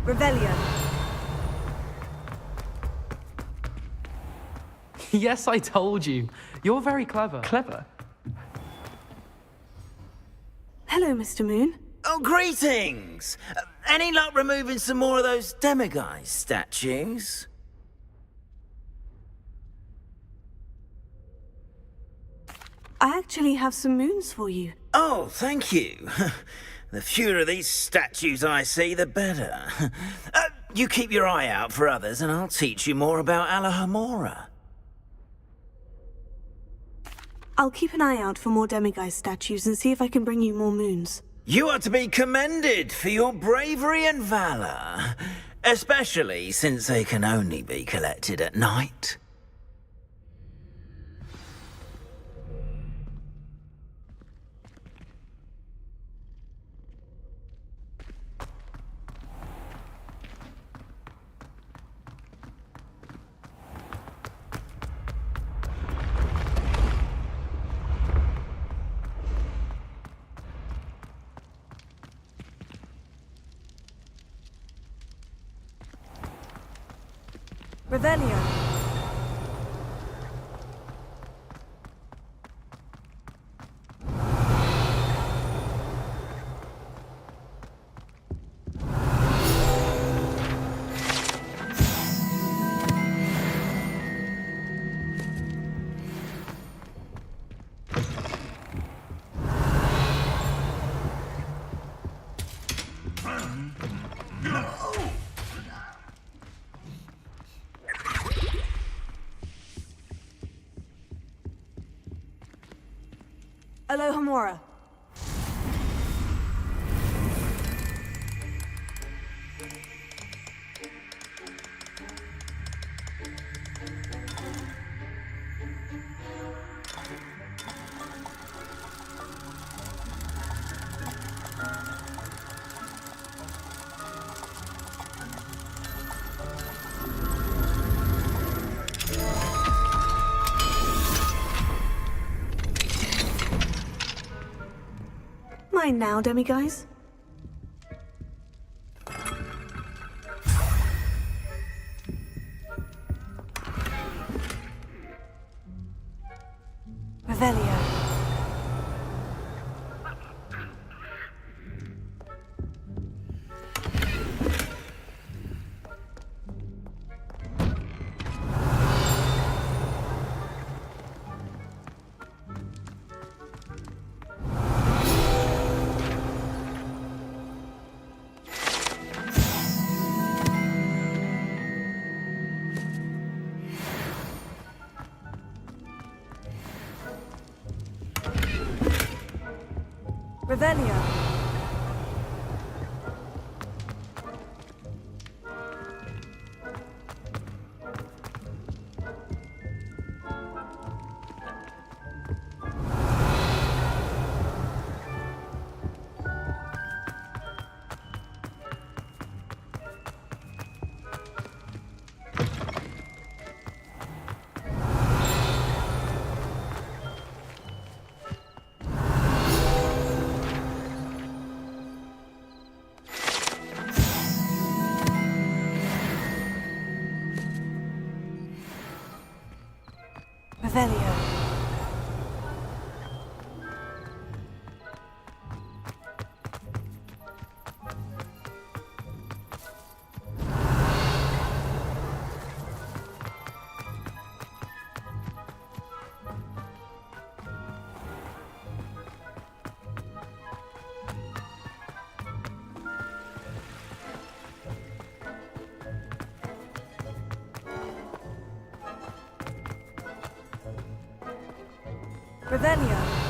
Revelio. Yes, I told you. You're very clever. Clever? Hello, Mr. Moon. Oh, greetings! Any luck removing some more of those demiguise statues? I actually have some moons for you. Oh, thank you. The fewer of these statues I see, the better. You keep your eye out for others, and I'll teach you more about Alohomora. I'll keep an eye out for more demiguise statues and see if I can bring you more moons. You are to be commended for your bravery and valor, especially since they can only be collected at night. Revelio. Alohomora. Mine now, demiguise. Revelio. Revelio. Revelio. Revelio.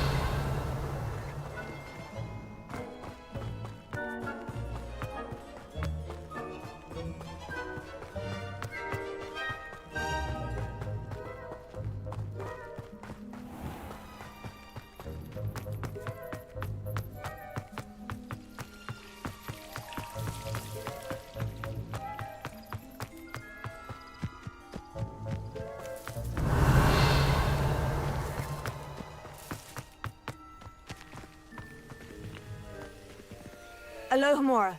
Alohomora.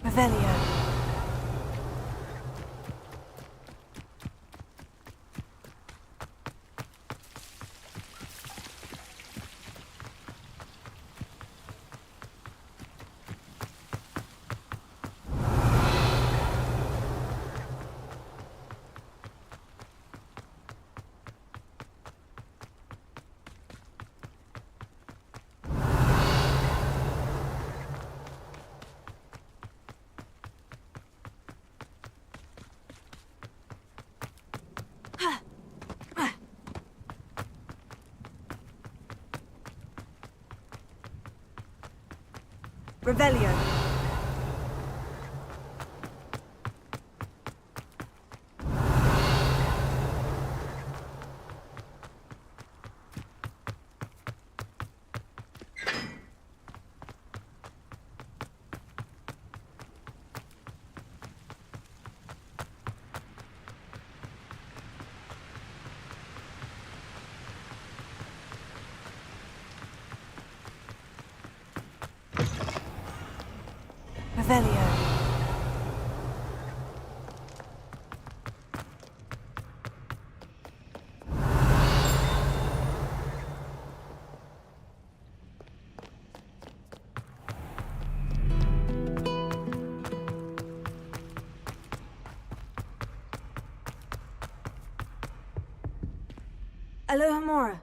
Revelio. Revelio. Revelio. Alohomora.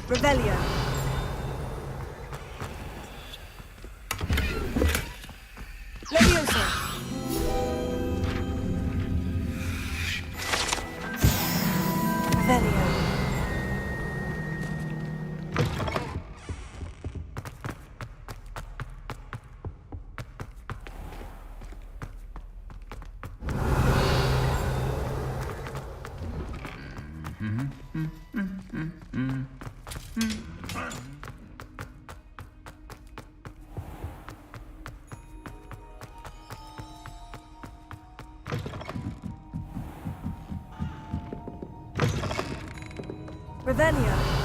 Revelio. Leviosa. Revelio. Revelio.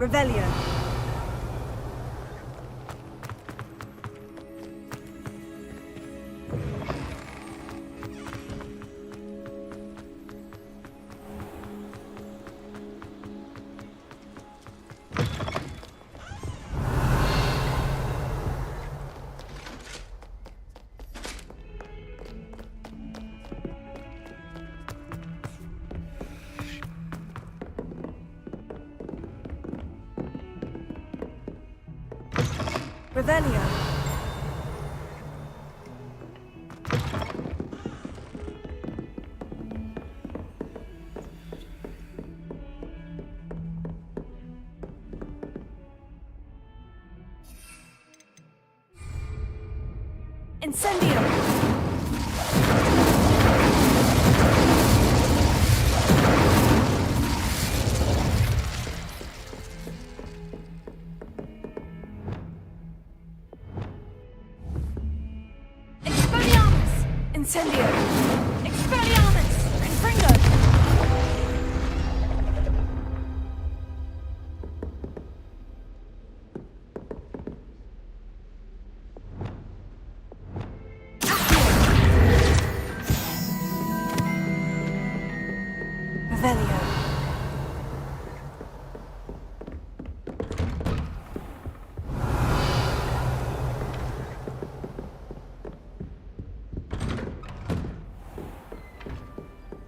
Revelio. Revelio. Incendio! Expelliarmus! Incendio! Expelliarmus! Confringo! Revelio.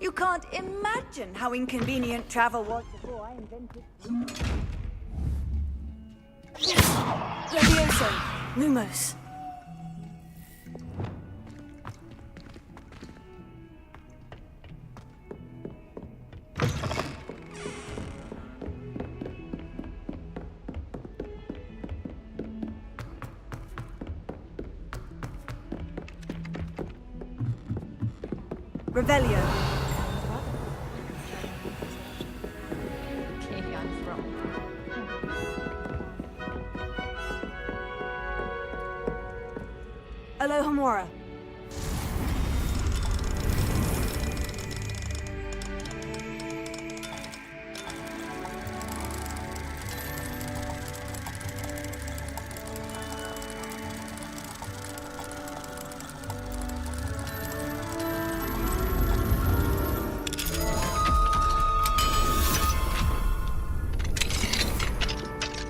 You can't imagine how inconvenient travel was before I invented. Levioso! Lumos! Revelio. Okay, I'm wrong. Alohomora.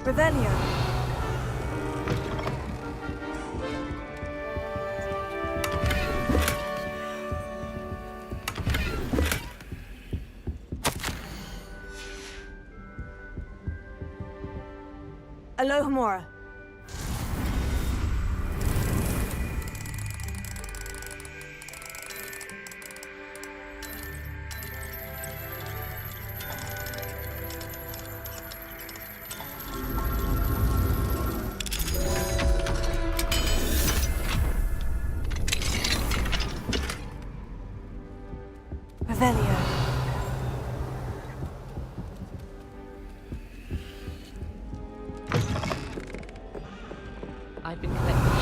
Revelio. Alohomora. Revelio. I've been collecting.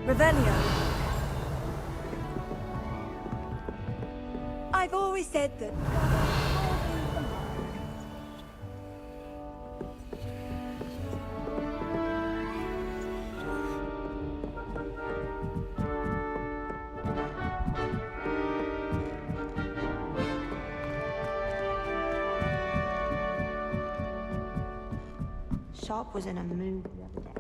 Revelio. I've always said that. Sharp was in a mood the other day.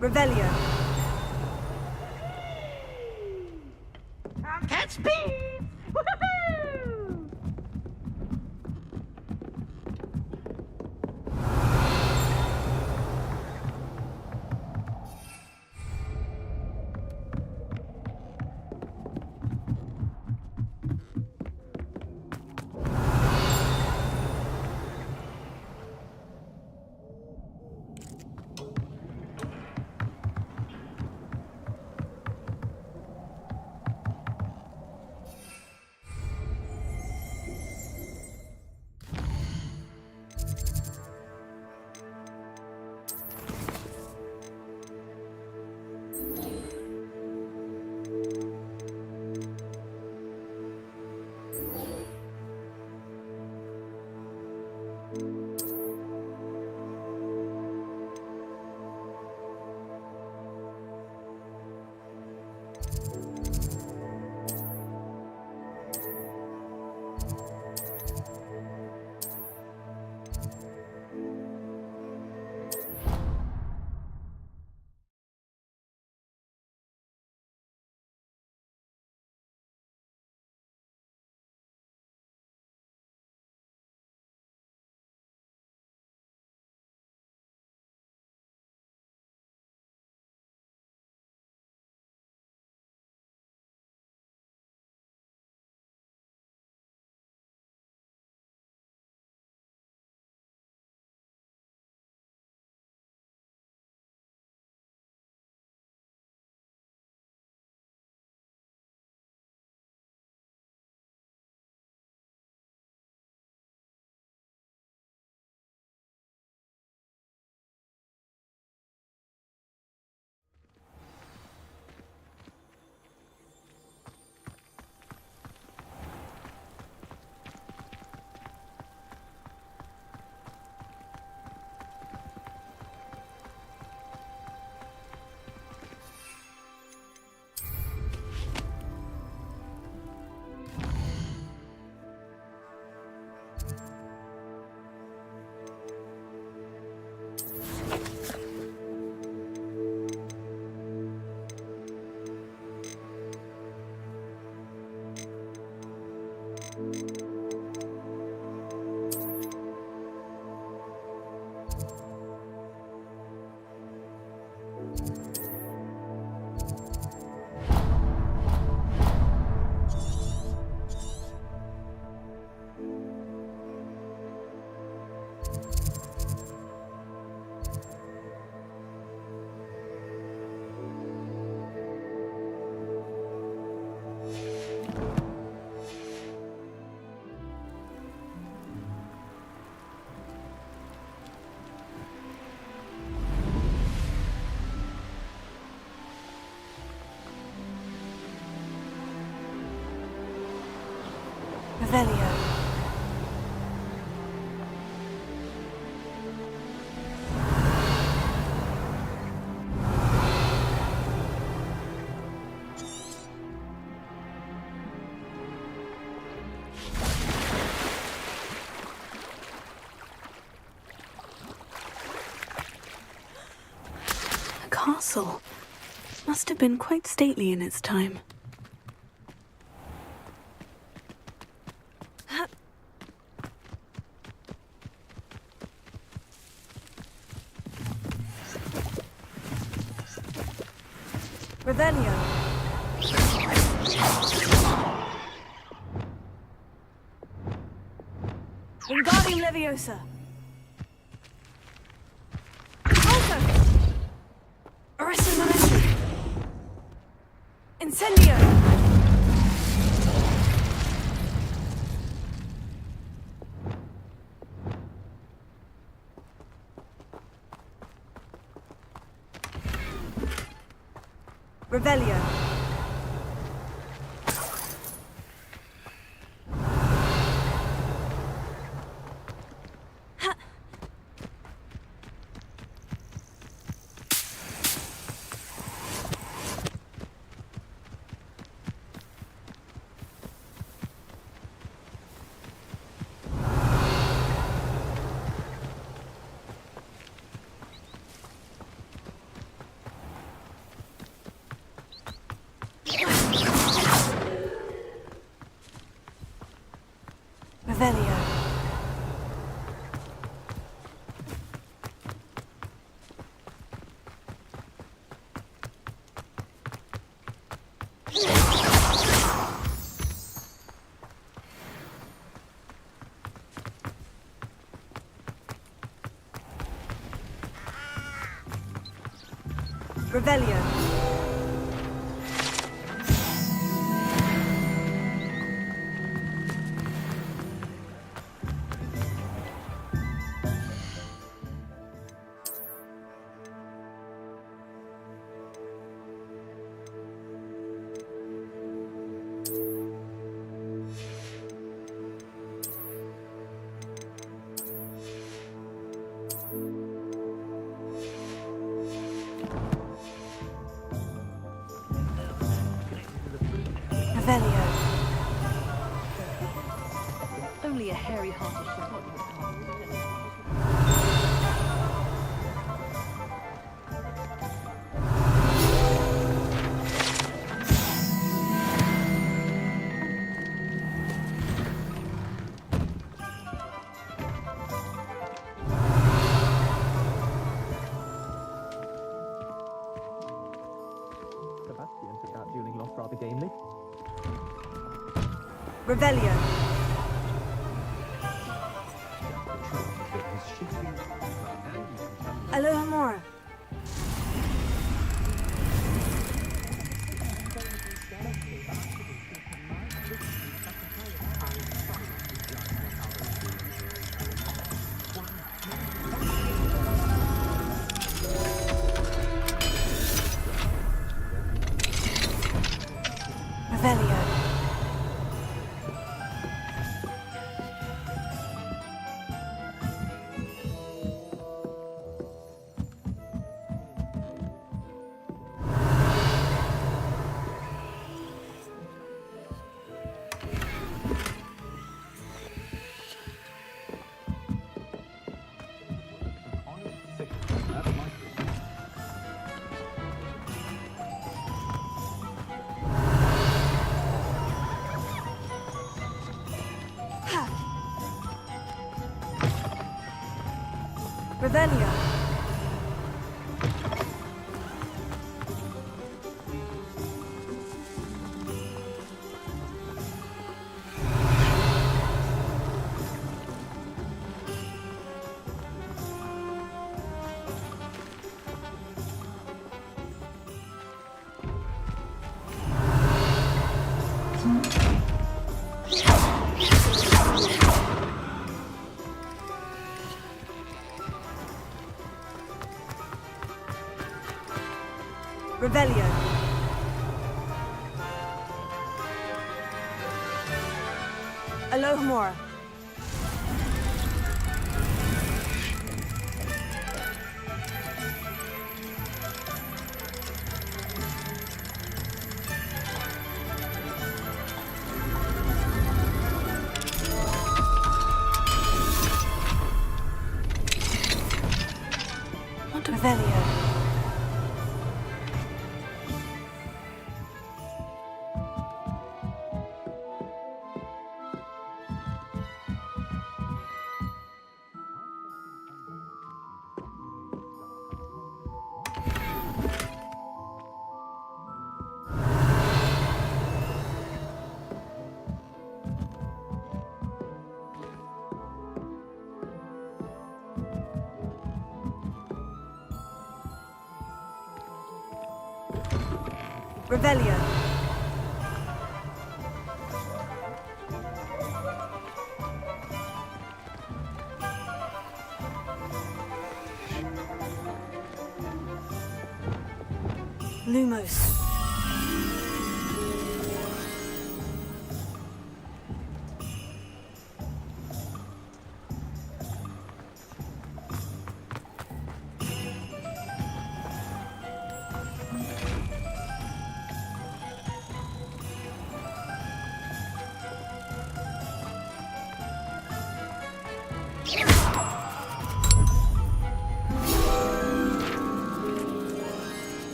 Revelio. Cat speed! Woohoo! Revelio. A castle. Must have been quite stately in its time. Revelio. Wingardium Leviosa. Alto. Arresting Momentum. Incendio. Revelio. Revelio. Revelio. Revelio. Only a hairy-hearted shepherd. Sebastian took that dueling loss rather gamely. Revelio. Alohomora. Revelio. Revelio. Revelio. Alohomora. Revelio. Revelio. Lumos.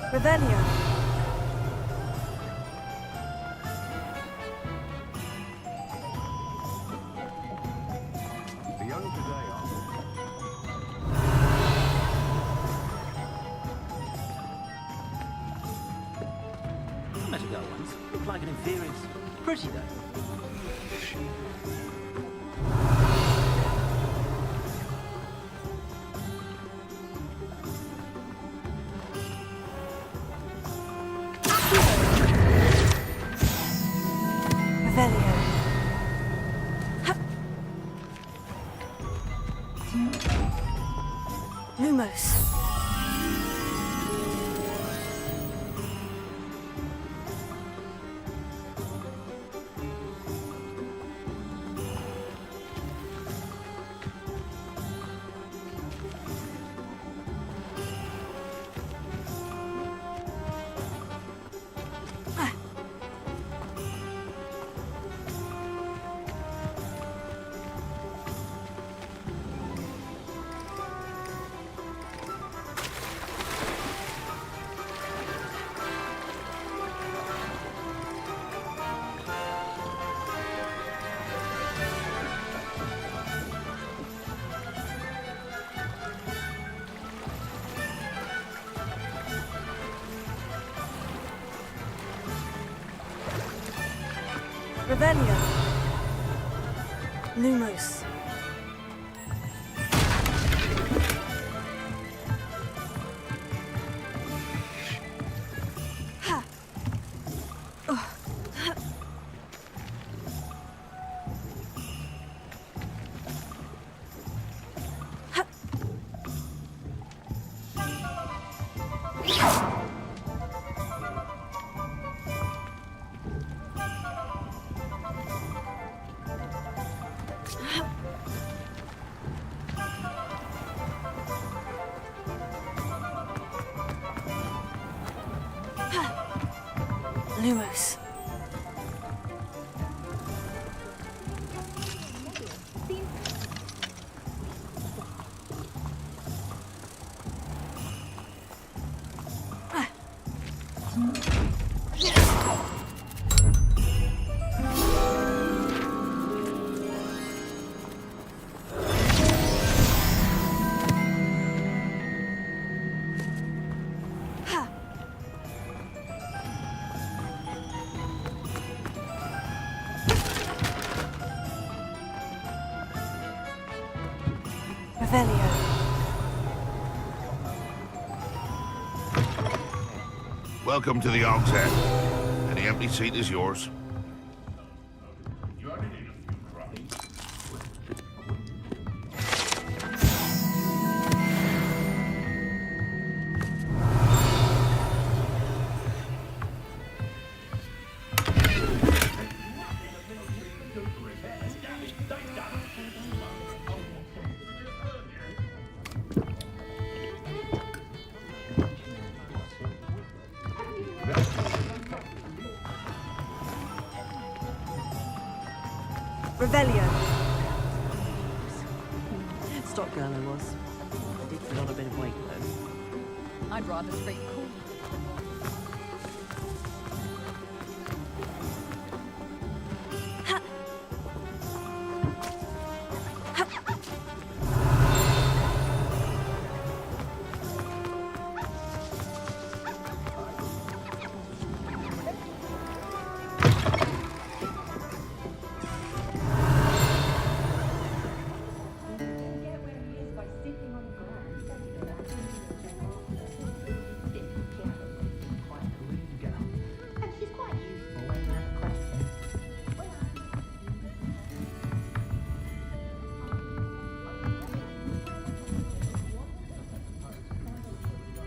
Revelio. The young today are I met a girl once. Looked like an inferior. Pretty though. Revelio. Lumos. Revelio. Lumos. Lumos. Revelio. Welcome to the Og's Head. Any empty seat is yours. Revelio. Stock girl I was. I did put on a bit of weight though. I'd rather stay cool.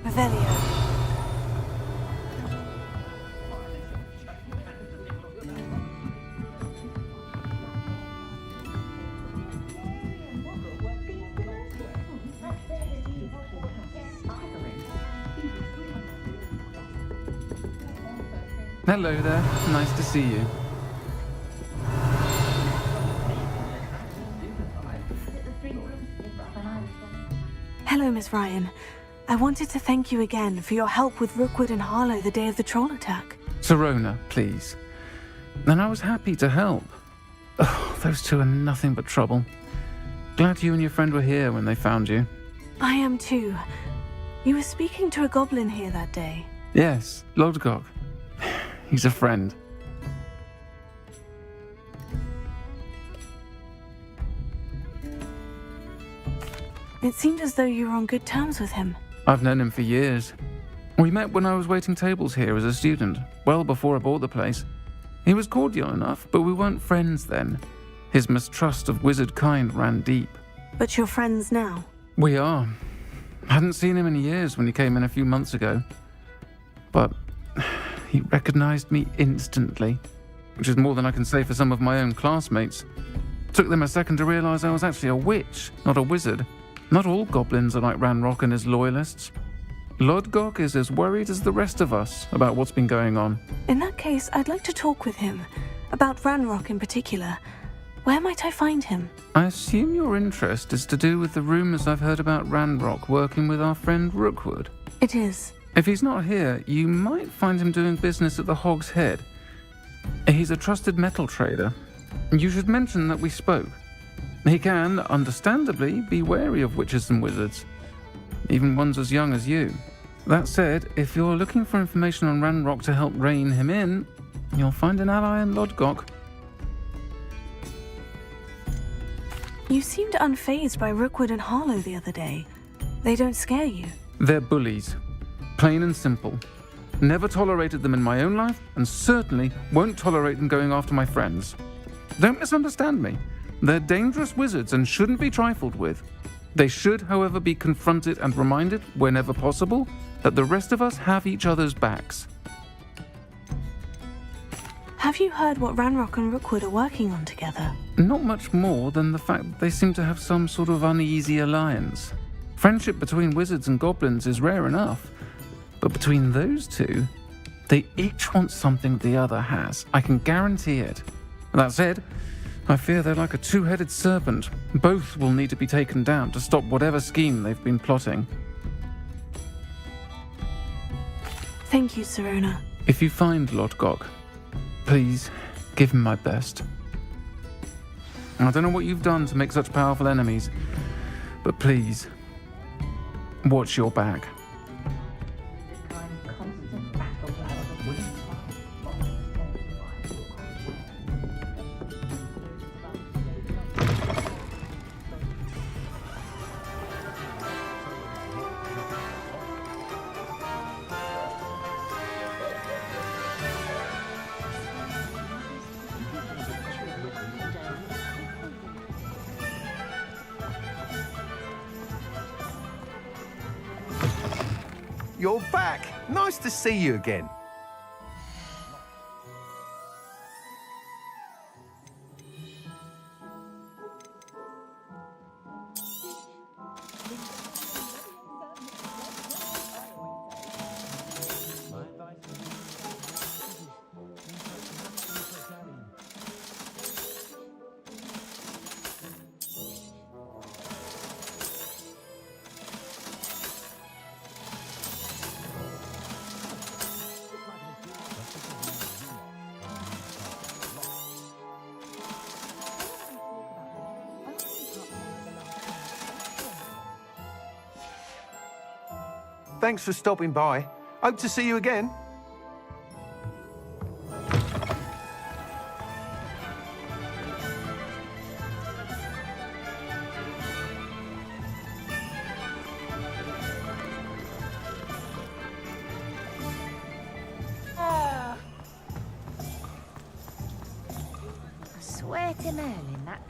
Revelio. Hello there. Nice to see you. Hello, Miss Ryan. I wanted to thank you again for your help with Rookwood and Harlow the day of the troll attack. Serona, please. And I was happy to help. Oh, those two are nothing but trouble. Glad you and your friend were here when they found you. I am too. You were speaking to a goblin here that day. Yes, Lodgok. He's a friend. It seemed as though you were on good terms with him. I've known him for years. We met when I was waiting tables here as a student, well before I bought the place. He was cordial enough, but we weren't friends then. His mistrust of wizard kind ran deep. But you're friends now. We are. Hadn't seen him in years when he came in a few months ago. But he recognized me instantly, which is more than I can say for some of my own classmates. Took them a second to realize I was actually a witch, not a wizard. Not all goblins are like Ranrock and his loyalists. Lodgok is as worried as the rest of us about what's been going on. In that case, I'd like to talk with him. About Ranrock in particular. Where might I find him? I assume your interest is to do with the rumors I've heard about Ranrock working with our friend Rookwood. It is. If he's not here, you might find him doing business at the Hog's Head. He's a trusted metal trader. You should mention that we spoke. He can, understandably, be wary of witches and wizards, even ones as young as you. That said, if you're looking for information on Ranrock to help rein him in, you'll find an ally in Lodgok. You seemed unfazed by Rookwood and Harlow the other day. They don't scare you. They're bullies. Plain and simple. Never tolerated them in my own life, and certainly won't tolerate them going after my friends. Don't misunderstand me. They're dangerous wizards and shouldn't be trifled with. They should, however, be confronted and reminded, whenever possible, that the rest of us have each other's backs. Have you heard what Ranrock and Rookwood are working on together? Not much more than the fact that they seem to have some sort of uneasy alliance. Friendship between wizards and goblins is rare enough, but between those two, they each want something the other has. I can guarantee it. That said, I fear they're like a two-headed serpent. Both will need to be taken down to stop whatever scheme they've been plotting. Thank you, Serona. If you find Lodgok, please give him my best. I don't know what you've done to make such powerful enemies, but please, watch your back. you're back. Nice to see you again. Thanks for stopping by. Hope to see you again. I swear to Merlin, that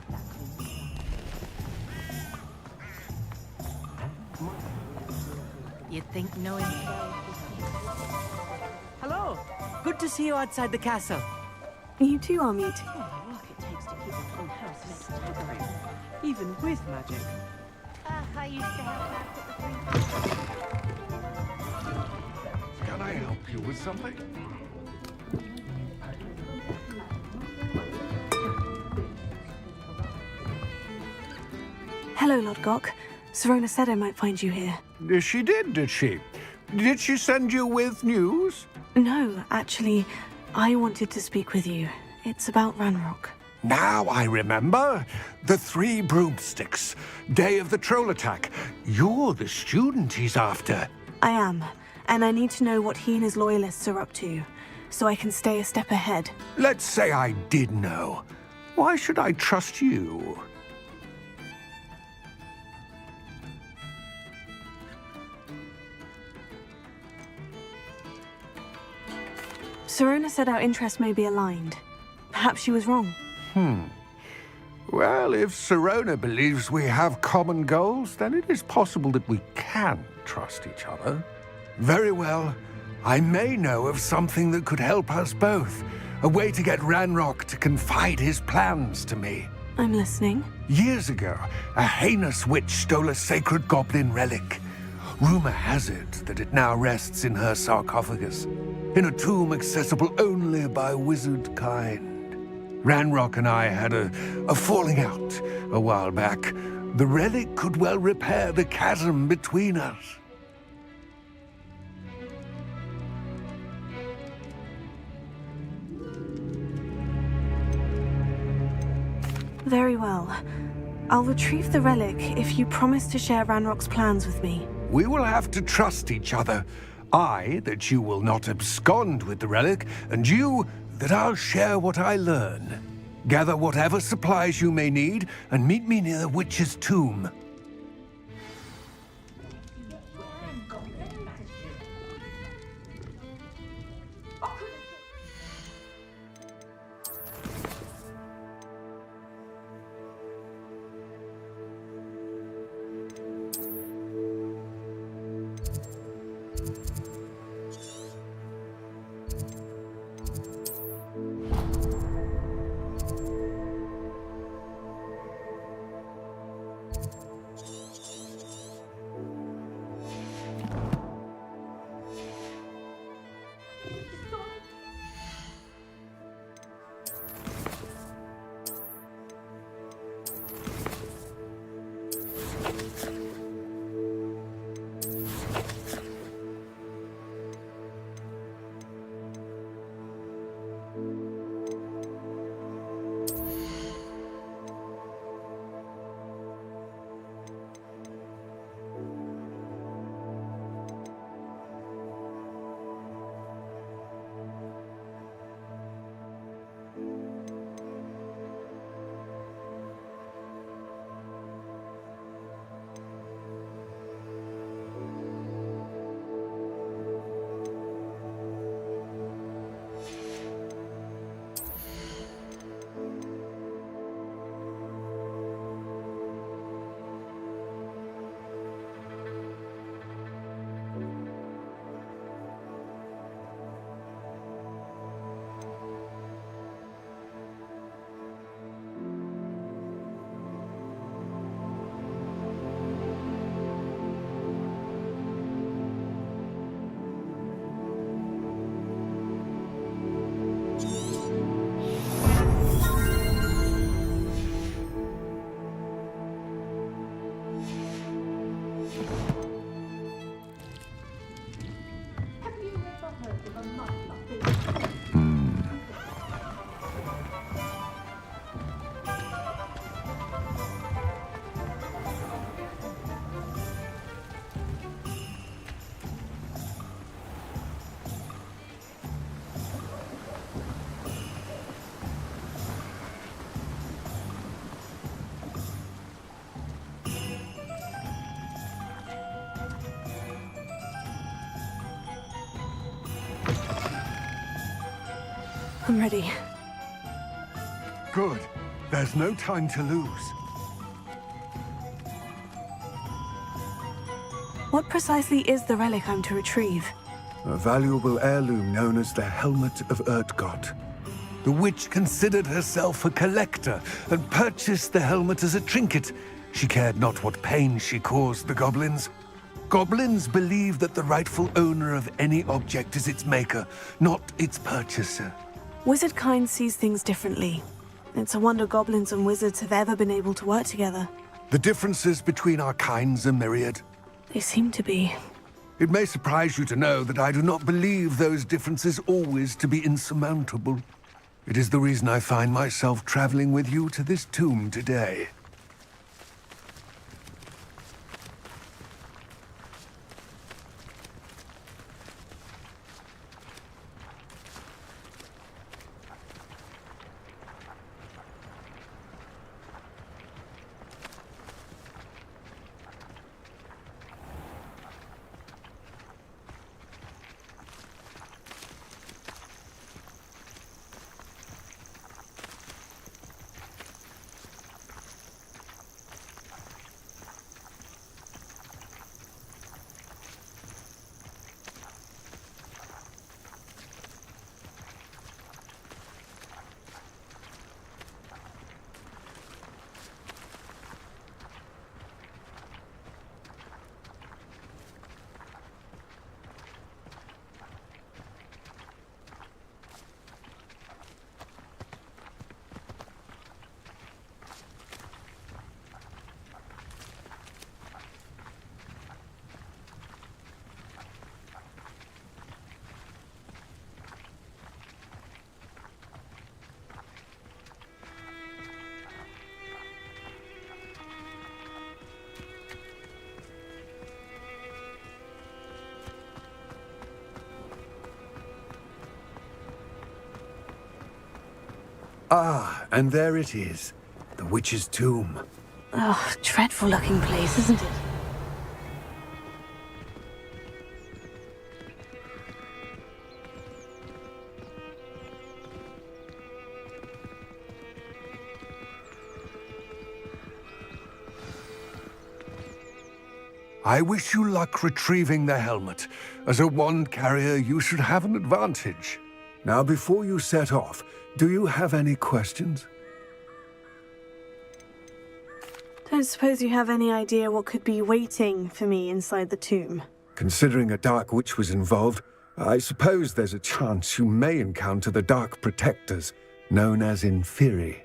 You'd think knowing... Hello! Good to see you outside the castle. You too, Amit. Oh, the work it takes to keep a full house staggering, even with magic. I used to help out at the Can I help you with something? Hello, Lodgok. Serona said I might find you here. She did, did she? Did she send you with news? No, actually, I wanted to speak with you. It's about Ranrock. Now I remember. The 3 broomsticks. Day of the troll attack. You're the student he's after. I am, and I need to know what he and his loyalists are up to, so I can stay a step ahead. Let's say I did know. Why should I trust you? Serona said our interests may be aligned. Perhaps she was wrong. Well, if Serona believes we have common goals, then it is possible that we can trust each other. Very well. I may know of something that could help us both. A way to get Ranrock to confide his plans to me. I'm listening. Years ago, a heinous witch stole a sacred goblin relic. Rumor has it that it now rests in her sarcophagus, in a tomb accessible only by wizard kind. Ranrock and I had a falling out a while back. The relic could well repair the chasm between us. Very well. I'll retrieve the relic if you promise to share Ranrock's plans with me. We will have to trust each other. I, that you will not abscond with the relic, and you, that I'll share what I learn. Gather whatever supplies you may need, and meet me near the witch's tomb. I'm ready. Good. There's no time to lose. What precisely is the relic I'm to retrieve? A valuable heirloom known as the Helmet of Urtgott. The witch considered herself a collector and purchased the helmet as a trinket. She cared not what pain she caused the goblins. Goblins believe that the rightful owner of any object is its maker, not its purchaser. Wizard kind sees things differently. It's a wonder goblins and wizards have ever been able to work together. The differences between our kinds are myriad. They seem to be. It may surprise you to know that I do not believe those differences always to be insurmountable. It is the reason I find myself traveling with you to this tomb today. Ah, and there it is. The witch's tomb. Oh, dreadful looking place, isn't it? I wish you luck retrieving the helmet. As a wand carrier, you should have an advantage. Now, before you set off, do you have any questions? Don't suppose you have any idea what could be waiting for me inside the tomb? Considering a dark witch was involved, I suppose there's a chance you may encounter the Dark Protectors, known as Inferi.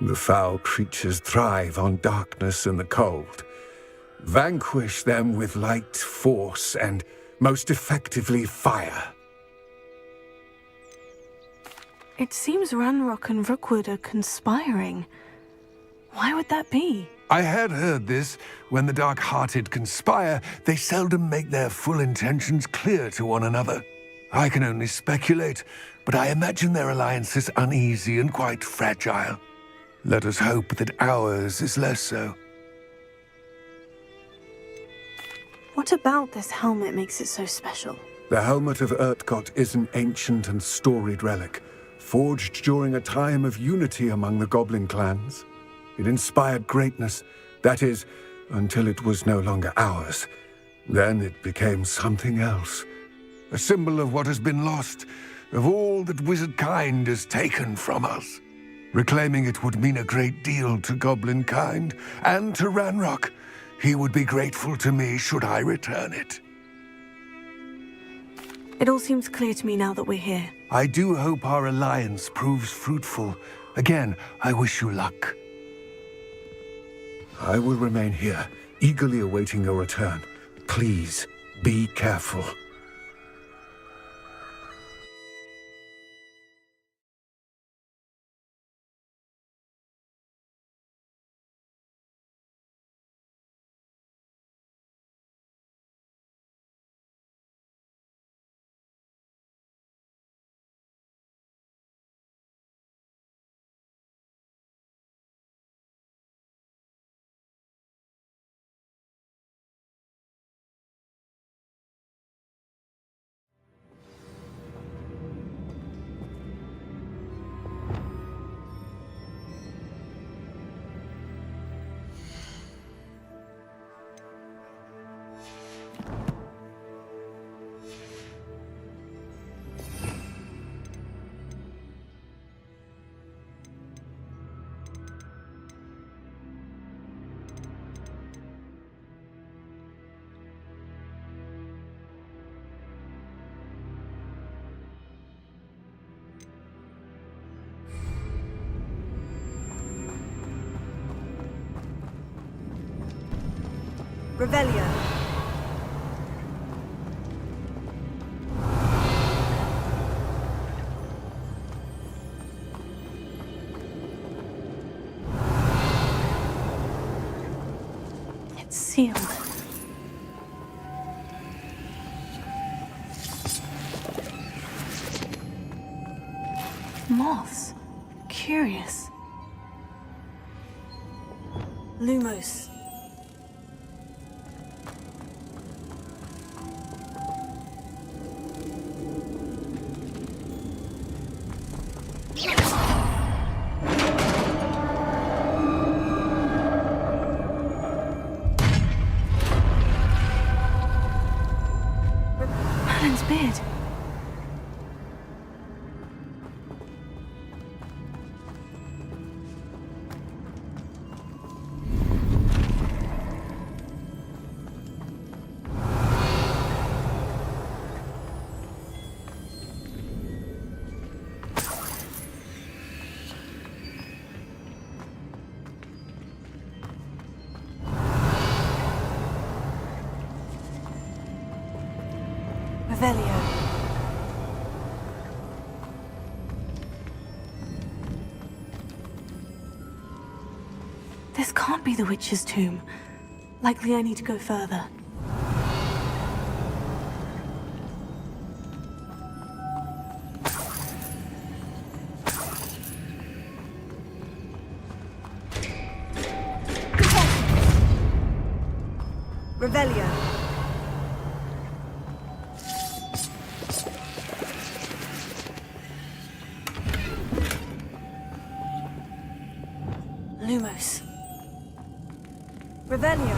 The foul creatures thrive on darkness and the cold. Vanquish them with light, force, and, most effectively, fire. It seems Ranrock and Rookwood are conspiring. Why would that be? I had heard this. When the dark-hearted conspire, they seldom make their full intentions clear to one another. I can only speculate, but I imagine their alliance is uneasy and quite fragile. Let us hope that ours is less so. What about this helmet makes it so special? The Helmet of Urtgott is an ancient and storied relic, forged during a time of unity among the goblin clans. It inspired greatness, that is, until it was no longer ours. Then it became something else. A symbol of what has been lost, of all that wizard kind has taken from us. Reclaiming it would mean a great deal to goblin kind, and to Ranrock. He would be grateful to me should I return it. It all seems clear to me now that we're here. I do hope our alliance proves fruitful. Again, I wish you luck. I will remain here, eagerly awaiting your return. Please, be careful. Revelio. It's sealed. Moths. Curious. Lumos. Merlin's beard. Revelio. This can't be the witch's tomb. Likely I need to go further. Revelio. Lumos. Revelio.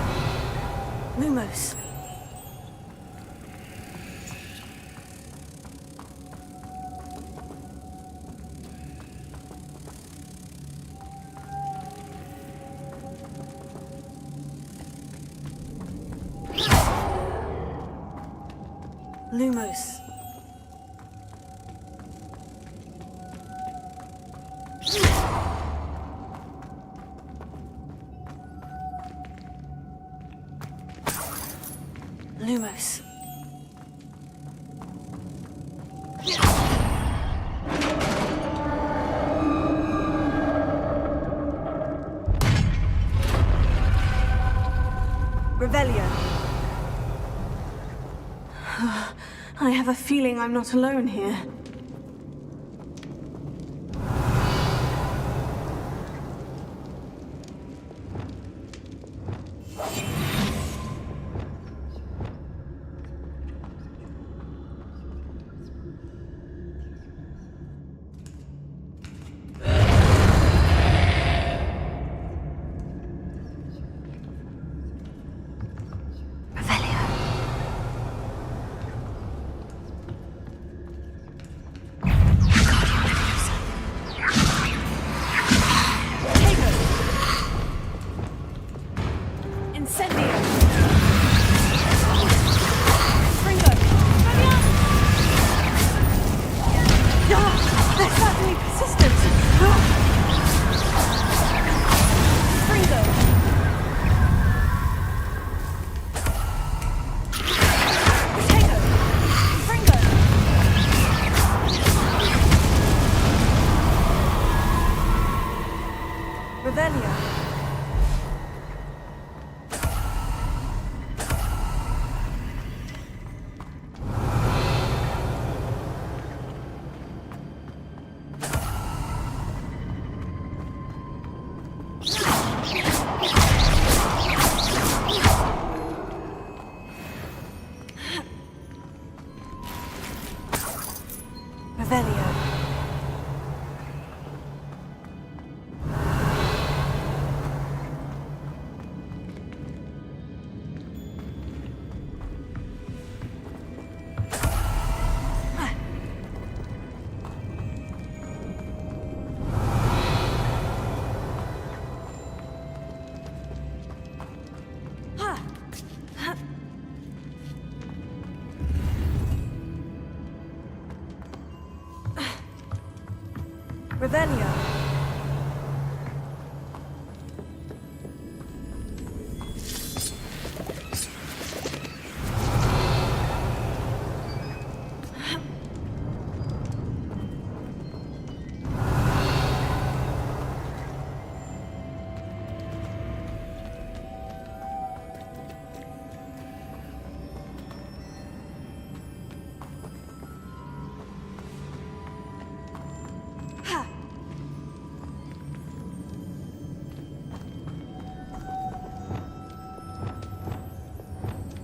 Lumos. Lumos. Lumos. Revelio. I have a feeling I'm not alone here. Revelio.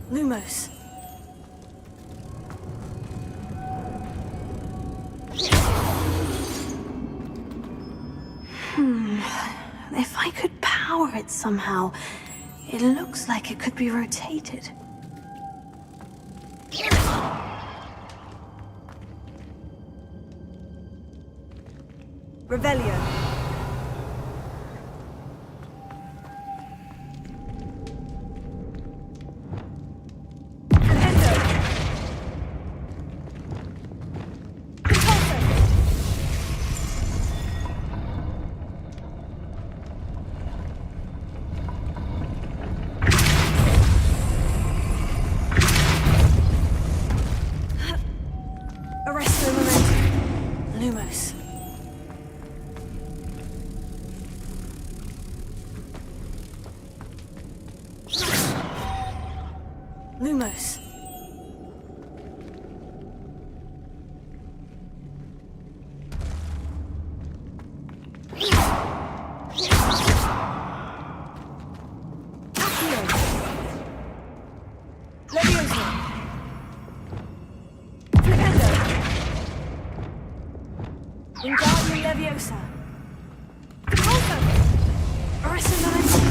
Lumos. If I could power it somehow, it looks like it could be rotated. Revelio. Arresto momentum. Lumos. Lumos. Wingardium Leviosa. Arresto momentum.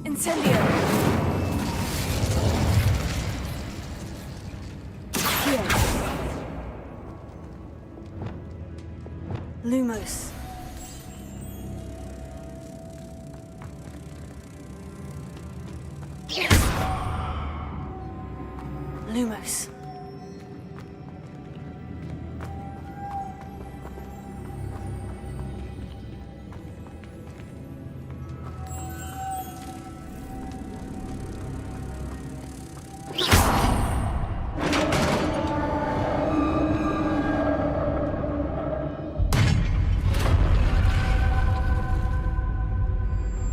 Incendio. Lumos. Lumos.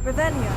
Revelio.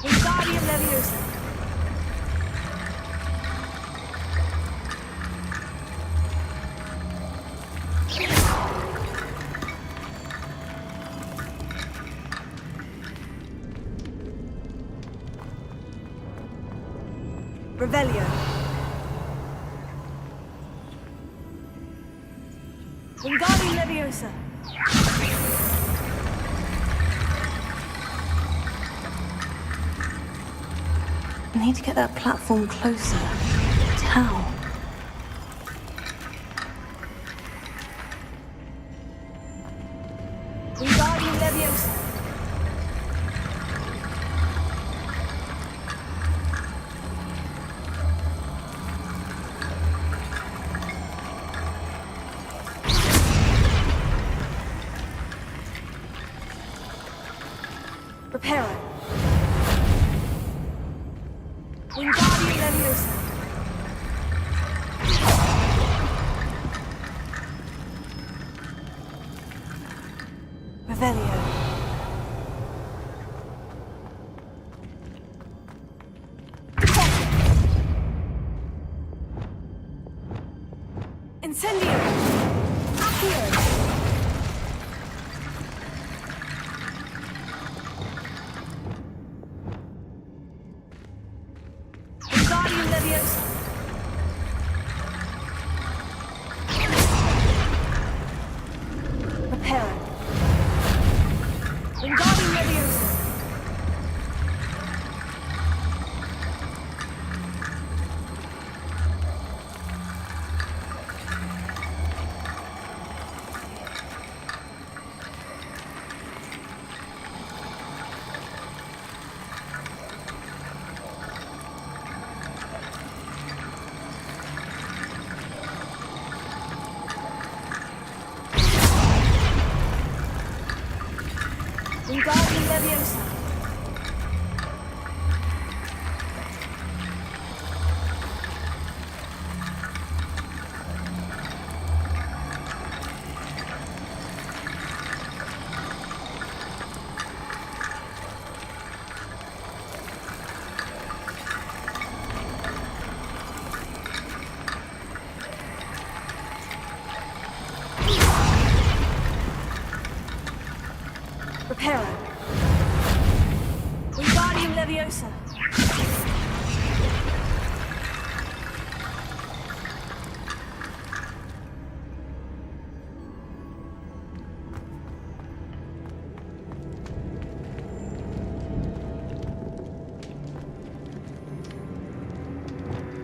Wingardium Leviosa. Revelio. Wingardium Leviosa. I need to get that platform closer. But how? Wingardium Leviosa. Prepare it. Wingardium Leviosa. Revelio. Incendio. Accio. Wingardium Leviosa. Prepare it. Wingardium Leviosa. Leviosa.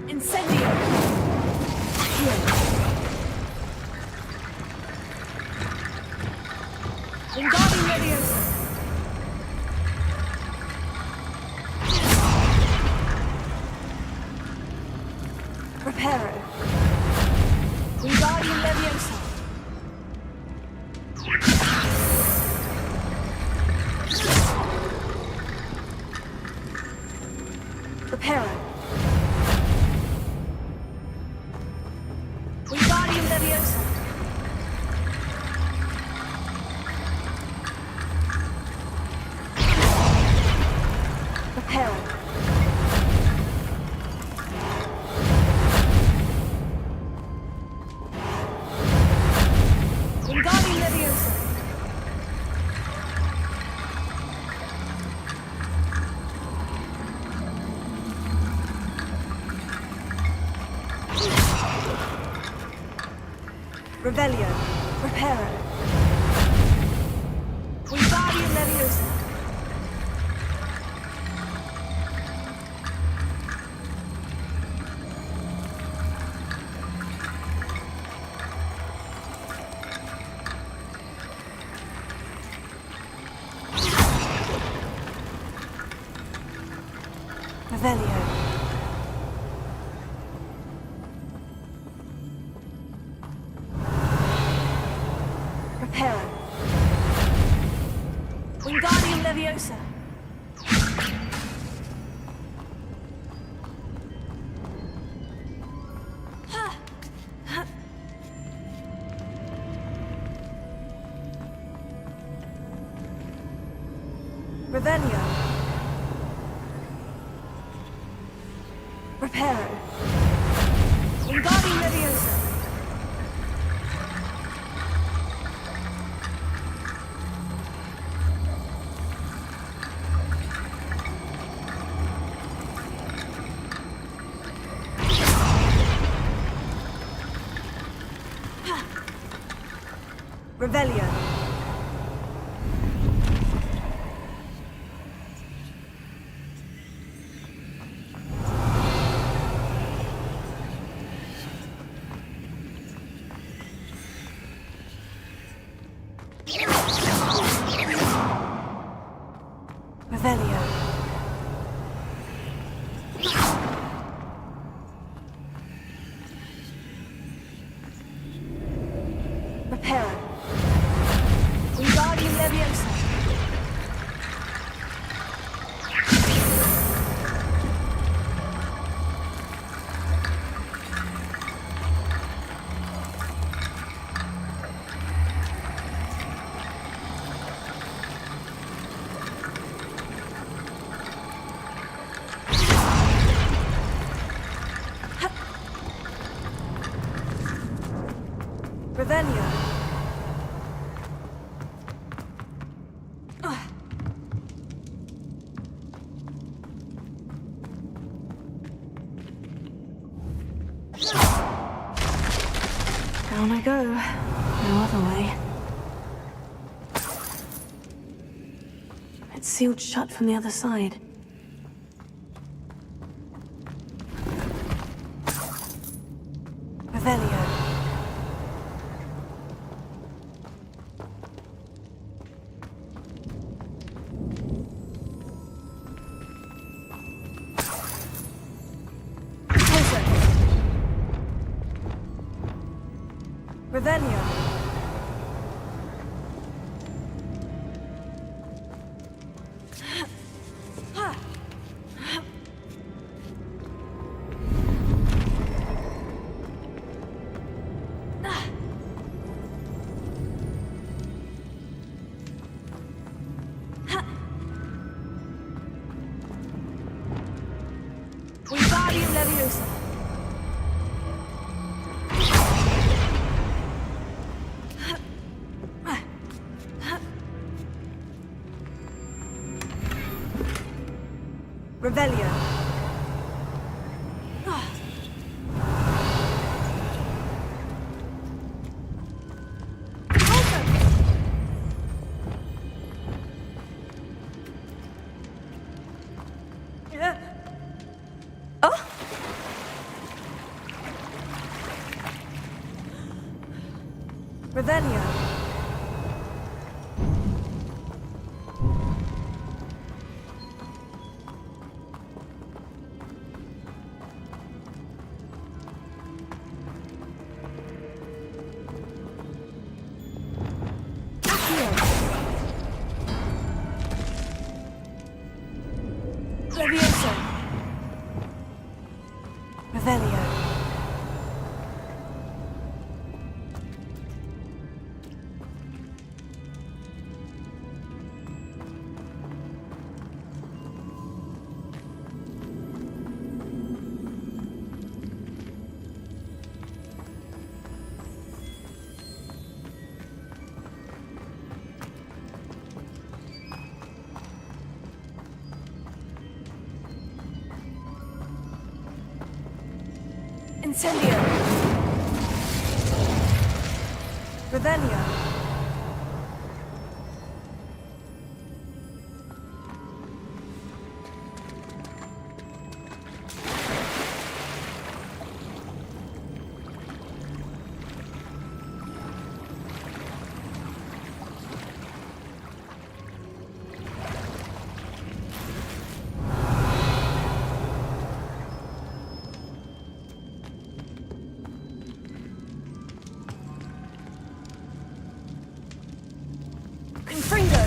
Incendio. Wingardium Leviosa. Reparo. Wingardium Leviosa. Reparo. Wingardium Leviosa. Reparo. Wingardium Leviosa. Revelio. Reparo. Wingardium Leviosa. Revelio. Reparo. Wingardium Leviosa. Revelio. Reparo. Wingardium Leviosa. Revelio. Revelio. Reparo. Wingardium Leviosa. Revelio. Down I go. No other way. It's sealed shut from the other side. Revelio. Revelio. Wingardium Leviosa. Revelio. Revelio. Levioso. Revelio. Incendio. Revelio. Confringo.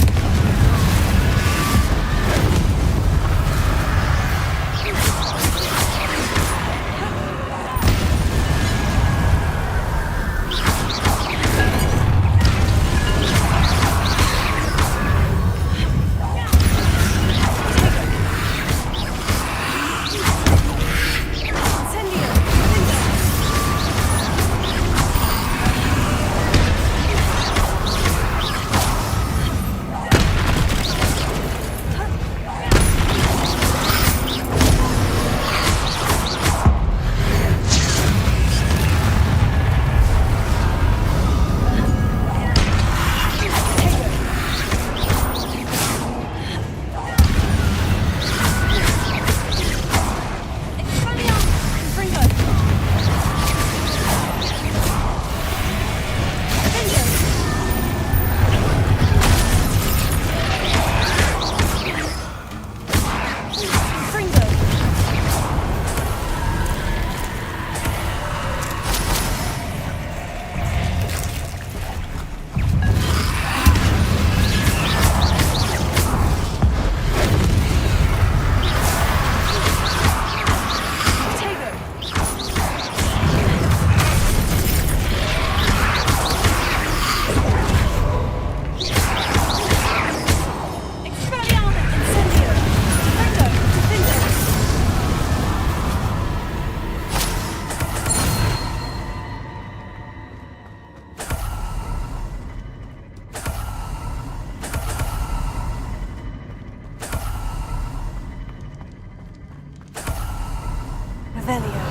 Revelio.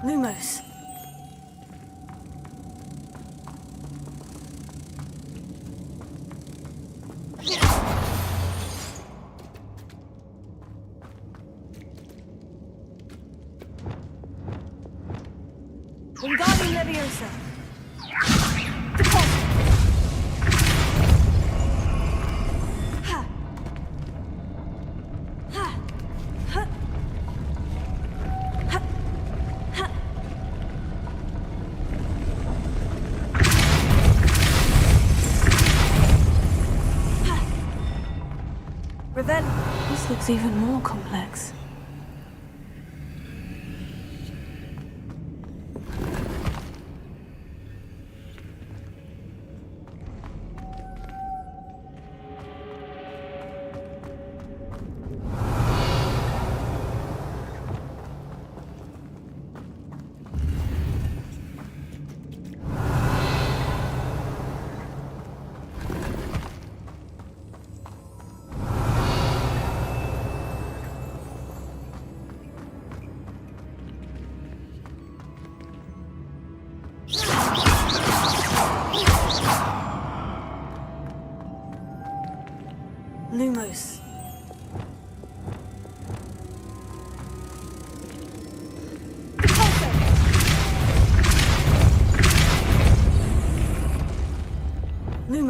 Lumos. Wingardium Leviosa. Deposit. Ha. Ha. Ha. Ha. Ha. Ha. Revel. This looks even more complex.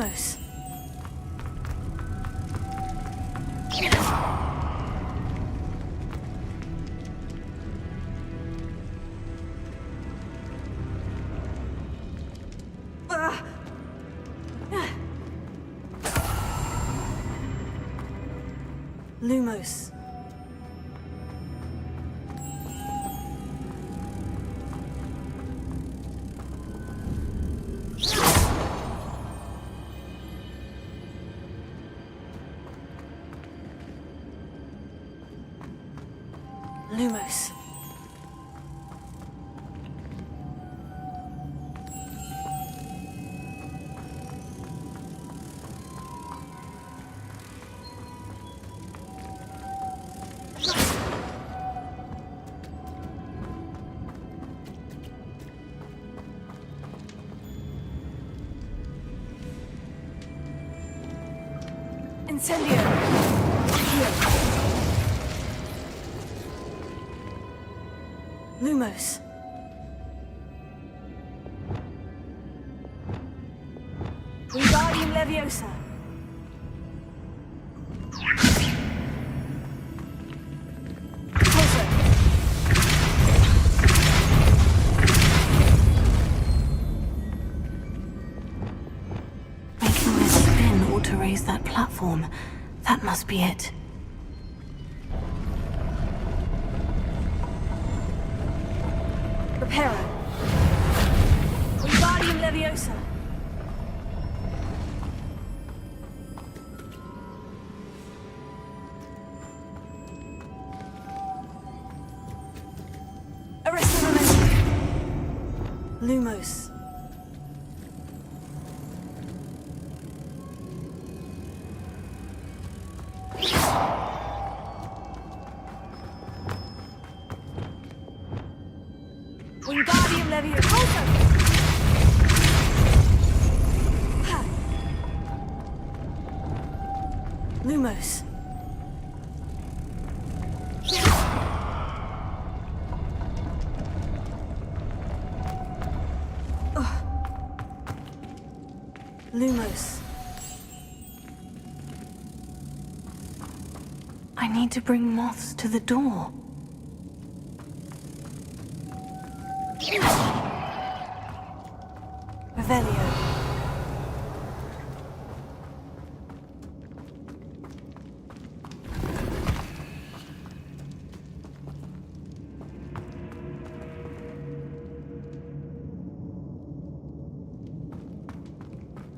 Lumos. Lumos. Lumos. Incendio. Here. Lumos. Wingardium Leviosa. Pulsar. Making this spin ought to raise that platform. That must be it. Reparo. Wingardium Leviosa. Arrest momentum. Lumos. Wingardium Leviosa. Lumos. Lumos. I need to bring moths to the door. Revelio.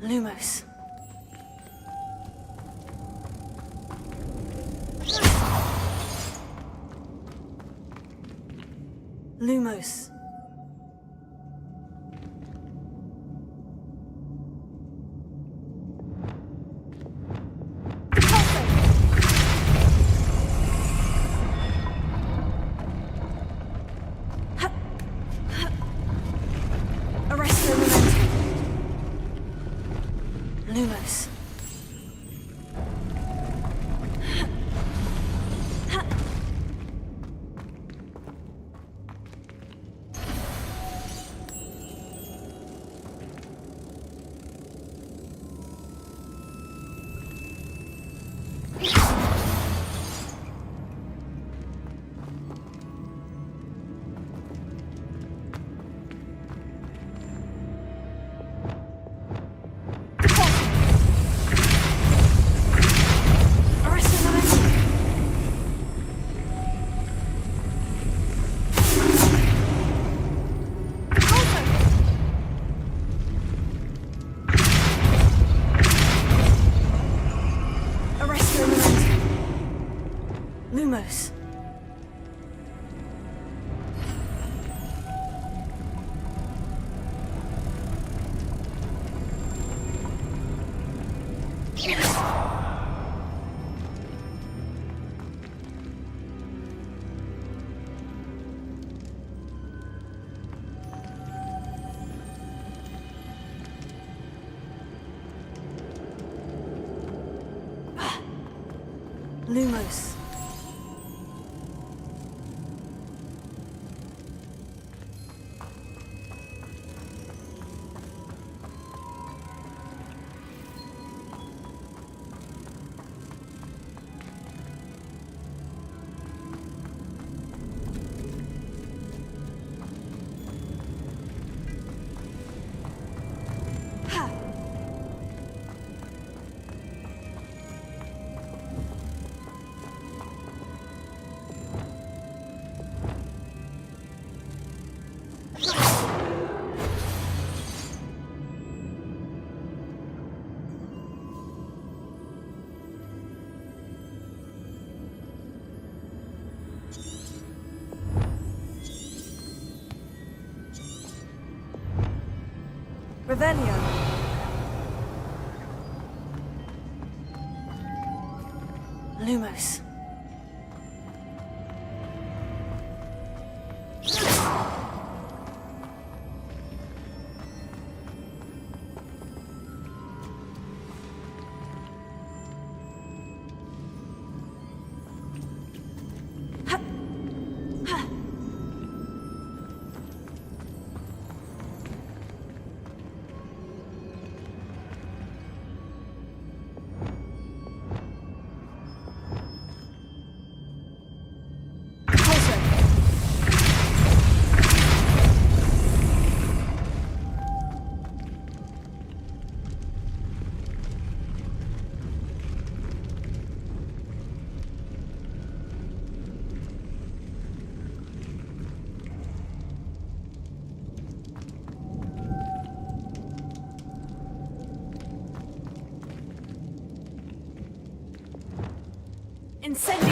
Lumos. Lumos. Arrest momentum. Lumos. Lumos. Lumos. Revelio. Lumos. Incendio.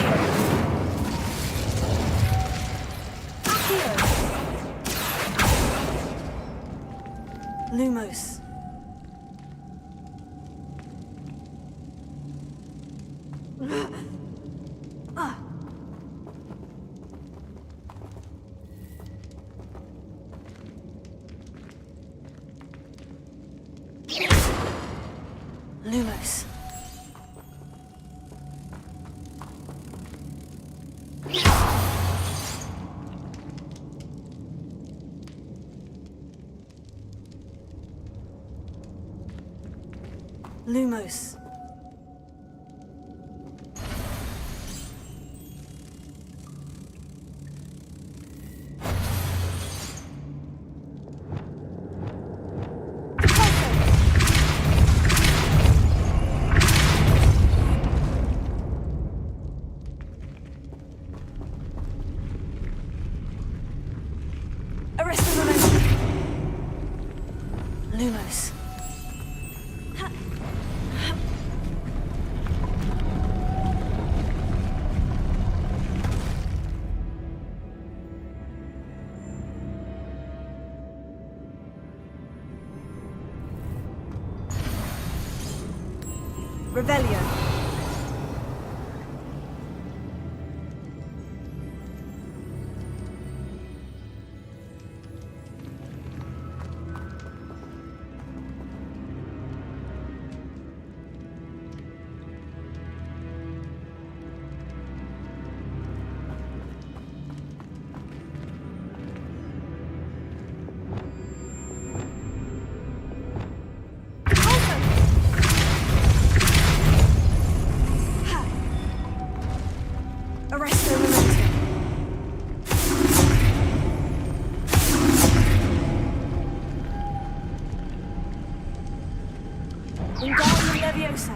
Accio. Lumos. Lumos. Lumos. Arrest the momentum. Lumos. Revelio. Arrest the momentum. Wingardium Leviosa.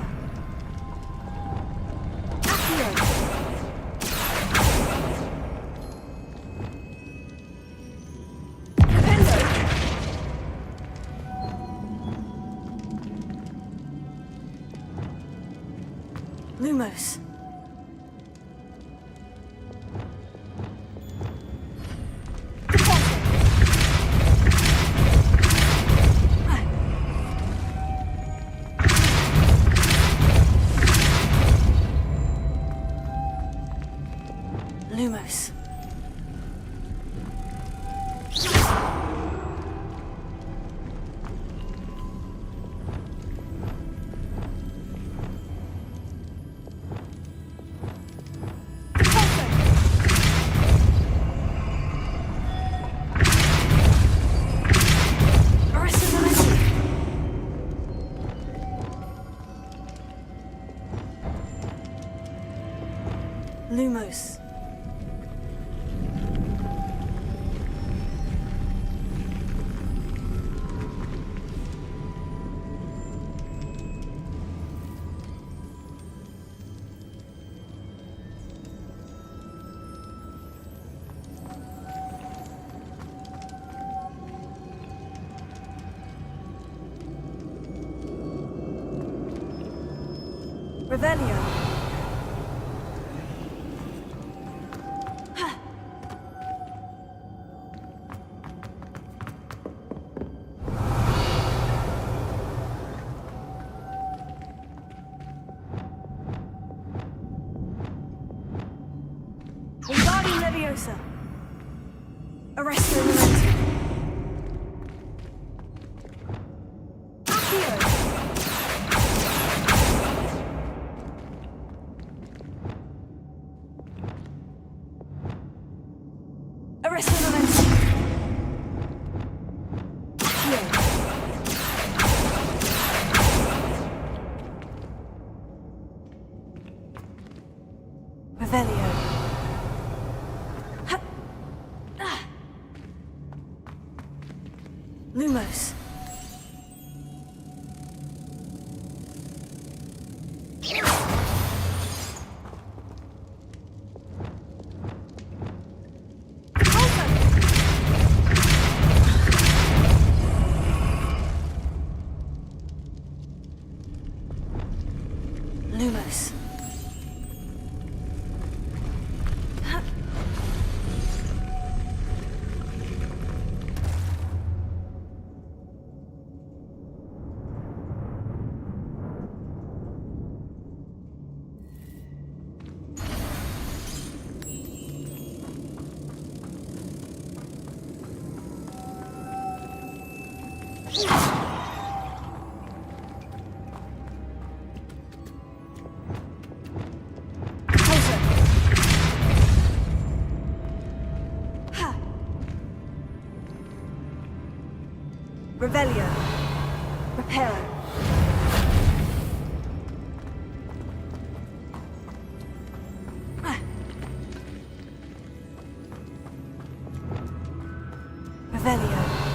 Accio. Capendo. Lumos. Lumos. Arrest the momentum. Lumos. Revelio. Wingardium Leviosa. Arresto Momentum. Accio. Arresto Momentum. Accio. Revelio. Lumos. Lumos. Revelio. Reparo. Revelio.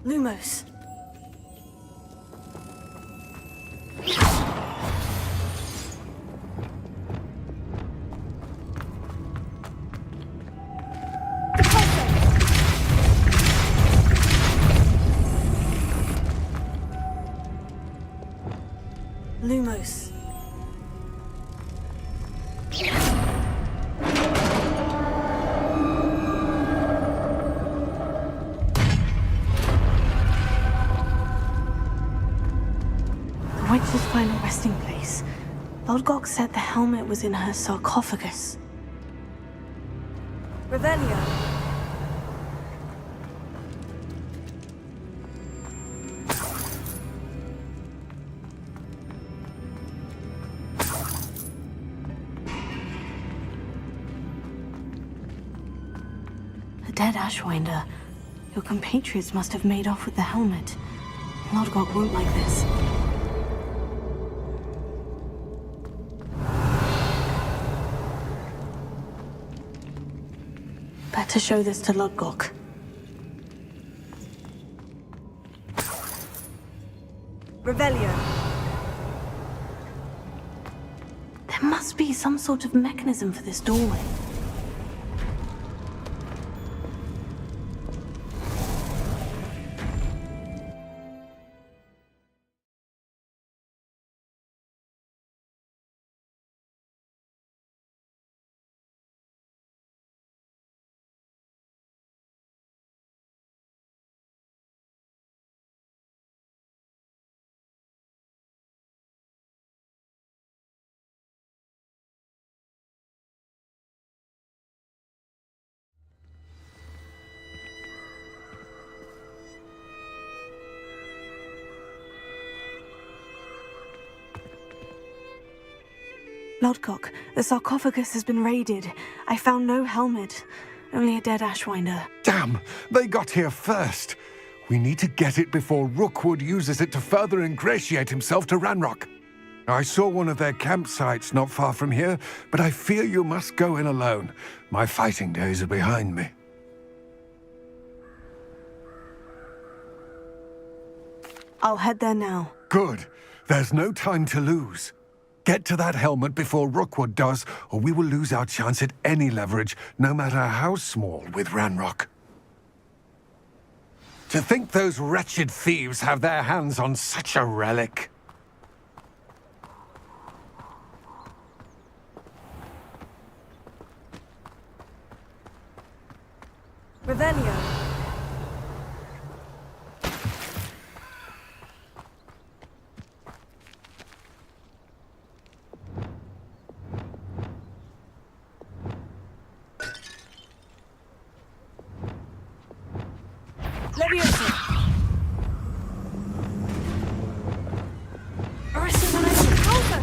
Lumos. Lumos. The witch's final resting place. Lodgok said the helmet was in her sarcophagus. Revelio. The dead Ashwinder. Your compatriots must have made off with the helmet. Lodgok won't like this. Better show this to Lodgok. Revelio. There must be some sort of mechanism for this doorway. Lodgok, the sarcophagus has been raided. I found no helmet, only a dead Ashwinder. Damn! They got here first. We need to get it before Rookwood uses it to further ingratiate himself to Ranrock. I saw one of their campsites not far from here, but I fear you must go in alone. My fighting days are behind me. I'll head there now. Good. There's no time to lose. Get to that helmet before Rookwood does, or we will lose our chance at any leverage, no matter how small, with Ranrock. To think those wretched thieves have their hands on such a relic. Revelio. Leviosa. Arresting when I see Alpha.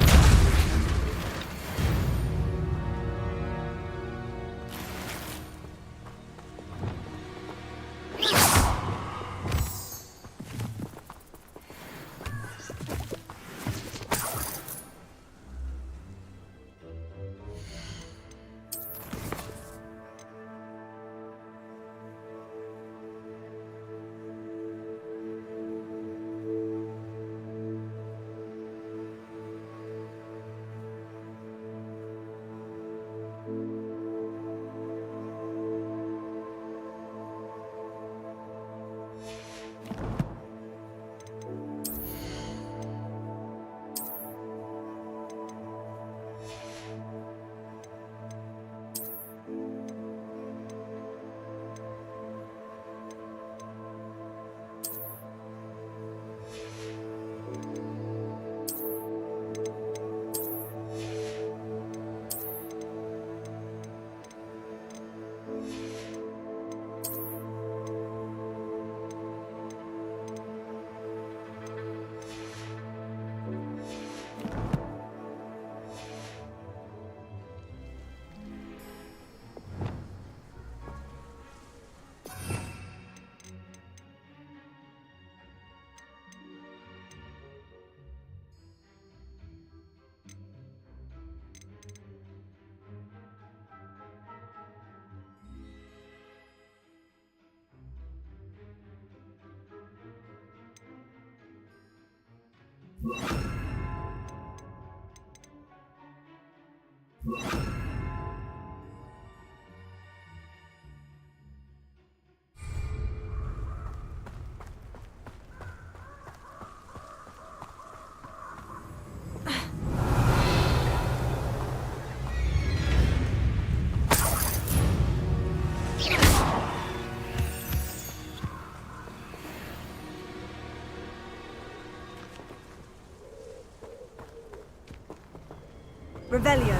Revelio.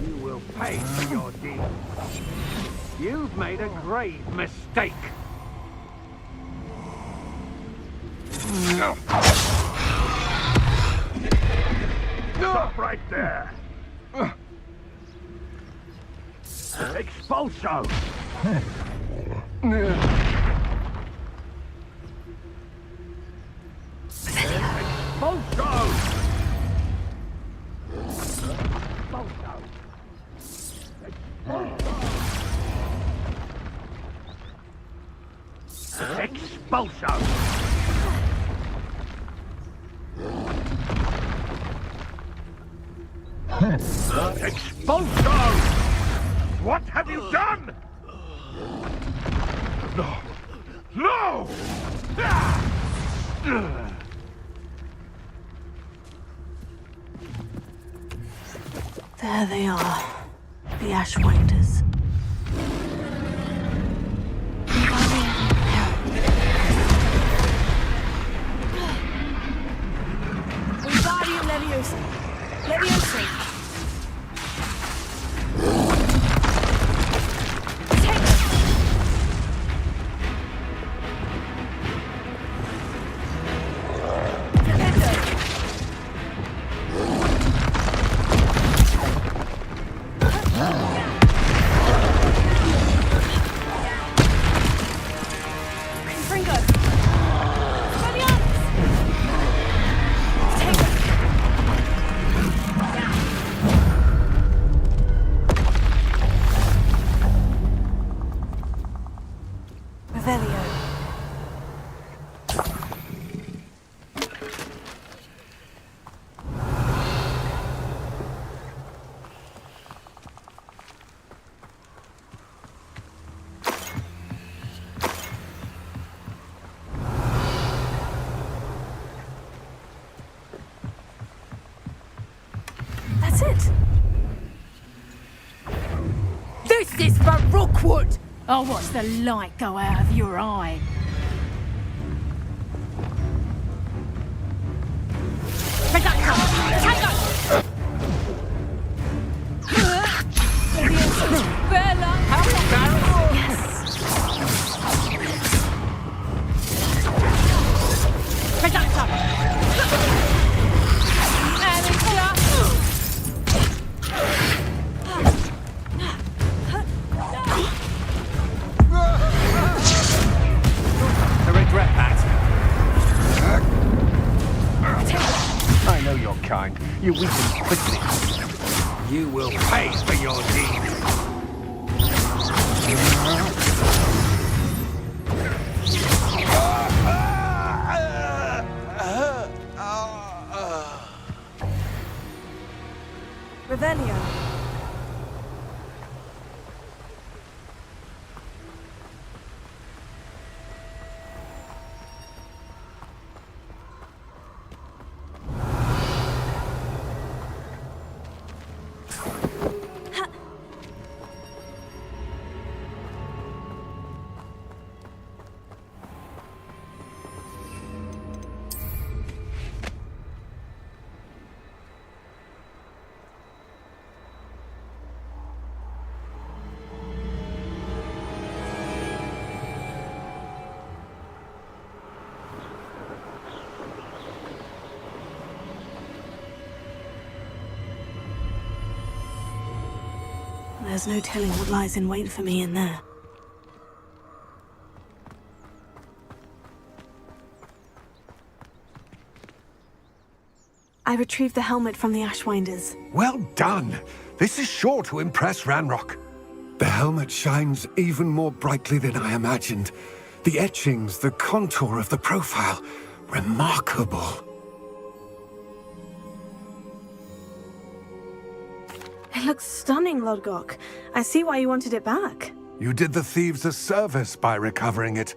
You will pay for your deeds. You've made a grave mistake. Stop right there. Expulso. Expulso. Expulso! Expulso! What have you done? No! No! There they are, the Ashwinders. Wingardium Leviosa. Leviosa. Take it. That's it. This is for Rookwood! I'll watch the light go out of your eye. Take that cover! Take that! Bella, how about that? Yes. Take that cover! I know your kind. You weaken quickly. You will pay for your deeds. Revelio. there's no telling what lies in wait for me in there. I retrieved the helmet from the Ashwinders. Well done. This is sure to impress Ranrock. The helmet shines even more brightly than I imagined. The etchings, the contour of the profile, remarkable. It looks stunning, Lodgok. I see why you wanted it back. You did the thieves a service by recovering it.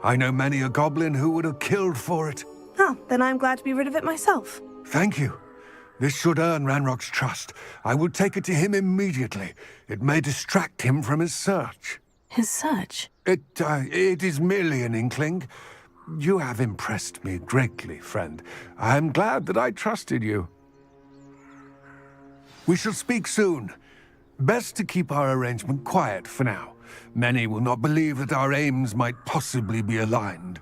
I know many a goblin who would have killed for it. Oh, then I'm glad to be rid of it myself. Thank you. This should earn Ranrock's trust. I will take it to him immediately. It may distract him from his search. His search? It is merely an inkling. You have impressed me greatly, friend. I am glad that I trusted you. We shall speak soon. Best to keep our arrangement quiet for now. Many will not believe that our aims might possibly be aligned.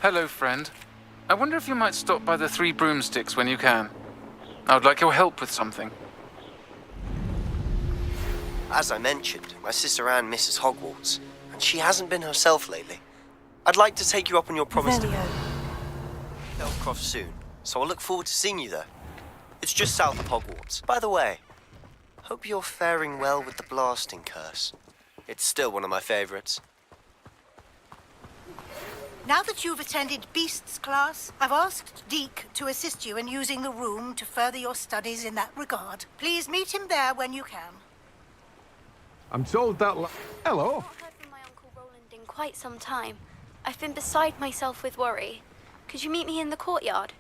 Hello, friend. I wonder if you might stop by the Three Broomsticks when you can. I would like your help with something. As I mentioned, my sister Anne misses Hogwarts, and she hasn't been herself lately. I'd like to take you up on your promise to Elfcroft soon, so I'll look forward to seeing you there. It's just south of Hogwarts. By the way, hope you're faring well with the blasting curse. It's still one of my favorites. Now that you've attended Beasts class, I've asked Deke to assist you in using the room to further your studies in that regard. Please meet him there when you can. I'm told that... Hello? I've not heard from my Uncle Roland in quite some time. I've been beside myself with worry. Could you meet me in the courtyard?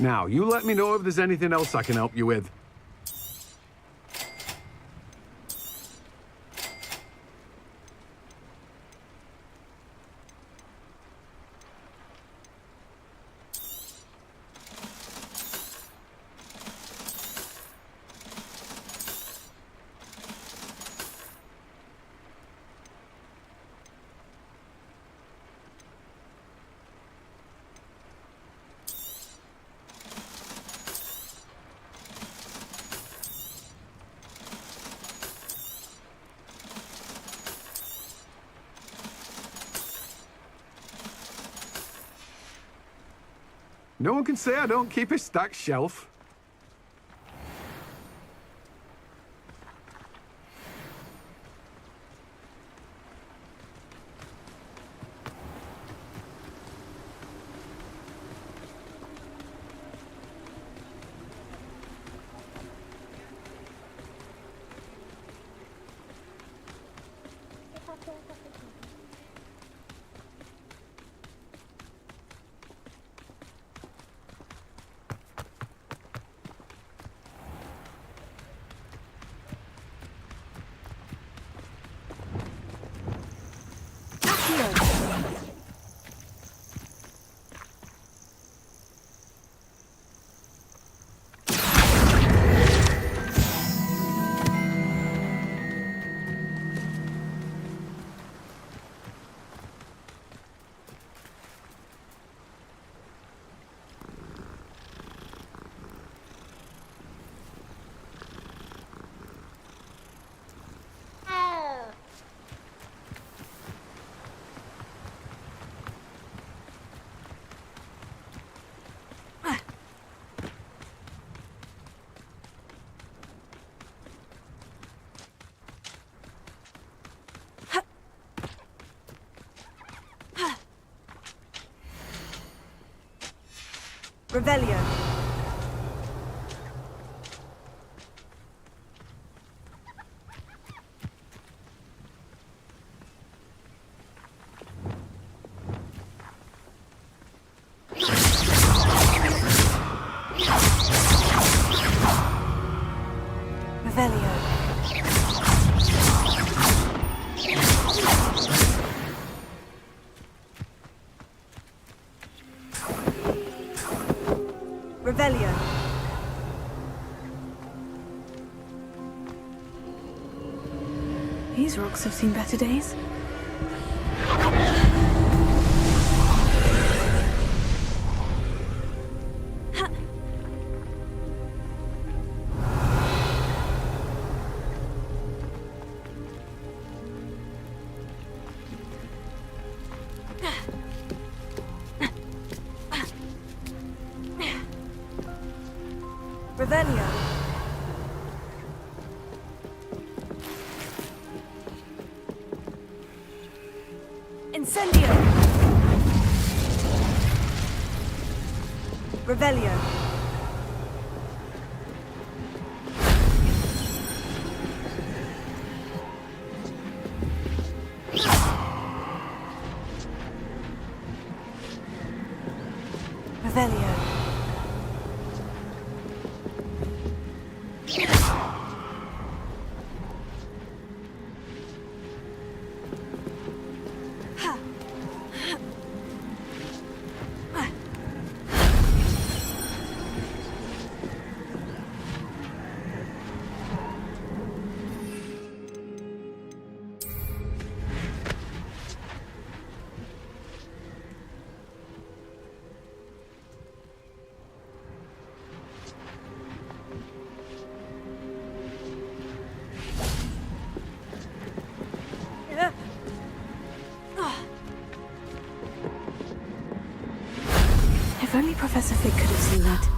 Now, you let me know if there's anything else I can help you with. No one can say I don't keep a stacked shelf. Revelio. These rocks have seen better days. Revelio. Incendio. Revelio. Revelio. If only Professor Fig could have seen that.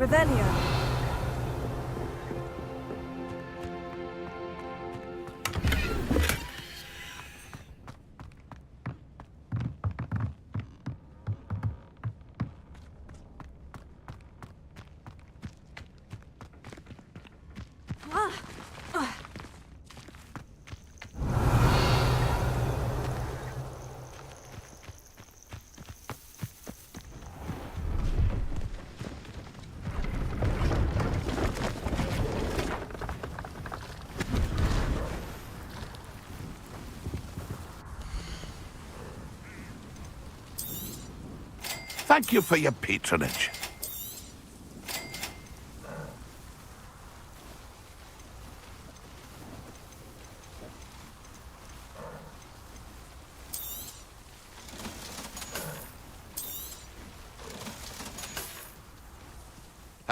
Revelio. Thank you for your patronage.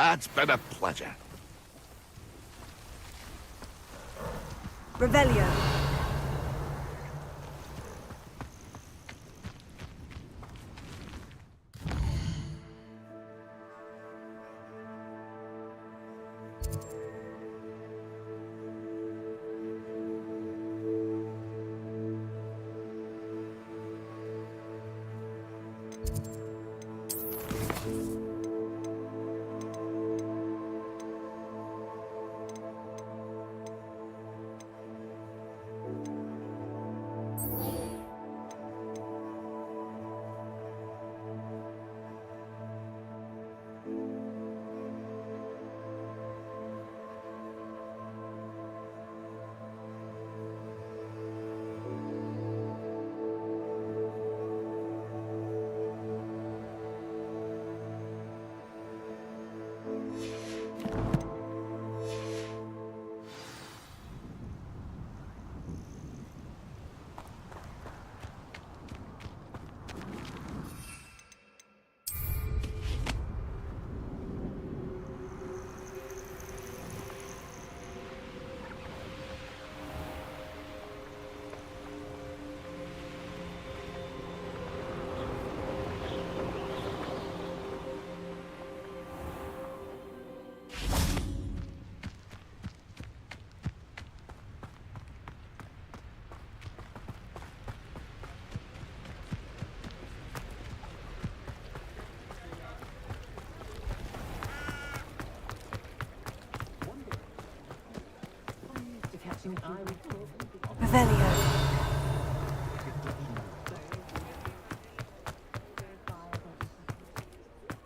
It's been a pleasure. Revelio. Revelio.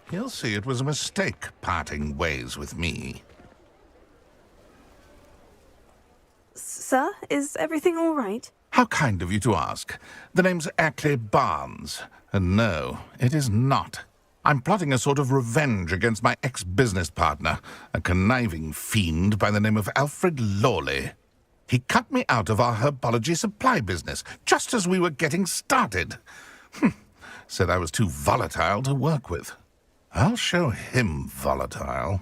He'll see it was a mistake parting ways with me. Sir, is everything all right? How kind of you to ask. The name's Ackley Barnes. And no, it is not. I'm plotting a sort of revenge against my ex-business partner, a conniving fiend by the name of Alfred Lawley. He cut me out of our herbology supply business, just as we were getting started. Said I was too volatile to work with. I'll show him volatile.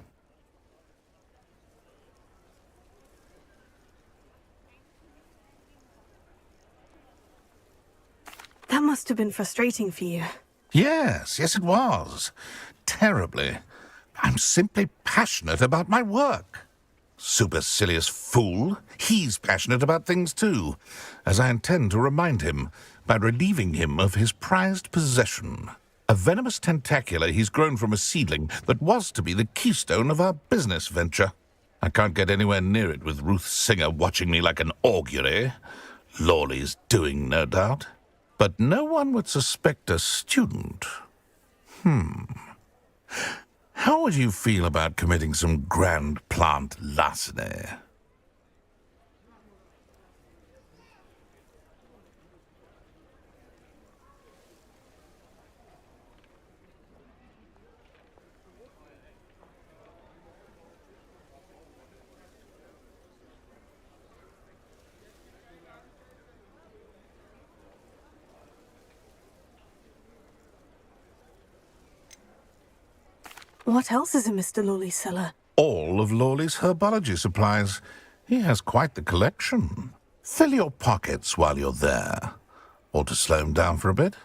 That must have been frustrating for you. Yes, it was. Terribly. I'm simply passionate about my work. Supercilious fool. He's passionate about things too, as I intend to remind him by relieving him of his prized possession. A venomous tentacula he's grown from a seedling that was to be the keystone of our business venture. I can't get anywhere near it with Ruth Singer watching me like an augury. Lawley's doing, no doubt. But no one would suspect a student. How would you feel about committing some grand plant larceny? What else is in Mr. Lawley's cellar? All of Lawley's herbology supplies. He has quite the collection. Fill your pockets while you're there. Or to slow him down for a bit.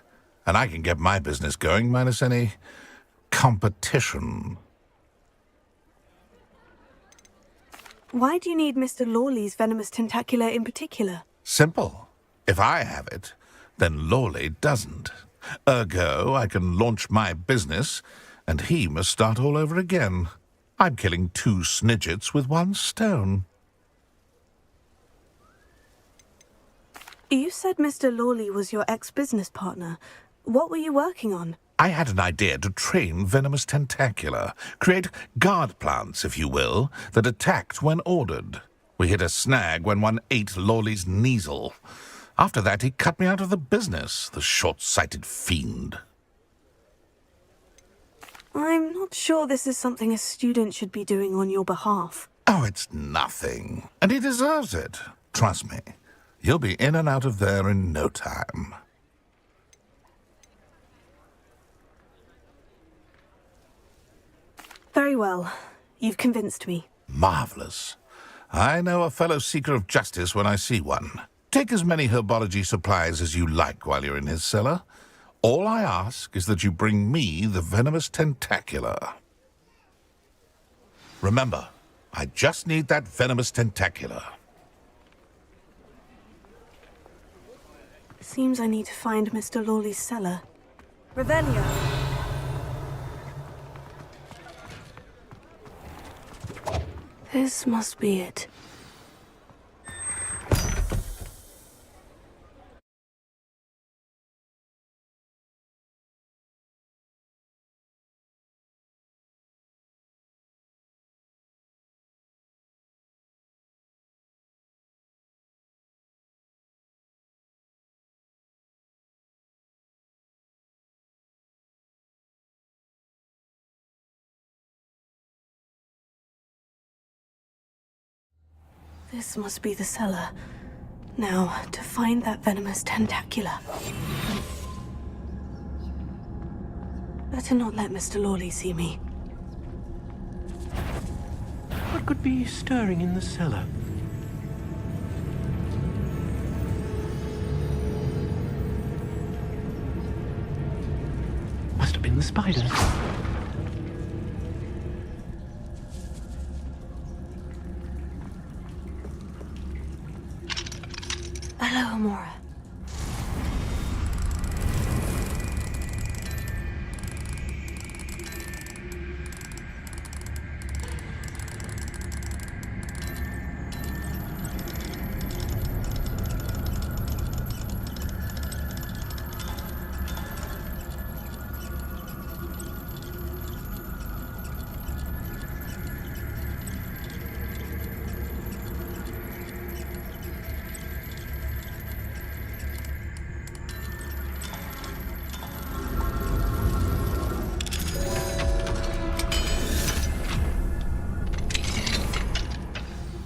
And I can get my business going minus any competition. Why do you need Mr. Lawley's venomous tentacula in particular? Simple. If I have it, then Lawley doesn't. Ergo, I can launch my business, and he must start all over again. I'm killing 2 snidgets with 1 stone. You said Mr. Lawley was your ex-business partner. What were you working on? I had an idea to train venomous tentacula, create guard plants, if you will, that attacked when ordered. We hit a snag when one ate Lawley's Kneasel. After that, he cut me out of the business, the short-sighted fiend. I'm not sure this is something a student should be doing on your behalf. Oh, it's nothing. And he deserves it. Trust me. You'll be in and out of there in no time. Fair Very well. You've convinced me. Marvelous. I know a fellow seeker of justice when I see one. Take as many herbology supplies as you like while you're in his cellar. All I ask is that you bring me the venomous tentacular. Remember, I just need that venomous tentacular. Seems I need to find Mr. Lawley's cellar. Revelio. This must be it. This must be the cellar. Now, to find that venomous tentacular. Better not let Mr. Lawley see me. What could be stirring in the cellar? Must have been the spiders. Hello, Amora.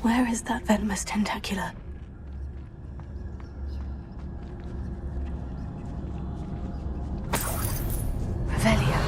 Where is that venomous tentacular? Revelio.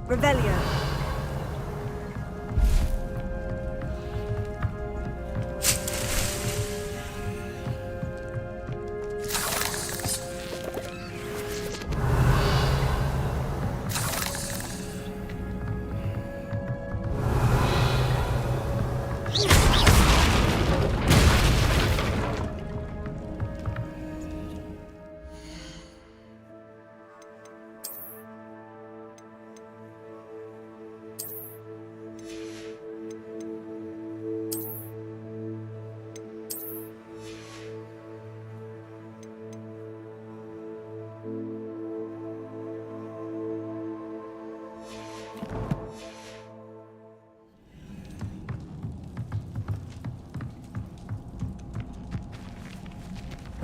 Revelio.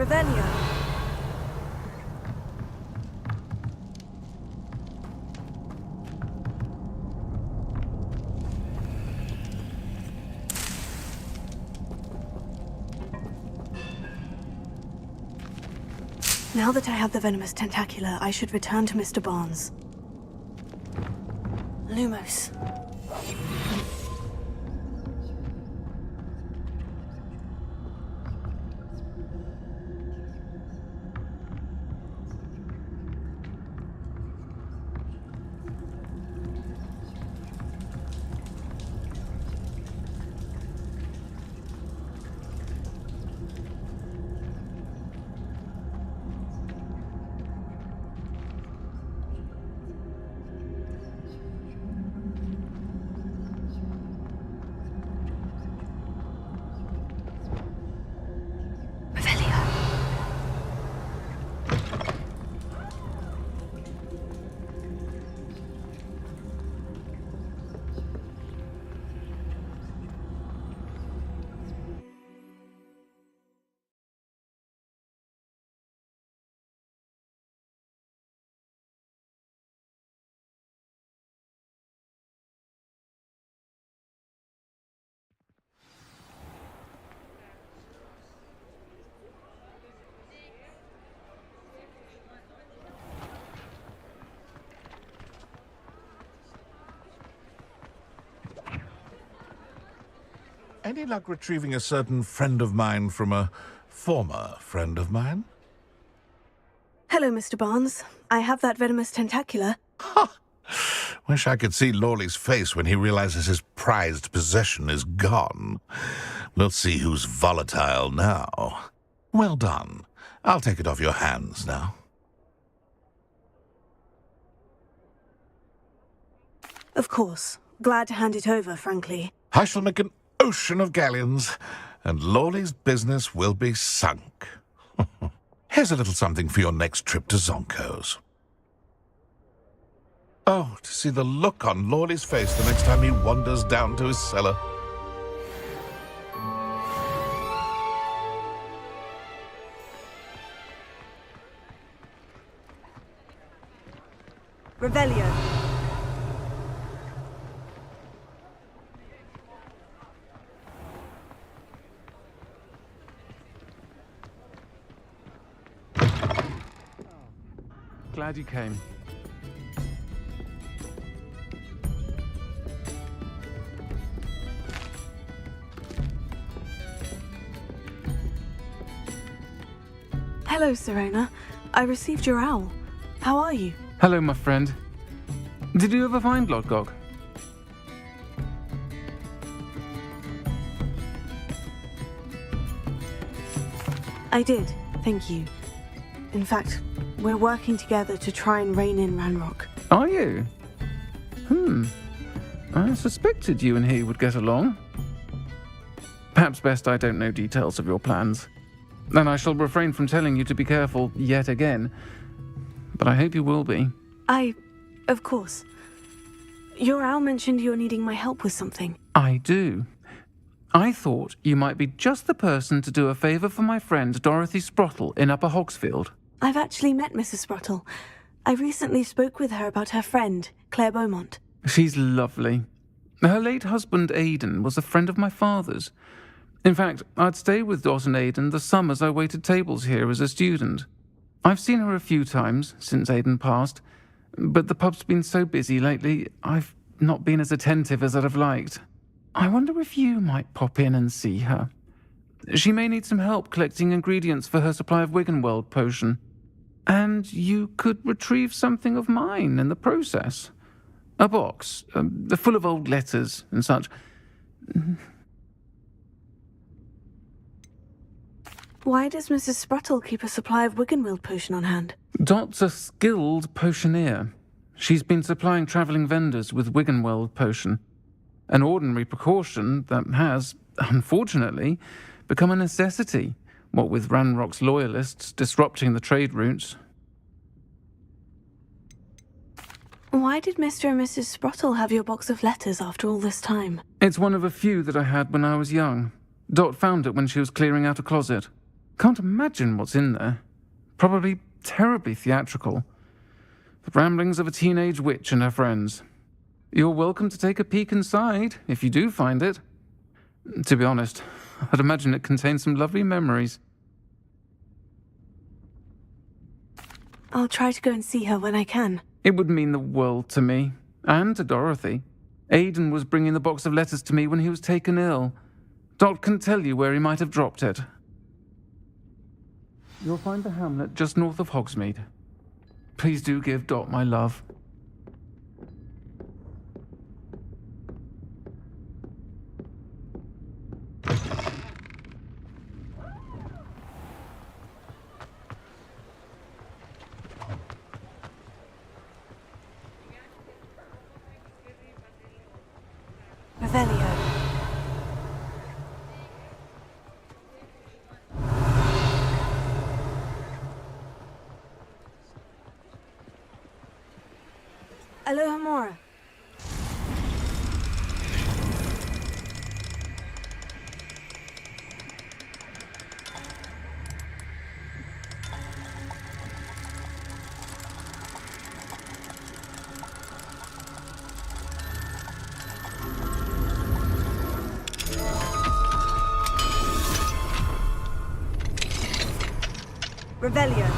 Revelio. Now that I have the venomous tentacula, I should return to Mr. Barnes. Lumos. Any luck retrieving a certain friend of mine from a former friend of mine? Hello, Mr. Barnes. I have that venomous tentacula. Wish I could see Lawley's face when he realizes his prized possession is gone. We'll see who's volatile now. Well done. I'll take it off your hands now. Of course. Glad to hand it over, frankly. I shall make an ocean of galleons, and Lawley's business will be sunk. Here's a little something for your next trip to Zonko's. Oh, to see the look on Lawley's face the next time he wanders down to his cellar. Revelio. Glad you came. Hello, Serena. I received your owl. How are you? Hello, my friend. Did you ever find Lodgok? I did, thank you. In fact, we're working together to try and rein in Ranrock. Are you? I suspected you and he would get along. Perhaps best I don't know details of your plans. And I shall refrain from telling you to be careful yet again. But I hope you will be. Of course. Your owl mentioned you're needing my help with something. I do. I thought you might be just the person to do a favour for my friend Dorothy Sprottle in Upper Hogsfield. I've actually met Mrs. Sprottle. I recently spoke with her about her friend, Claire Beaumont. She's lovely. Her late husband, Aidan, was a friend of my father's. In fact, I'd stay with Dot and Aidan the summers I waited tables here as a student. I've seen her a few times since Aidan passed, but the pub's been so busy lately, I've not been as attentive as I'd have liked. I wonder if you might pop in and see her. She may need some help collecting ingredients for her supply of Wiggenweld potion. And you could retrieve something of mine in the process. A box, full of old letters and such. Why does Mrs. Sprottle keep a supply of Wiggenweld potion on hand? Dot's a skilled potioneer. She's been supplying travelling vendors with Wiggenweld potion. An ordinary precaution that has, unfortunately, become a necessity, what with Ranrock's loyalists disrupting the trade routes. Why did Mr. and Mrs. Sprottle have your box of letters after all this time? It's one of a few that I had when I was young. Dot found it when she was clearing out a closet. Can't imagine what's in there. Probably terribly theatrical. The ramblings of a teenage witch and her friends. You're welcome to take a peek inside, if you do find it. To be honest, I'd imagine it contains some lovely memories. I'll try to go and see her when I can. It would mean the world to me, and to Dorothy. Aidan was bringing the box of letters to me when he was taken ill. Dot can tell you where he might have dropped it. You'll find the hamlet just north of Hogsmeade. Please do give Dot my love. Revelio. Aloha Mora. Revelio.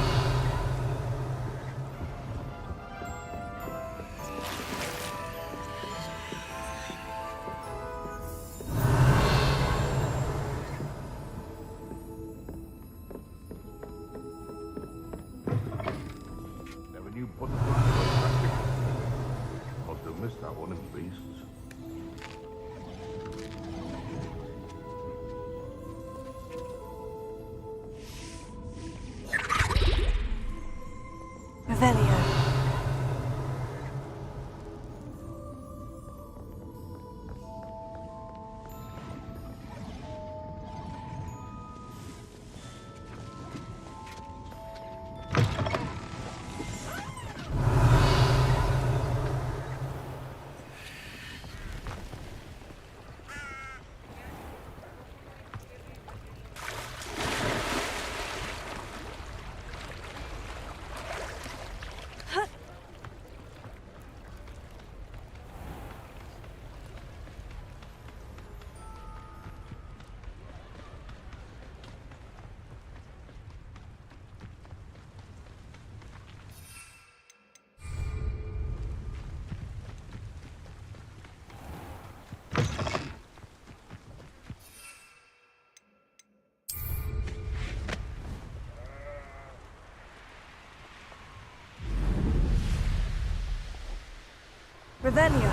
Never knew butterflies were practical. Must have missed that one in Beasts. Revelio. Revelio.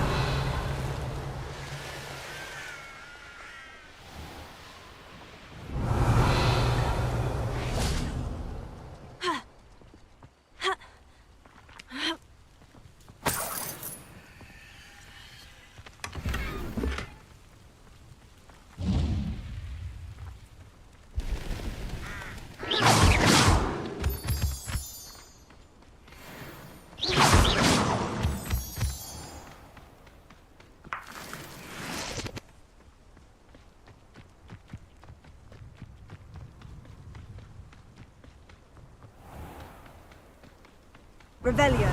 Revelio.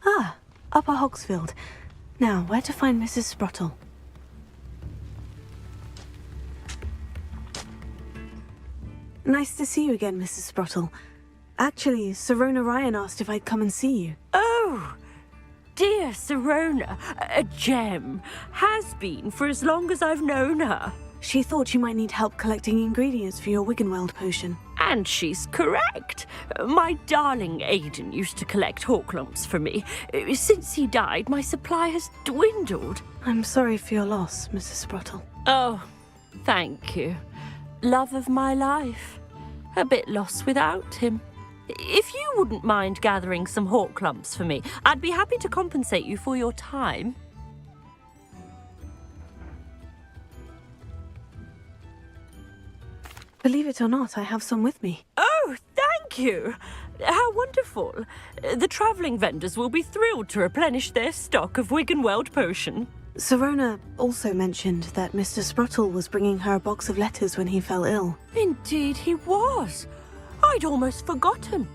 Ah, Upper Hogsfield. Now, where to find Mrs. Sprottle? Nice to see you again, Mrs. Sprottle. Actually, Sirona Ryan asked if I'd come and see you. Oh, dear Sirona, a gem. Has been for as long as I've known her. She thought you might need help collecting ingredients for your Wiggenweld potion. And she's correct. My darling Aidan used to collect hawk lumps for me. Since he died, my supply has dwindled. I'm sorry for your loss, Mrs. Sprottle. Oh, thank you. Love of my life. A bit lost without him. If you wouldn't mind gathering some hawk lumps for me, I'd be happy to compensate you for your time. Believe it or not, I have some with me. Oh, thank you. How wonderful. The travelling vendors will be thrilled to replenish their stock of Wiggenweld potion. Sirona also mentioned that Mr. Spruttle was bringing her a box of letters when he fell ill. Indeed he was. I'd almost forgotten.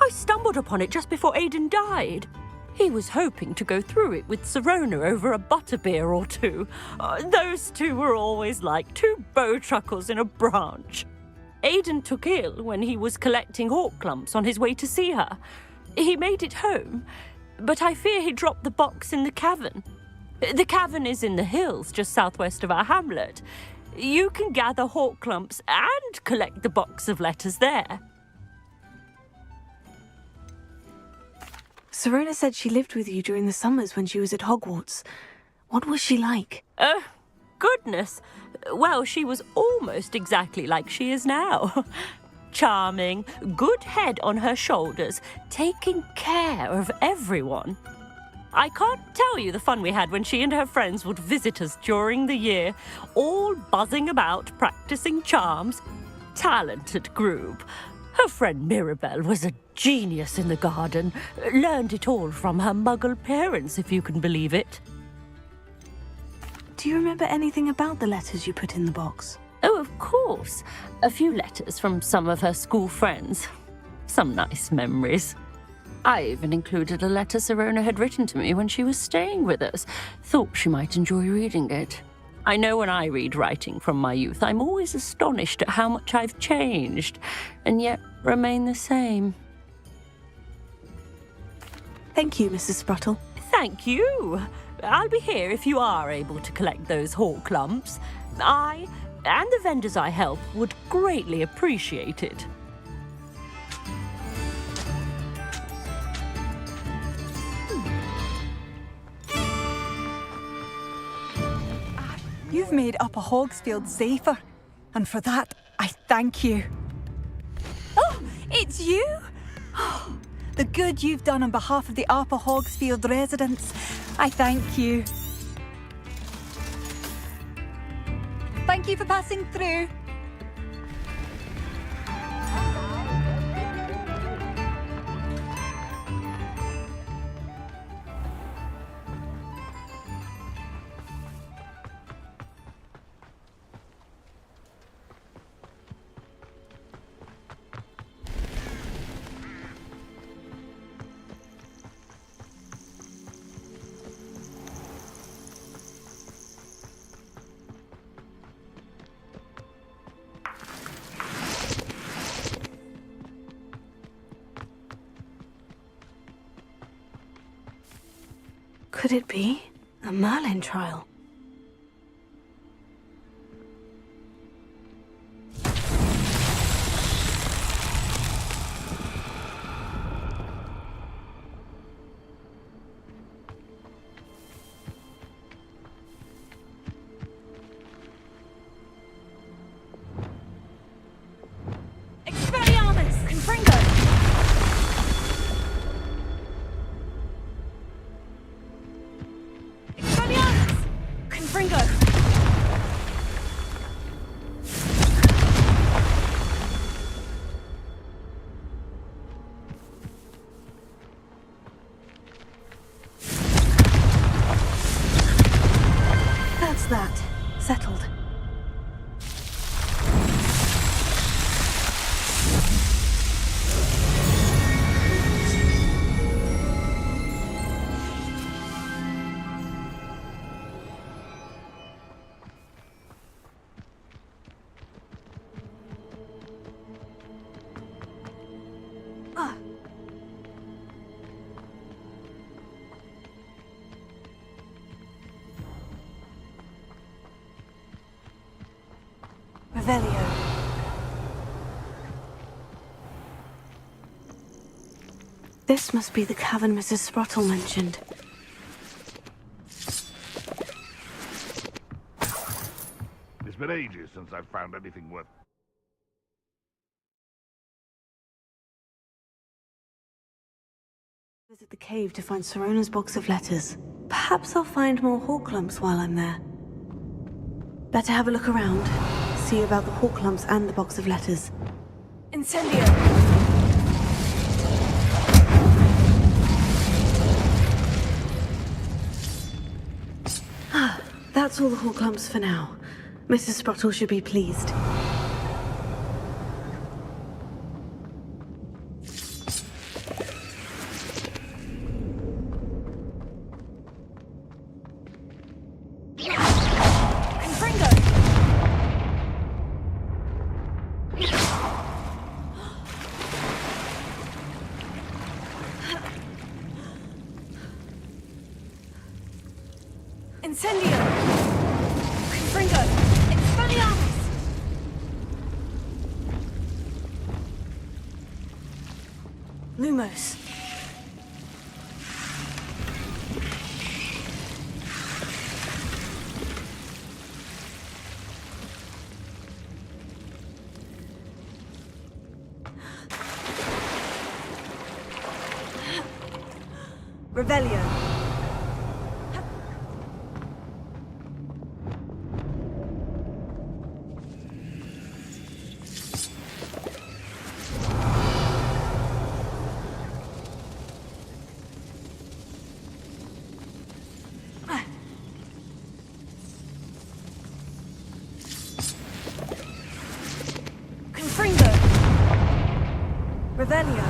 I stumbled upon it just before Aidan died. He was hoping to go through it with Sirona over a butterbeer or two. Those two were always like two bowtruckles in a branch. Aidan took ill when he was collecting hawk clumps on his way to see her. He made it home, but I fear he dropped the box in the cavern. The cavern is in the hills just southwest of our hamlet. You can gather hawk clumps and collect the box of letters there. Sirona said she lived with you during the summers when she was at Hogwarts. What was she like? Goodness. Well, she was almost exactly like she is now. Charming, good head on her shoulders, taking care of everyone. I can't tell you the fun we had when she and her friends would visit us during the year, all buzzing about, practicing charms. Talented group. Her friend Mirabelle was a genius in the garden. Learned it all from her muggle parents, if you can believe it. Do you remember anything about the letters you put in the box? Oh, of course. A few letters from some of her school friends. Some nice memories. I even included a letter Sirona had written to me when she was staying with us. Thought she might enjoy reading it. I know when I read writing from my youth, I'm always astonished at how much I've changed, and yet remain the same. Thank you, Mrs. Spruttle. Thank you. I'll be here if you are able to collect those hawk clumps. I, and the vendors I help, would greatly appreciate it. You've made Upper Hogsfield safer, and for that, I thank you. Oh, it's you? Oh, the good you've done on behalf of the Upper Hogsfield residents, I thank you. Thank you for passing through. Could it be a Merlin trial? Expelliarmus! Confringo! Confringo! That's that. Settled. Revelio. This must be the cavern Mrs. Spruttle mentioned. It's been ages since I've found anything worth... Visit the cave to find Sirona's box of letters. Perhaps I'll find more hawk lumps while I'm there. Better have a look around. See about the hawk lumps and the box of letters. Incendio! That's all the Horklumps for now. Mrs. Sprottle should be pleased. Incendio! Confringo! Expelliarmus! Lumos. Revelio. Confringo. Revelio.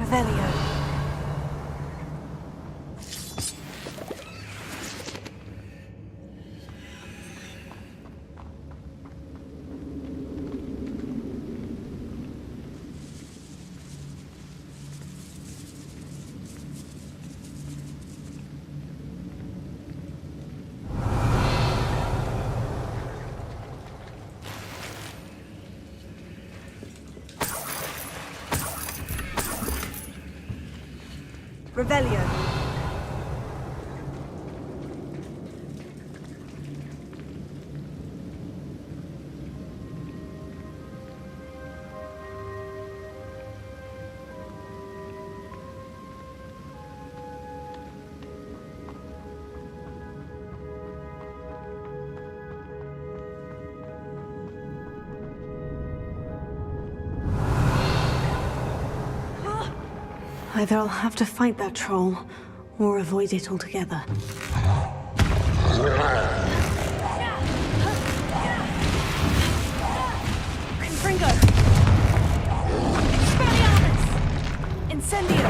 Revelio. Revelio. Either I'll have to fight that troll, or avoid it altogether. Confringo. Expelliarmus. Incendio.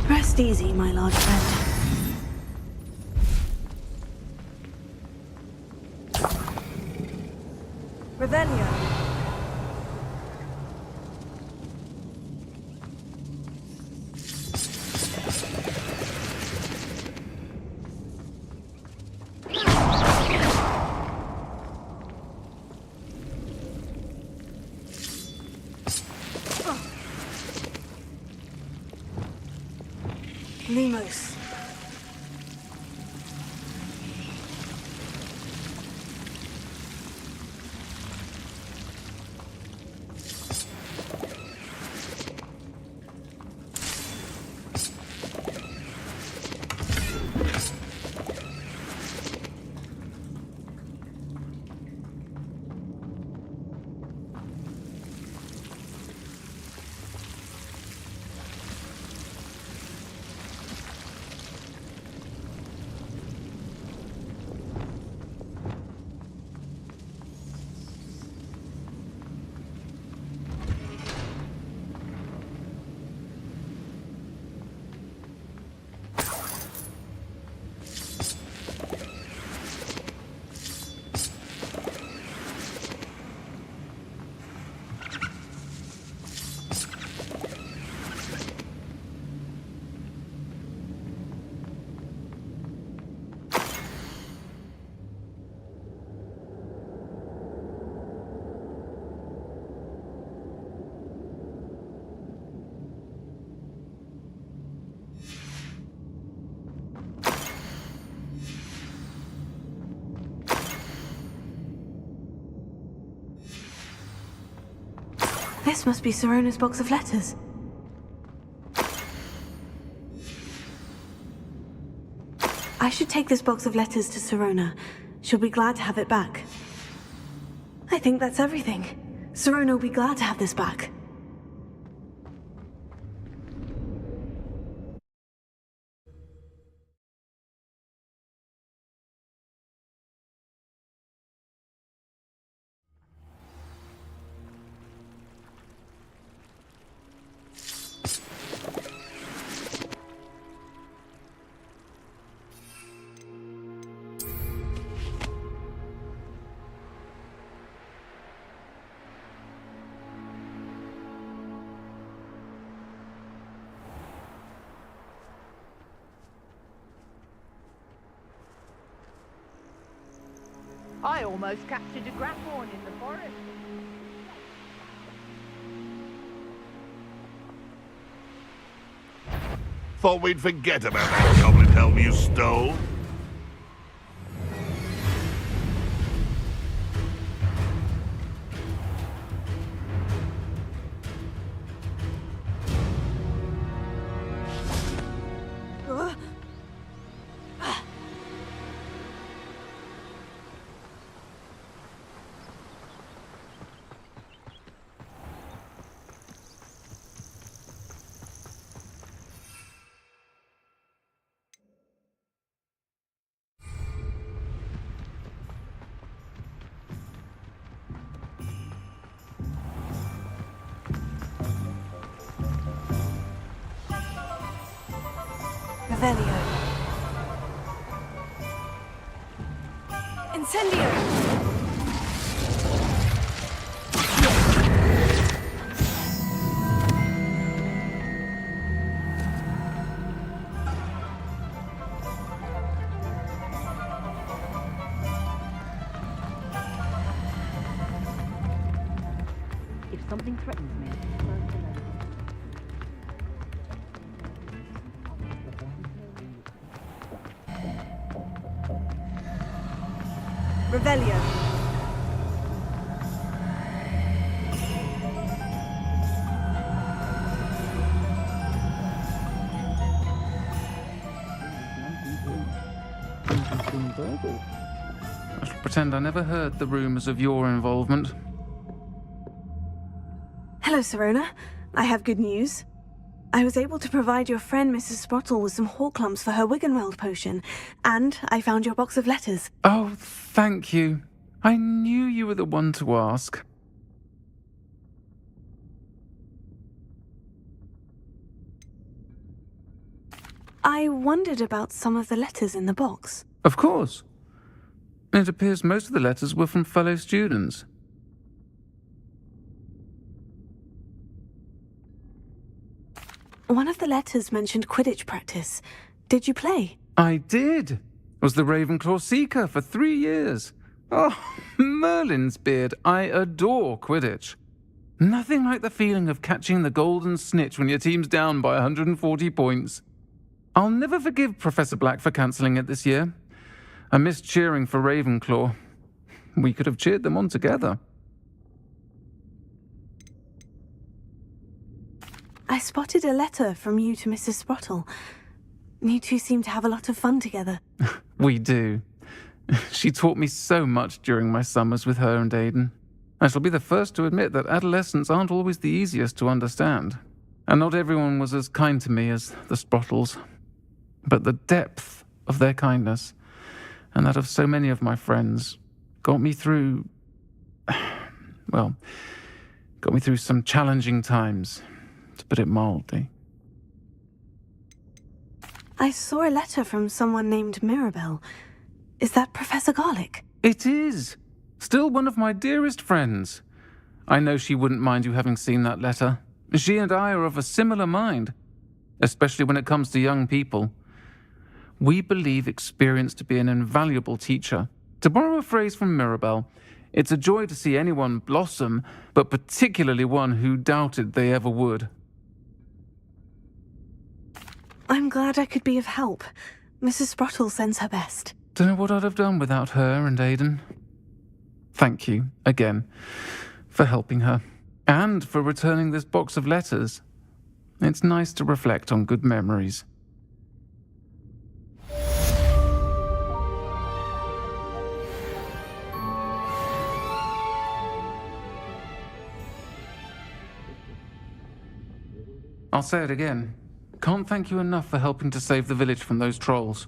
Rest easy, my large friend. Revelio. Limos. This must be Sirona's box of letters. I should take this box of letters to Sirona. She'll be glad to have it back. I think that's everything. Sirona will be glad to have this back. I almost captured a grapphorn in the forest. Thought we'd forget about that goblin helm you stole. Revelio. Incendio! If something threatens me, Revelio. I shall pretend I never heard the rumors of your involvement. Hello, Sirona. I have good news. I was able to provide your friend Mrs. Sprottle with some Horklumps for her Wiggenweld potion, and I found your box of letters. Oh, thank you. I knew you were the one to ask. I wondered about some of the letters in the box. Of course. It appears most of the letters were from fellow students. One of the letters mentioned Quidditch practice. Did you play? I did. Was the Ravenclaw Seeker for 3 years. Oh, Merlin's beard. I adore Quidditch. Nothing like the feeling of catching the golden snitch when your team's down by 140 points. I'll never forgive Professor Black for cancelling it this year. I missed cheering for Ravenclaw. We could have cheered them on together. I spotted a letter from you to Mrs. Sprottle. You two seem to have a lot of fun together. We do. She taught me so much during my summers with her and Aidan. I shall be the first to admit that adolescents aren't always the easiest to understand. And not everyone was as kind to me as the Sprottles. But the depth of their kindness, and that of so many of my friends, got me through some challenging times, to put it mildly. I saw a letter from someone named Mirabelle. Is that Professor Garlick? It is! Still one of my dearest friends. I know she wouldn't mind you having seen that letter. She and I are of a similar mind, especially when it comes to young people. We believe experience to be an invaluable teacher. To borrow a phrase from Mirabelle, it's a joy to see anyone blossom, but particularly one who doubted they ever would. I'm glad I could be of help. Mrs. Sprottle sends her best. Don't know what I'd have done without her and Aidan. Thank you, again, for helping her, and for returning this box of letters. It's nice to reflect on good memories. I'll say it again. Can't thank you enough for helping to save the village from those trolls.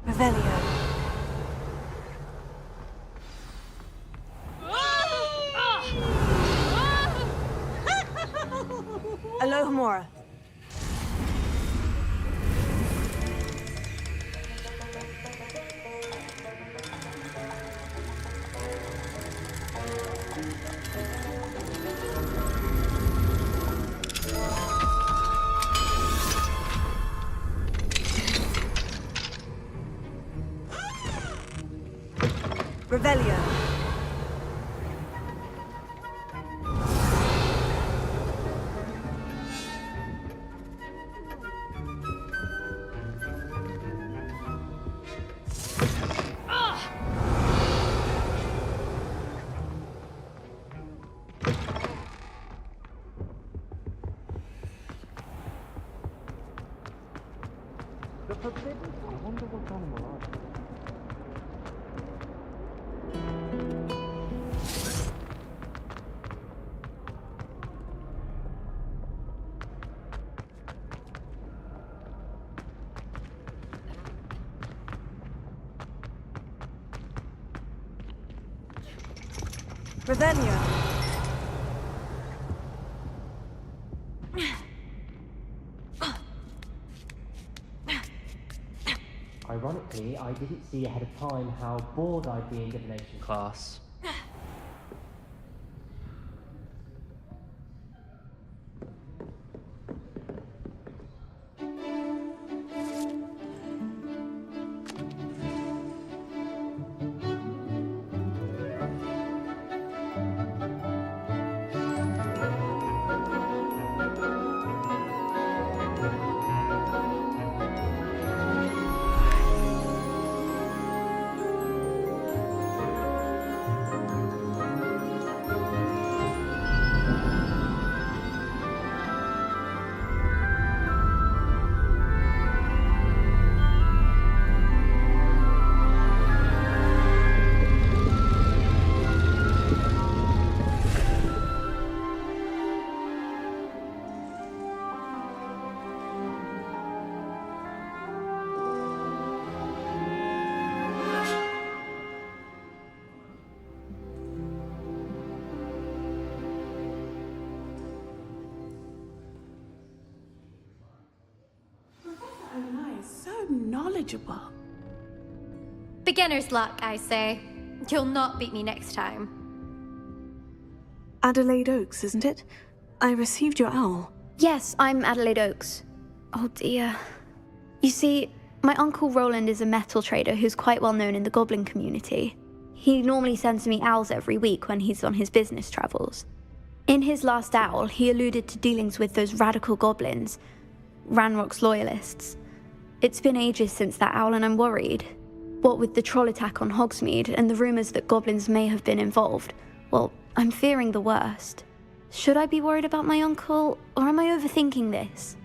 Revelio. Alohomora. Revelio. The forbidden. I wonder what animal are they? Revelio. Ironically, I I didn't see ahead of time how bored I'd be in divination class. So knowledgeable. Beginner's luck, I say. You'll not beat me next time. Adelaide Oaks, isn't it? I received your owl. Yes, I'm Adelaide Oaks. Oh dear. You see, my uncle Roland is a metal trader who's quite well known in the goblin community. He normally sends me owls every week when he's on his business travels. In his last owl, he alluded to dealings with those radical goblins, Ranrock's loyalists. It's been ages since that owl and I'm worried. What with the troll attack on Hogsmeade and the rumours that goblins may have been involved, well, I'm fearing the worst. Should I be worried about my uncle, or am I overthinking this?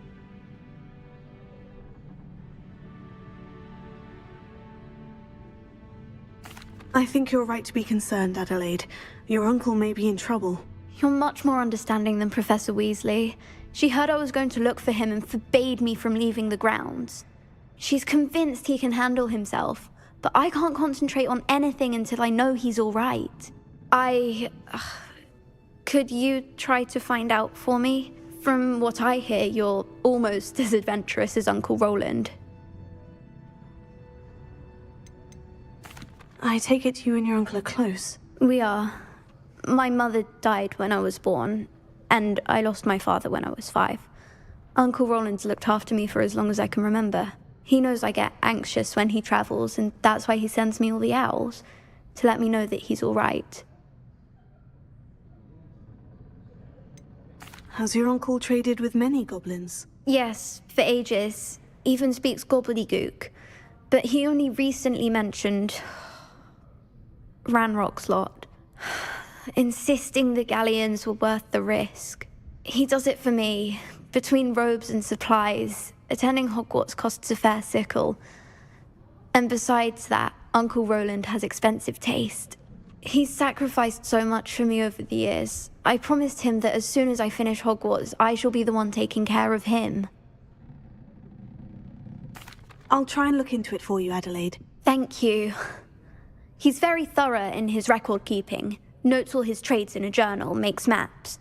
I think you're right to be concerned, Adelaide. Your uncle may be in trouble. You're much more understanding than Professor Weasley. She heard I was going to look for him and forbade me from leaving the grounds. She's convinced he can handle himself, but I can't concentrate on anything until I know he's all right. Could you try to find out for me? From what I hear, you're almost as adventurous as Uncle Roland. I take it you and your uncle are close. We are. My mother died when I was born, and I lost my father when I was 5. Uncle Roland's looked after me for as long as I can remember. He knows I get anxious when he travels, and that's why he sends me all the owls, to let me know that he's all right. Has your uncle traded with many goblins? Yes, for ages. Even speaks gobbledygook. But he only recently mentioned Ranrock's lot, insisting the galleons were worth the risk. He does it for me. Between robes and supplies, attending Hogwarts costs a fair sickle. And besides that, Uncle Roland has expensive taste. He's sacrificed so much for me over the years. I promised him that as soon as I finish Hogwarts, I shall be the one taking care of him. I'll try and look into it for you, Adelaide. Thank you. He's very thorough in his record keeping, notes all his trades in a journal, makes maps.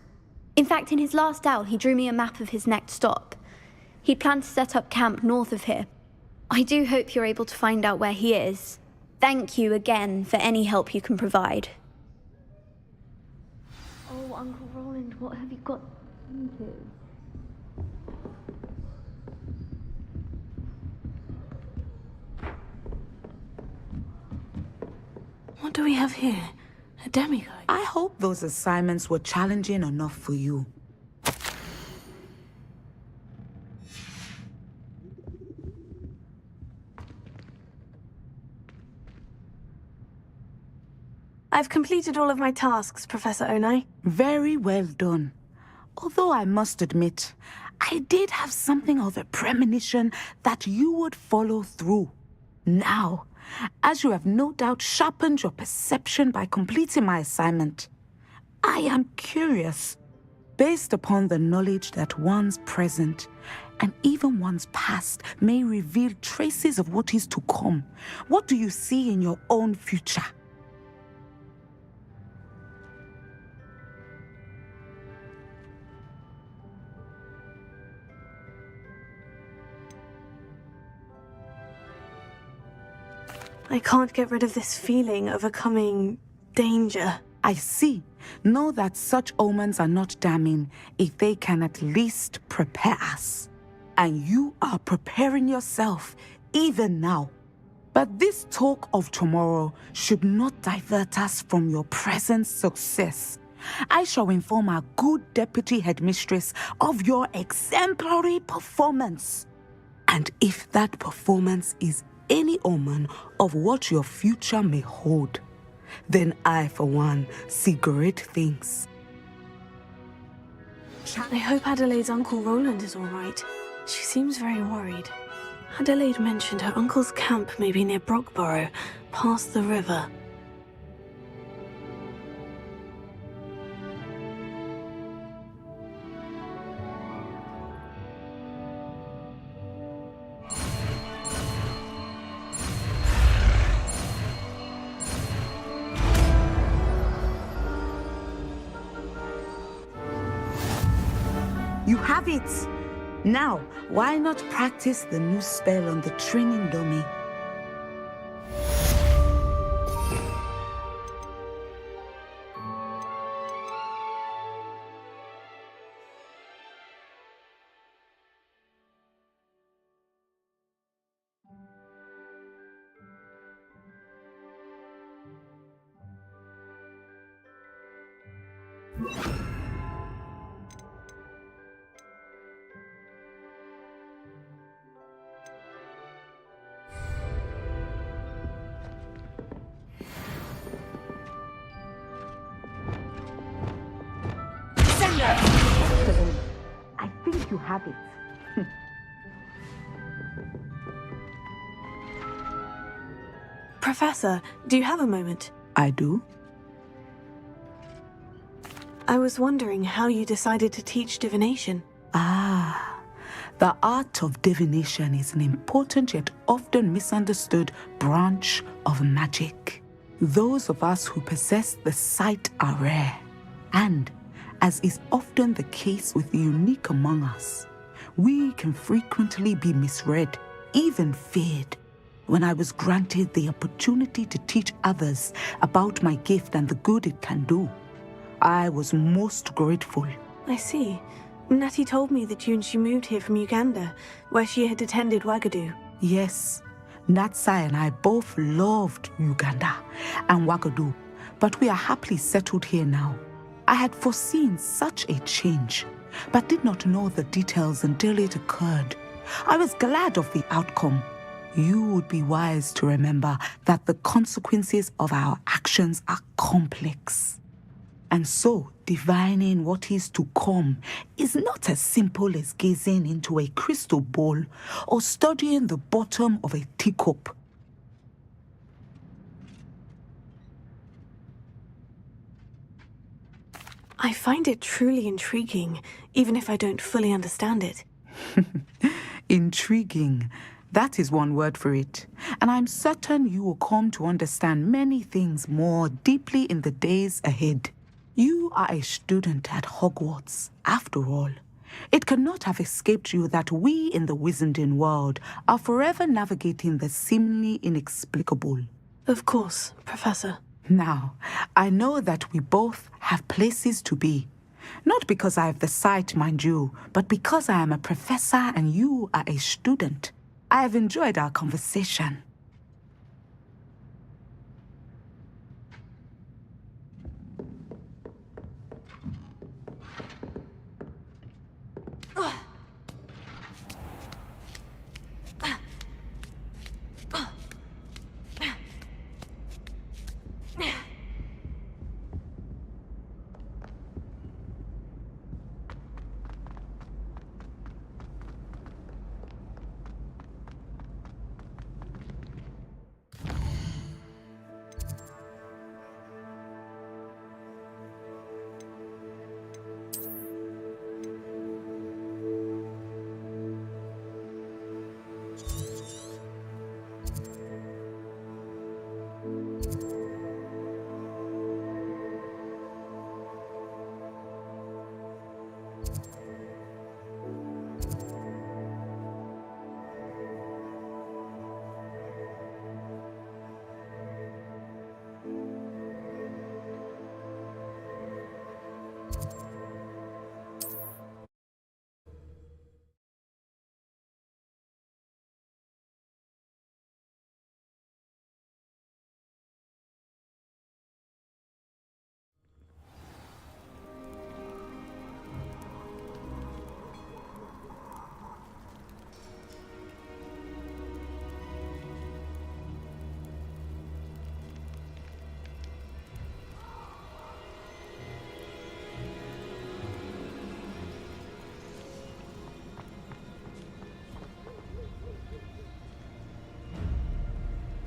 In fact, in his last owl, he drew me a map of his next stop. He planned to set up camp north of here. I do hope you're able to find out where he is. Thank you again for any help you can provide. Oh, Uncle Roland, what have you got into? What do we have here? A demiguise? I hope those assignments were challenging enough for you. I've completed all of my tasks, Professor Onai. Very well done. Although I must admit, I did have something of a premonition that you would follow through. Now, as you have no doubt sharpened your perception by completing my assignment, I am curious, based upon the knowledge that one's present and even one's past may reveal traces of what is to come. What do you see in your own future? I can't get rid of this feeling of a coming danger. I see. Know that such omens are not damning if they can at least prepare us. And you are preparing yourself even now. But this talk of tomorrow should not divert us from your present success. I shall inform our good deputy headmistress of your exemplary performance. And if that performance is any omen of what your future may hold, then I, for one, see great things. I hope Adelaide's Uncle Roland is all right. She seems very worried. Adelaide mentioned her uncle's camp may be near Brockborough, past the river. You have it! Now, why not practice the new spell on the training dummy? I think you have it. Professor, do you have a moment? I do. I was wondering how you decided to teach divination. Ah, the art of divination is an important yet often misunderstood branch of magic. Those of us who possess the sight are rare, and as is often the case with the unique among us, we can frequently be misread, even feared. When I was granted the opportunity to teach others about my gift and the good it can do, I was most grateful. I see. Natty told me that you and she moved here from Uganda, where she had attended Wagadu. Yes, Natsai and I both loved Uganda and Wagadu, but we are happily settled here now. I had foreseen such a change, but did not know the details until it occurred. I was glad of the outcome. You would be wise to remember that the consequences of our actions are complex. And so, divining what is to come is not as simple as gazing into a crystal ball or studying the bottom of a teacup. I find it truly intriguing, even if I don't fully understand it. Intriguing. That is one word for it. And I'm certain you will come to understand many things more deeply in the days ahead. You are a student at Hogwarts, after all. It cannot have escaped you that we in the Wizarding world are forever navigating the seemingly inexplicable. Of course, Professor. Now, I know that we both have places to be. Not because I have the sight, mind you, but because I am a professor and you are a student. I have enjoyed our conversation.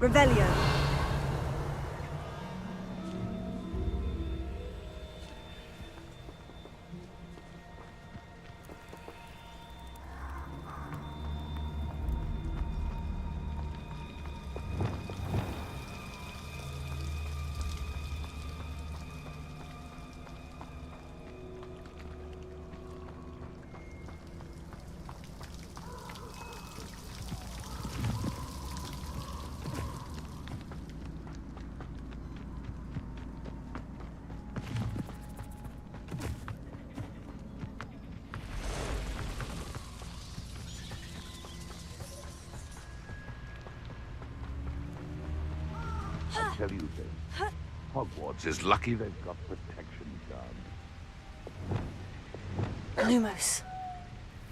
Revelio. I tell you this, Hogwarts is lucky they've got protection guards. Lumos.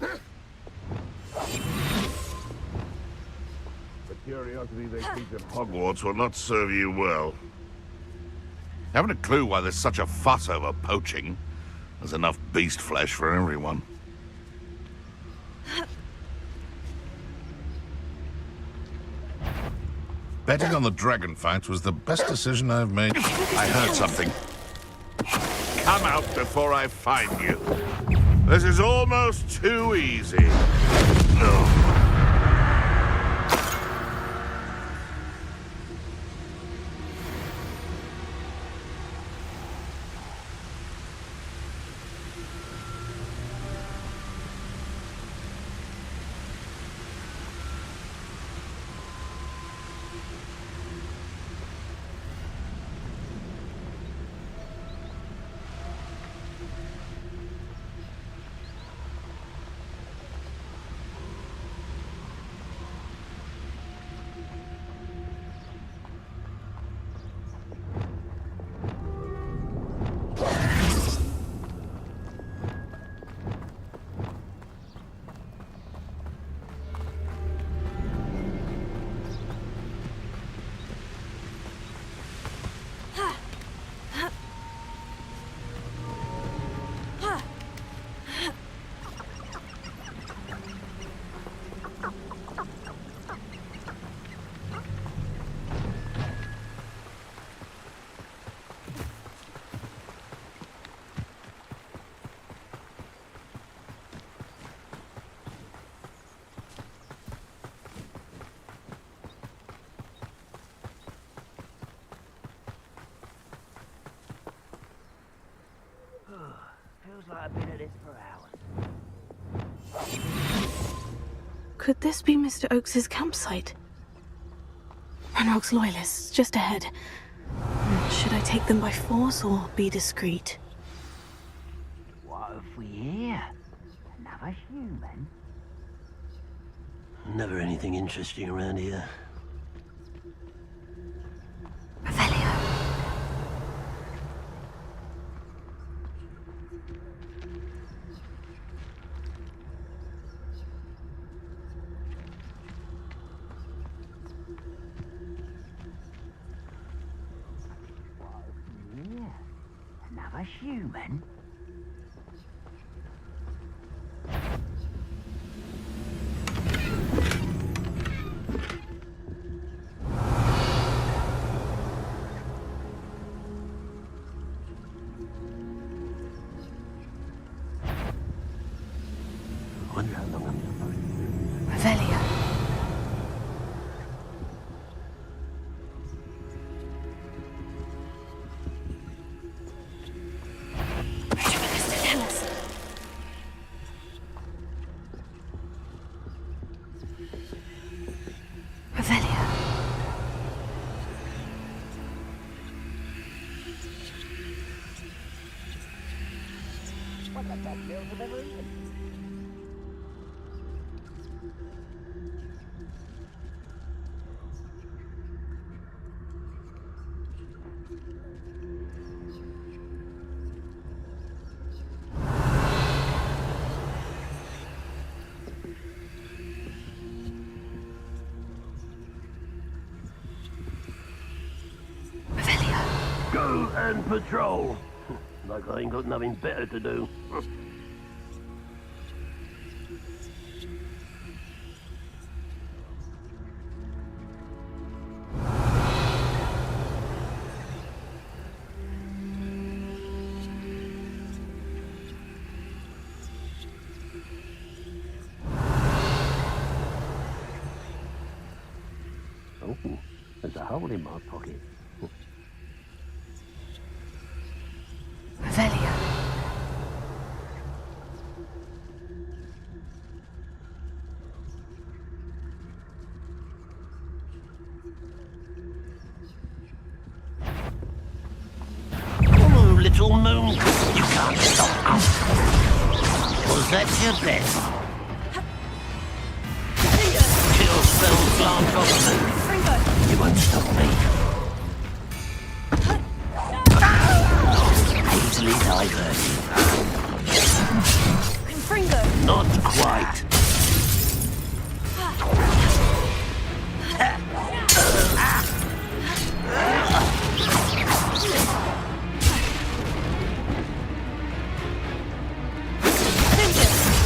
The curiosity they keep at Hogwarts will not serve you well. Haven't a clue why there's such a fuss over poaching. There's enough beast flesh for everyone. Betting on the dragon fight was the best decision I've made. I heard something. Come out before I find you. This is almost too easy. No. Feels like I've been at this for hours. Could this be Mr. Oakes's campsite? Ranrock's loyalists, just ahead. Should I take them by force or be discreet? What have we here? Another human? Never anything interesting around here. Another human? I wonder how long I'm supposed to do. Revelio. What the best meals I've ever eaten? Go and patrol. Like I ain't got nothing better to do. There's a hole in my pocket. Revelio. Oh, little moon, you can't stop us. Was that your best? Kill spell plant off me. You won't stop me. Easily diverted. Not quite.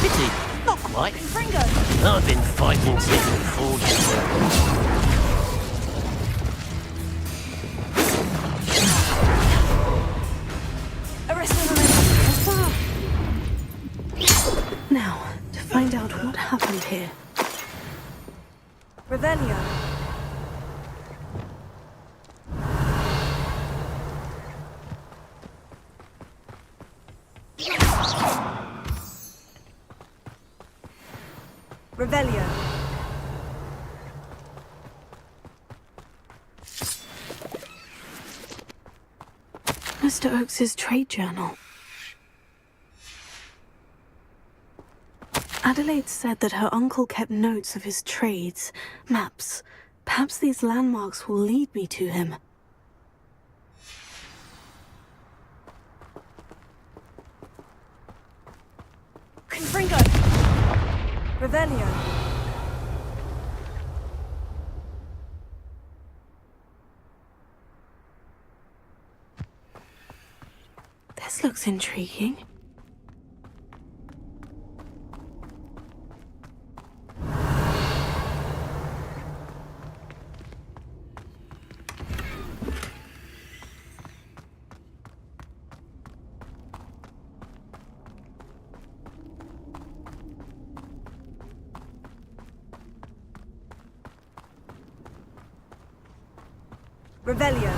Pity, not quite. I've been fighting since the forges were. Now, to find out what happened here. Revelio. Revelio. Mr. Oakes's trade journal. Adelaide said that her uncle kept notes of his trades, maps. Perhaps these landmarks will lead me to him. Confringo. Revelio. This looks intriguing. Revelio.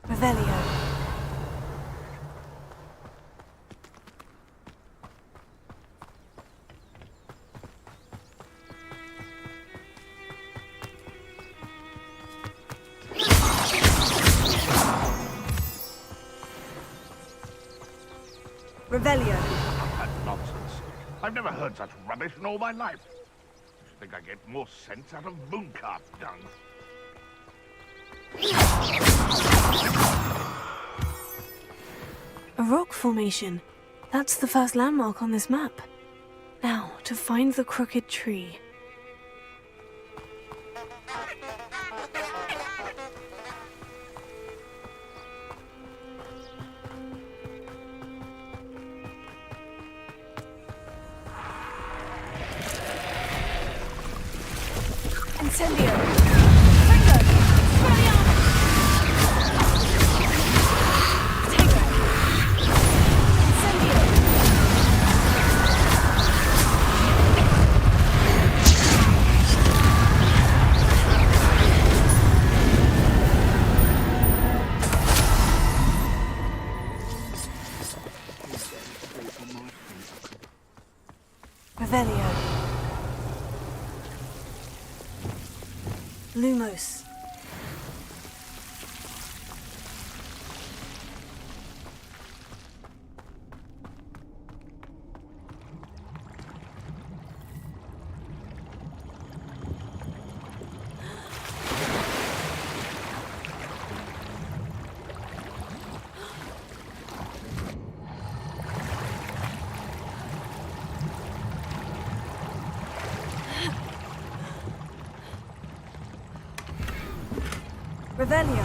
Revelio. Revelio. That's nonsense. I've never heard such rubbish in all my life. I think I get more sense out of mooncalf dung. A rock formation. That's the first landmark on this map. Now, to find the crooked tree. Incendio. Lumos. Revelio.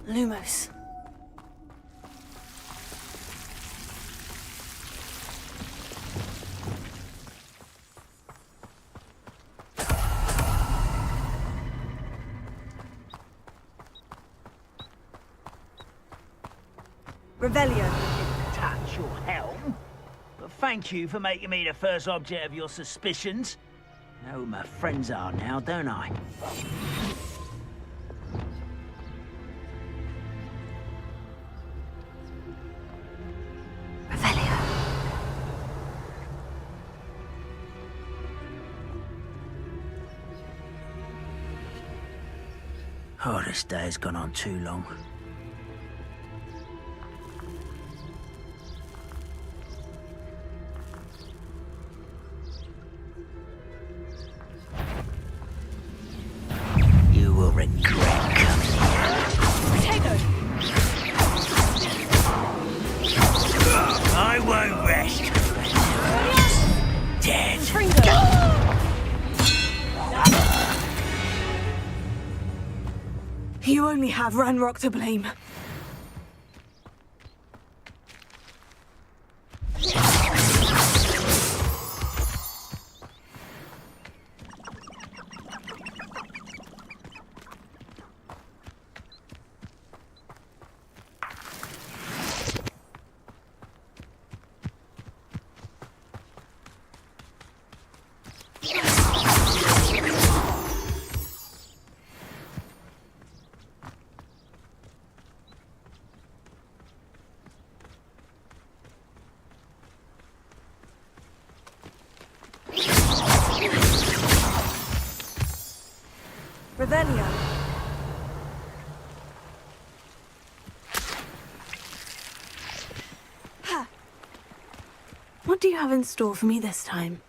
Lumos. Revelio. Touch your helm. But thank you for making me the first object of your suspicions. Know who my friends are now, don't I? Revelio. Oh, this day's gone on too long. You will regret coming here. Potato! I won't rest. Dead. You only have Ranrock to blame. Revelio. What do you have in store for me this time?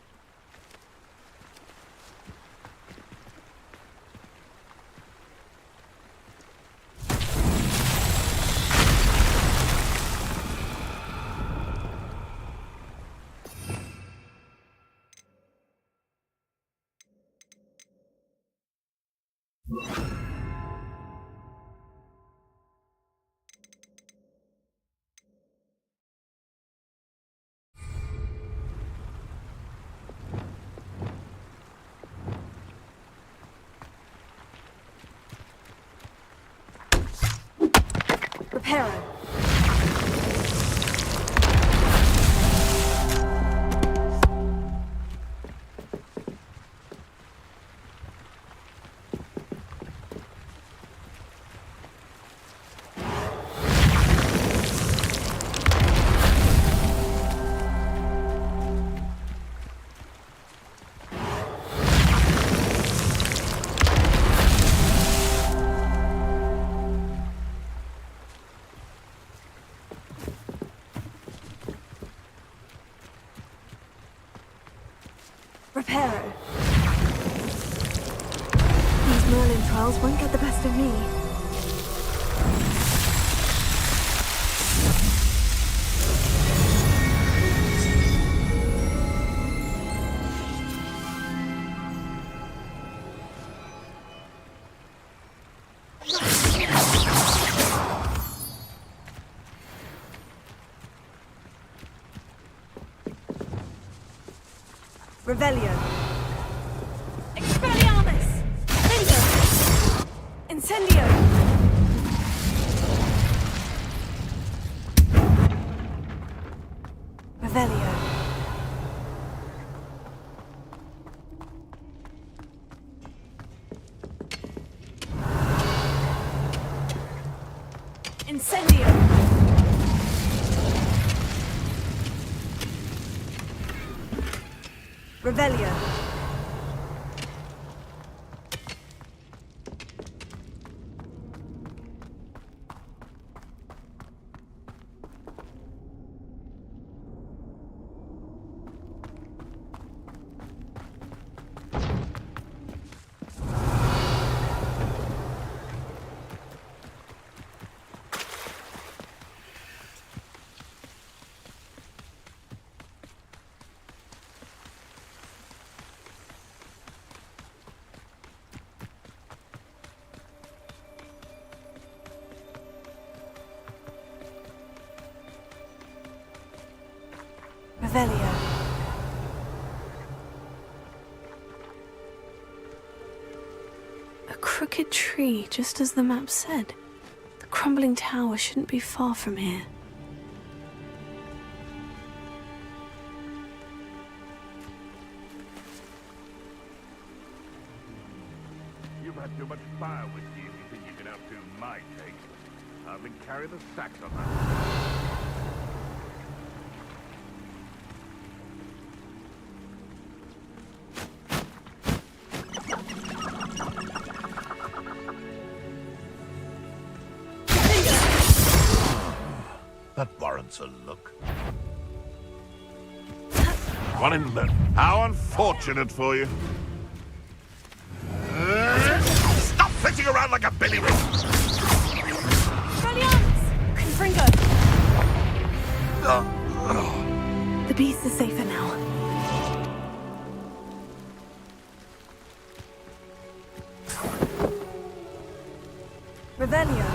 Reparo. Reparo. These Merlin trials won't get the best of me. Revelio. Expelliarmus! Incendio! Incendio! Revelio. Incendio! Revelio. Revelio. A crooked tree, just as the map said. The crumbling tower shouldn't be far from here. You've had too much fire with you if you think you can outdo my taste. Hardly carry the sacks on that. That warrants a look. One in left. How unfortunate for you. Stop flitting around like a billywig! Confringo! The beast is safer now. Revelio.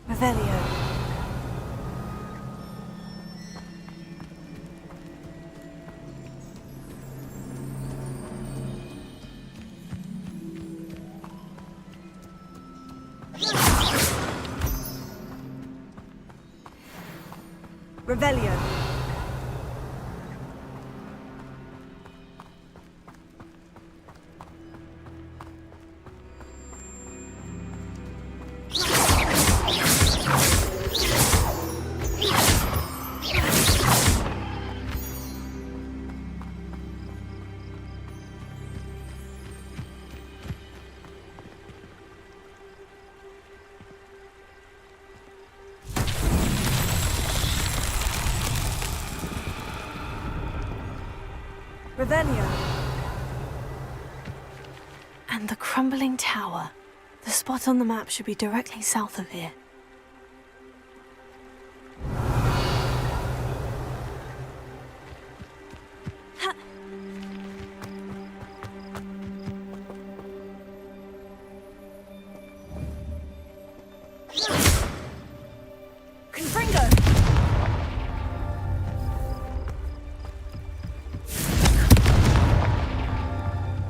Revelio. Revelio. Revelio. And the crumbling tower. The spot on the map should be directly south of here.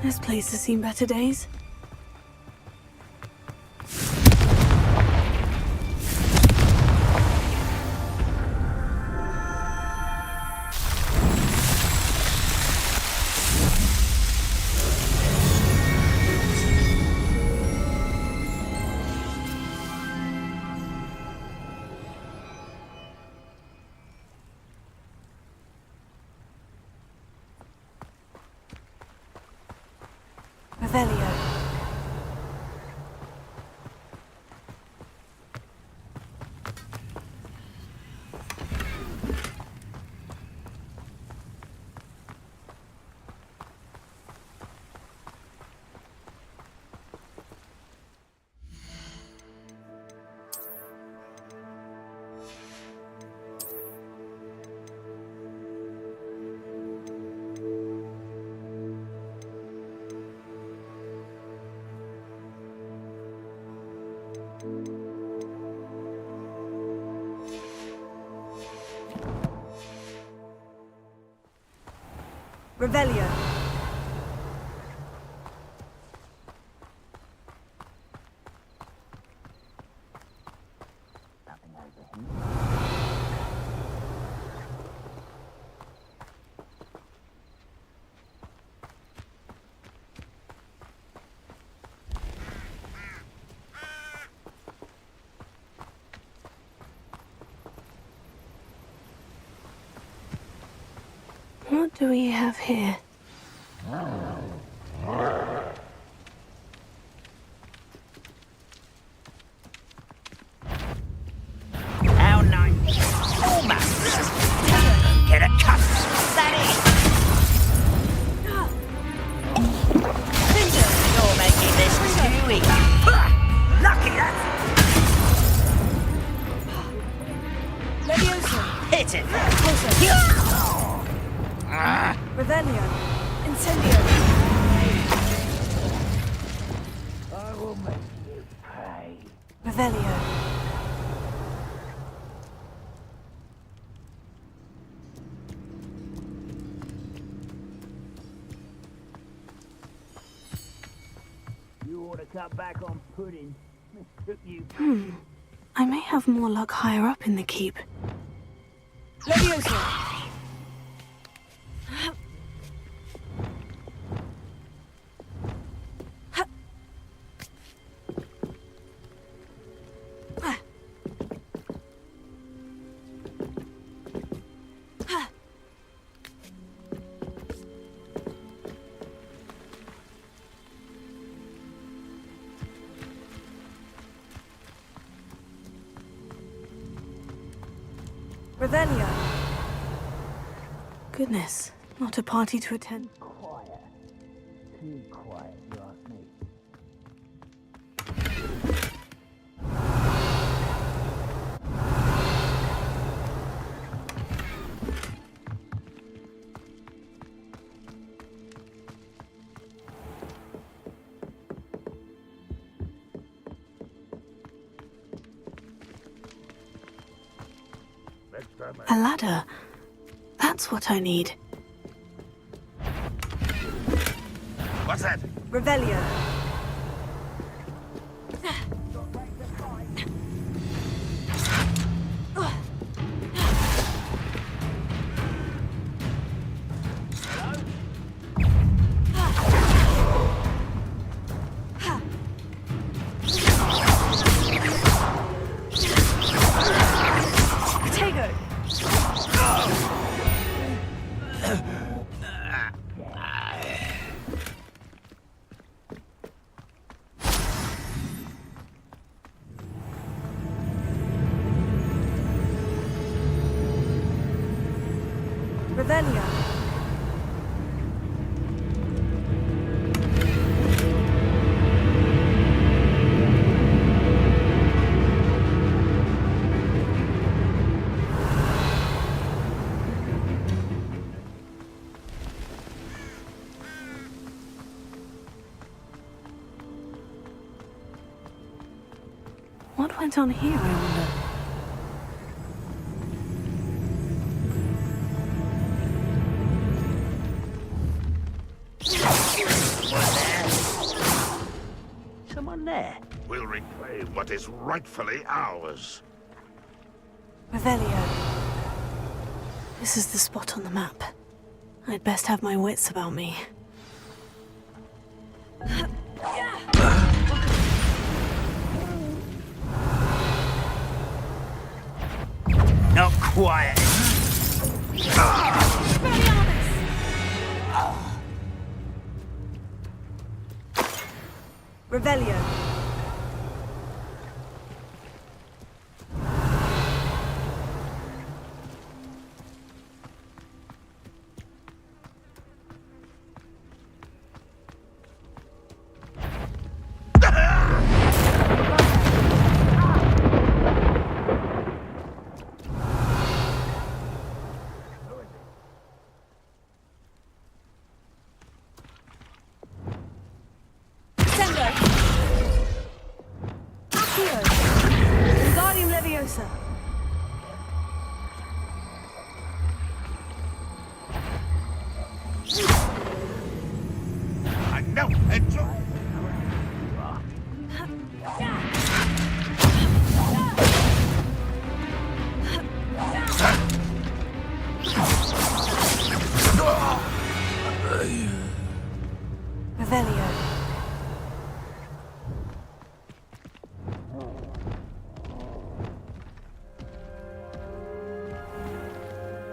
This place has seen better days. Revelio. Revelio. What do we have here? How nice. Almost. Get a cut. That is. You're making this too easy. Lucky that. Leviosa. Hit it. Revelio. Incendio. I will make you pay. Revelio. You ought to cut back on pudding. It took you. I may have more luck higher up in the keep. Leviosa. Revelio. Goodness, not a party to attend. Quiet. Too quiet, you ask me. A ladder. That's what I need. What's that? Revelio. Revelio. What went on here, I wonder? Someone there. We'll reclaim what is rightfully ours. Revelio. This is the spot on the map. I'd best have my wits about me. Not quiet. Revelio. I know, enjoy. Revelio.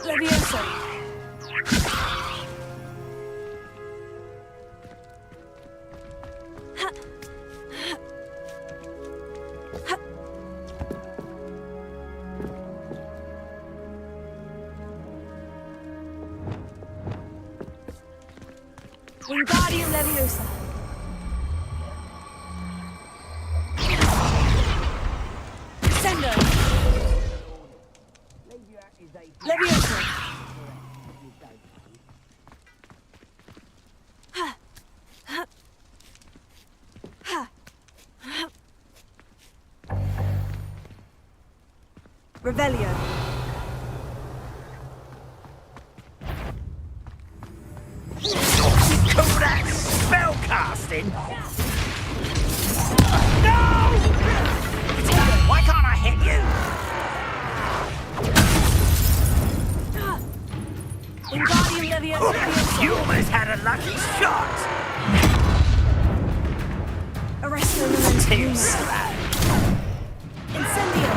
Levioso. Wingardium Leviosa. Descendo. Leviosa. Revelio. Call that spellcasting? No! Why can't I hit you? Wingardium Leviosa. You almost had a lucky shot. Arresto Too slow. Incendio.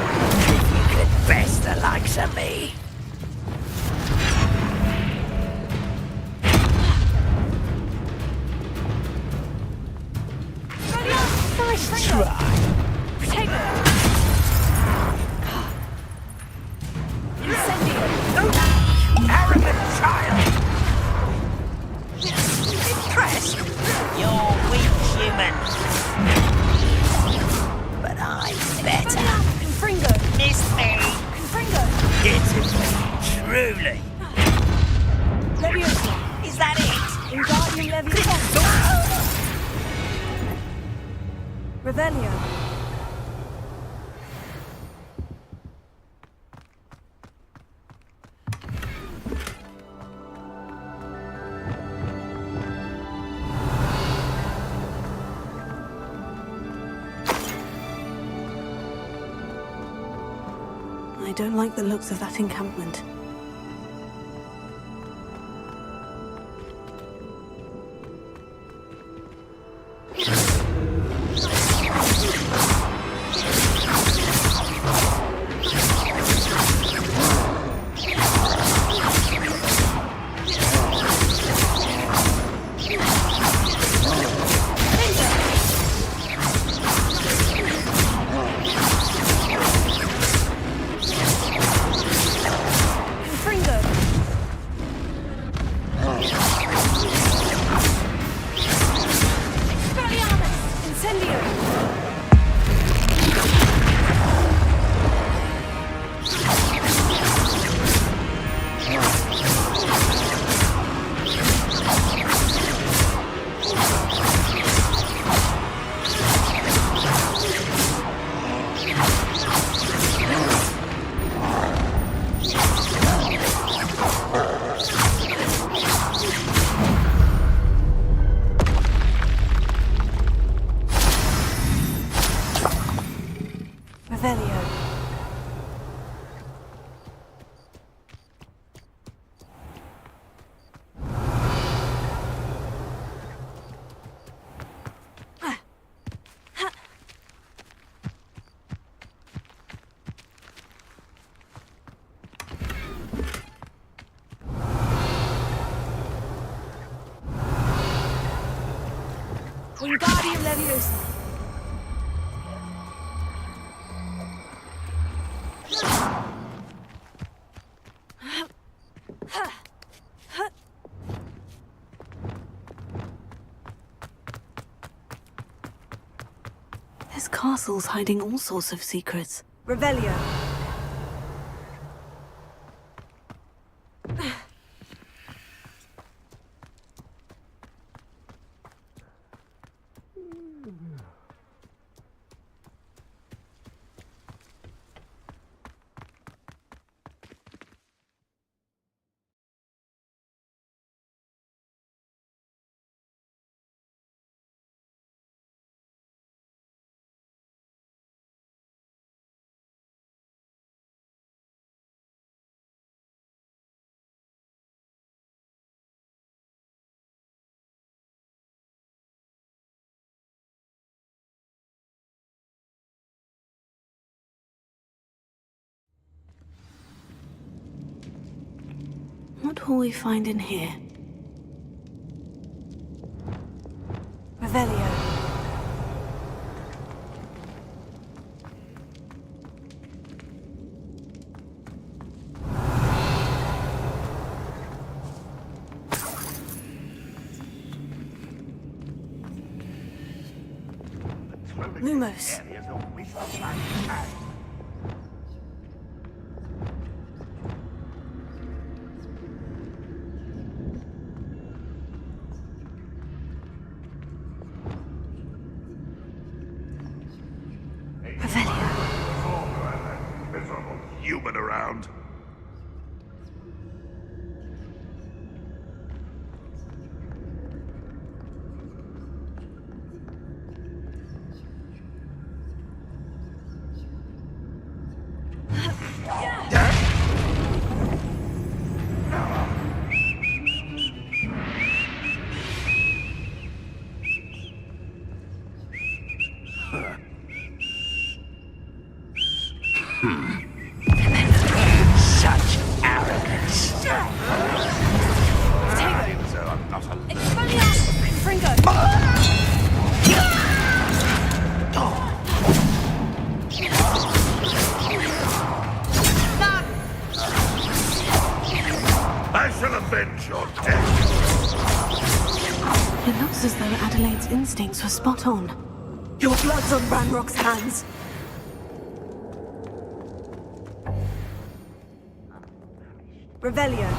You could best the likes of me. Nice try. Protego. Incendio. Arrogant child. Impressed? You're weak, human. But I'm better. Confringo. Miss me. Confringo. Pitifully, truly. Leviosa. Is that it? Wingardium Leviosa. Revelio. I don't like the looks of that encampment. Wingardium Leviosa. This castle's hiding all sorts of secrets. Revelio. What will we find in here? Revelio. Lumos. Human around. Such arrogance. I shall avenge your death. It looks as though Adelaide's instincts were spot on. Your blood's on Ranrock's hands. Revelio.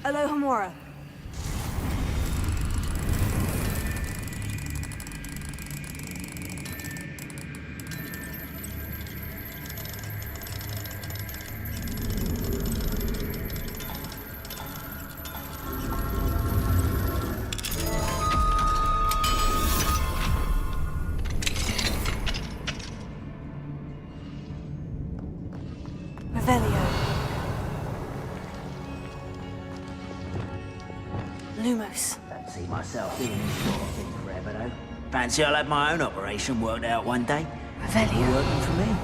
Alohomora. Revelio. Lumos. Don't see myself doing this sort of thing forever, though. Fancy I'll have my own operation worked out one day. Revelio. Working for me.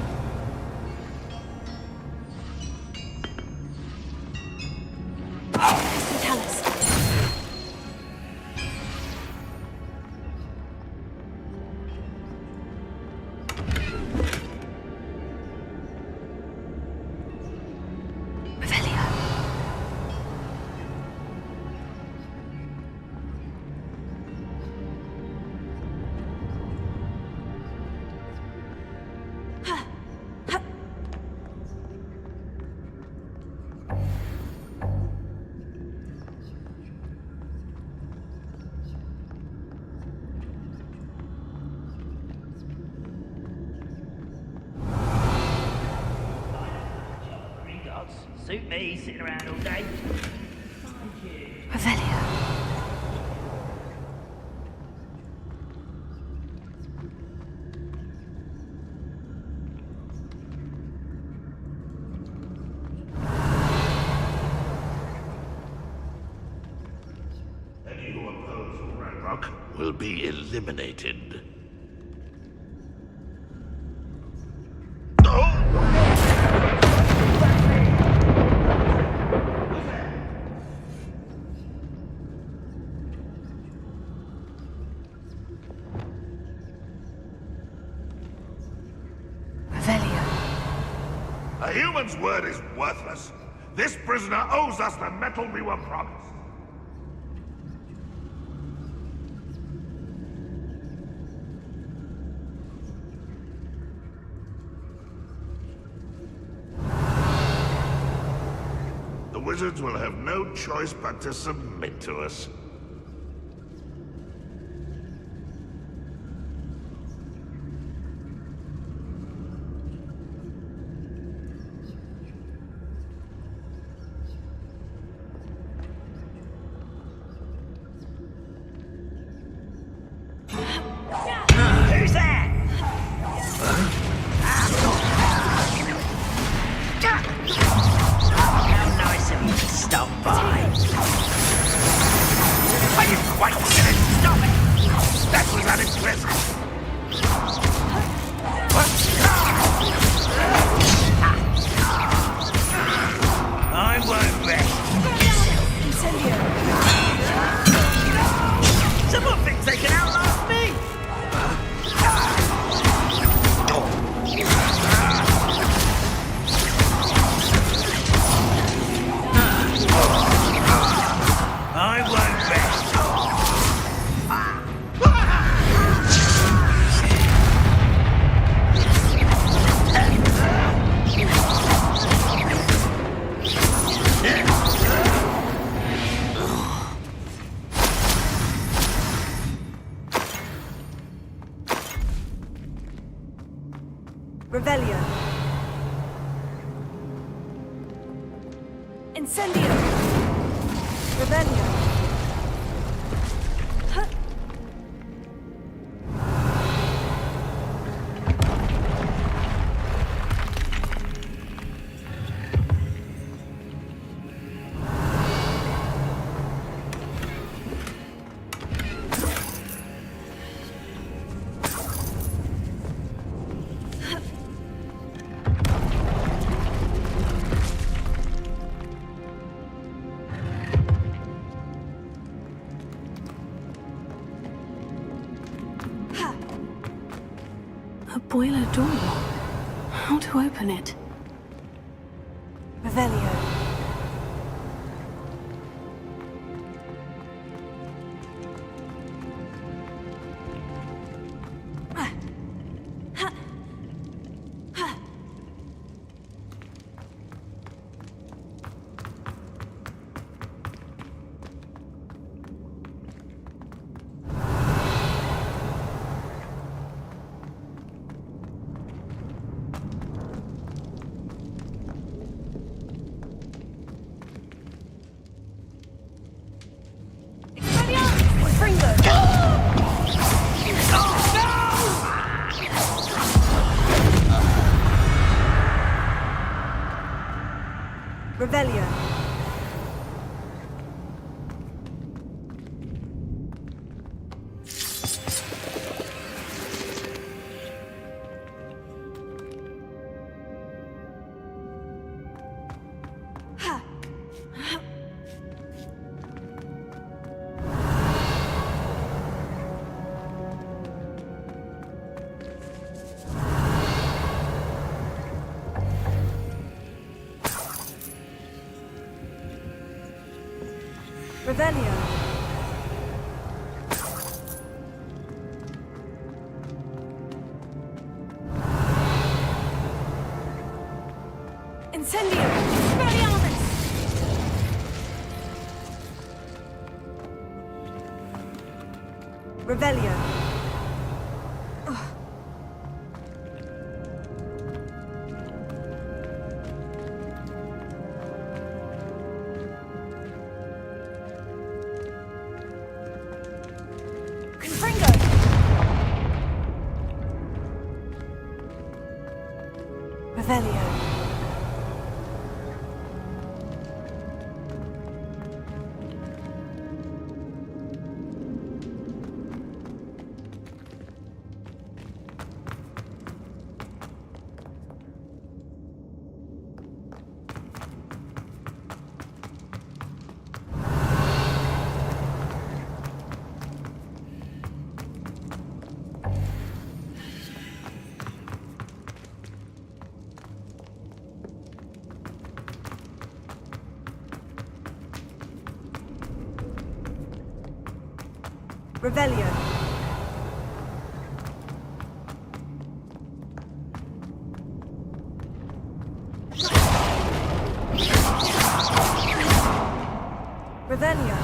Talis. Suit me, sitting around all day. Revelio. Any who oppose Ranrock will be eliminated. A human's word is worthless. This prisoner owes us the metal we were promised. The wizards will have no choice but to submit to us. Who's that? How nice of you to stop by. Are you quite finished? Stop it! That was unimpressive. I won't rest. Someone thinks they can outlast me. I won't rest. Revelio. Incendio. Revelio. A boiler door. How to open it? Revelio. Revelio. Revelio. Incendio. Expelliarmus. Revelio. Revelio. Revelio. Revelio.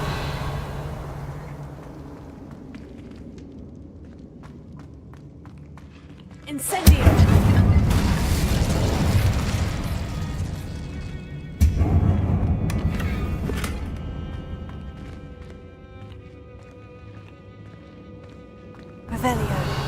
Incendio. Revelio.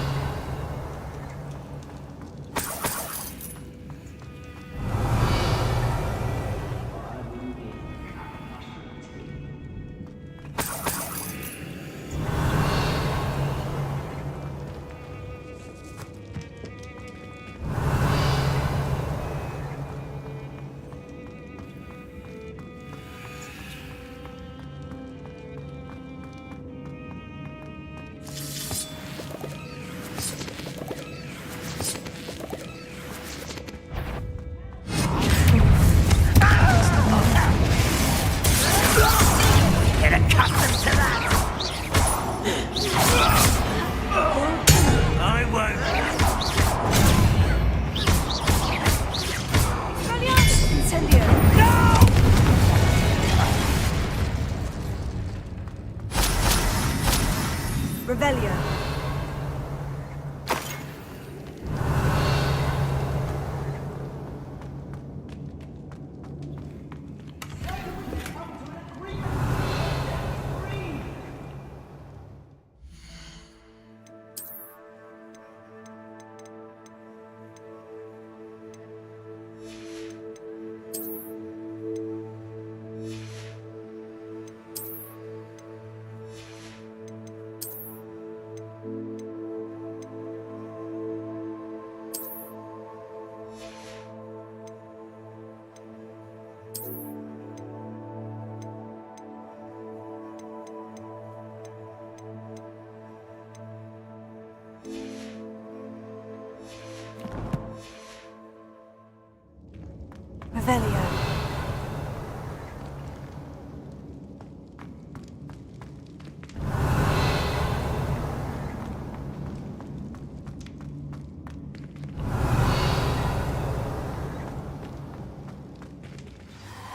Revelio. Revelio.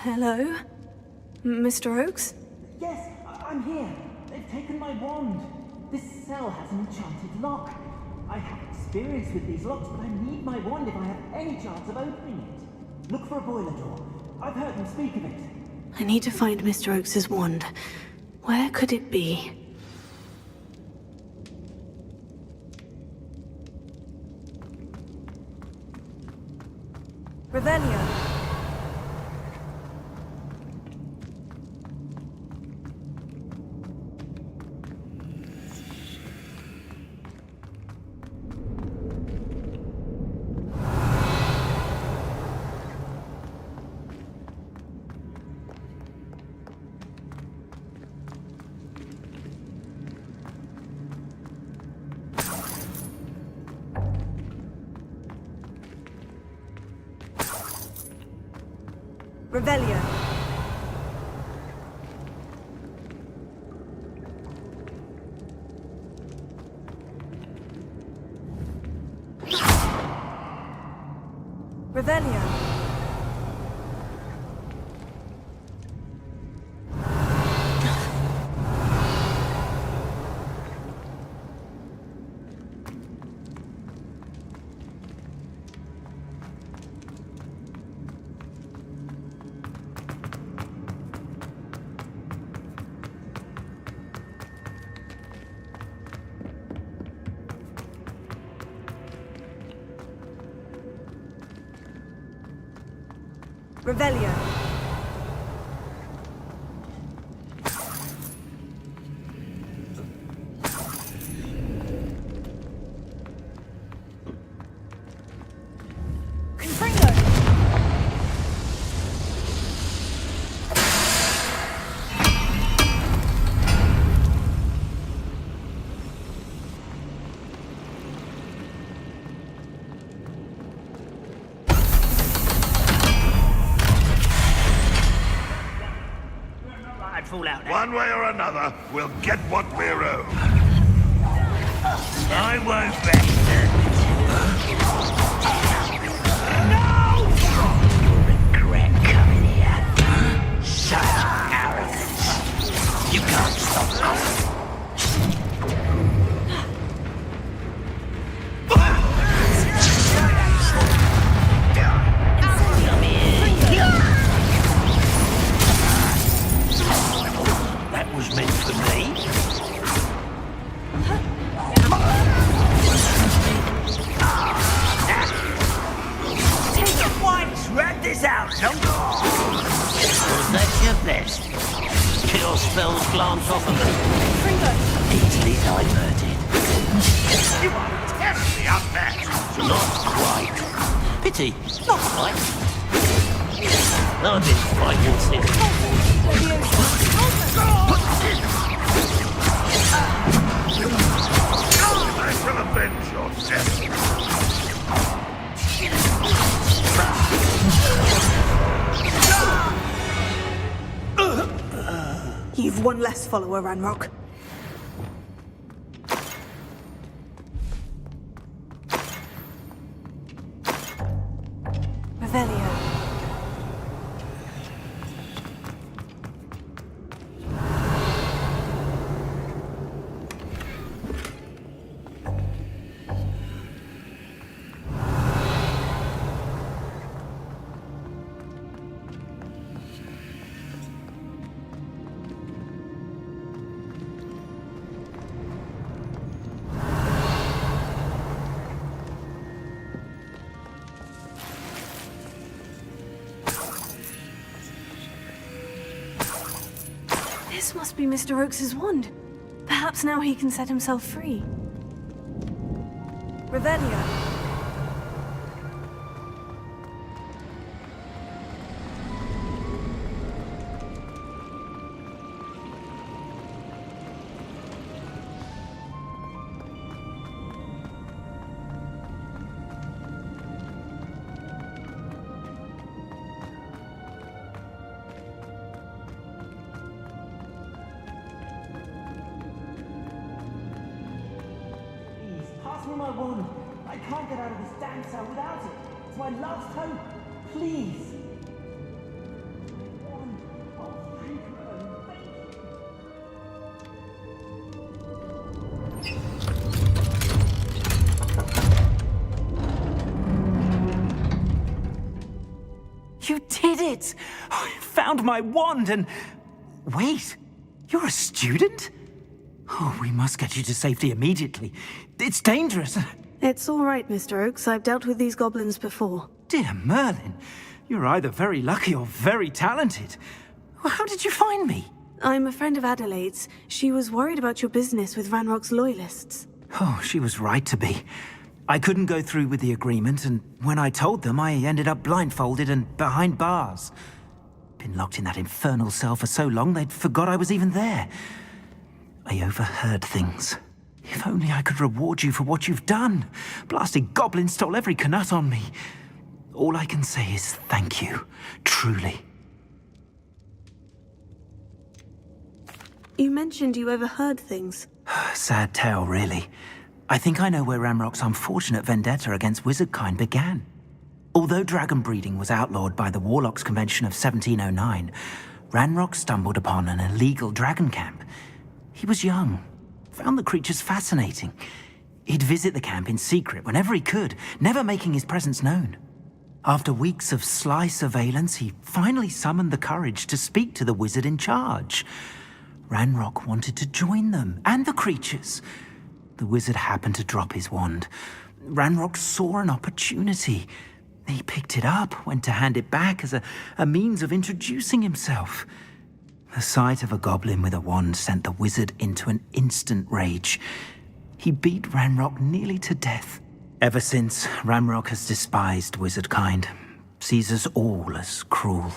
Hello? Mr. Oakes? Yes, I'm here. They've taken my wand. This cell has an enchanted lock. I have experience with these locks, but I need my wand if I have any chance of opening it. Look for a boiler door. I've heard them speak of it. I need to find Mr. Oakes' wand. Where could it be? Revelio. Revelio. Revelio. Revelio. One way or another, we'll get what we're owed. I won't rest. No! Regret coming here. Such arrogance. You can't stop us. That was meant for me. Take it once, rat this out, no? Was that your best? Cure spells glance off of them. Easily diverted. You are terribly unmatched. Not quite. Pity, not quite. I've been fighting since. I shall avenge your death. You've one less follower, Ranrock. Revelio. This must be Mr. Oakes's wand. Perhaps now he can set himself free. Revelio. Pass me my wand. I can't get out of this damn cell without it. It's my last hope. Please. Wand. Oh, thank you. Thank You did it! I found my wand and... Wait, you're a student? Oh, we must get you to safety immediately. It's dangerous. It's all right, Mr. Oakes. I've dealt with these goblins before. Dear Merlin, you're either very lucky or very talented. How did you find me? I'm a friend of Adelaide's. She was worried about your business with Ranrock's loyalists. Oh, she was right to be. I couldn't go through with the agreement, and when I told them, I ended up blindfolded and behind bars. Been locked in that infernal cell for so long, they'd forgot I was even there. I overheard things. If only I could reward you for what you've done. Blasted goblins stole every canut on me. All I can say is thank you, truly. You mentioned you overheard things. Sad tale, really. I think I know where Ranrock's unfortunate vendetta against wizardkind began. Although dragon breeding was outlawed by the Warlocks Convention of 1709, Ranrock stumbled upon an illegal dragon camp. He was young, found the creatures fascinating. He'd visit the camp in secret whenever he could, never making his presence known. After weeks of sly surveillance, he finally summoned the courage to speak to the wizard in charge. Ranrock wanted to join them, and the creatures. The wizard happened to drop his wand. Ranrock saw an opportunity. He picked it up, went to hand it back as a means of introducing himself. The sight of a goblin with a wand sent the wizard into an instant rage. He beat Ranrock nearly to death. Ever since, Ranrock has despised wizardkind, sees us all as cruel.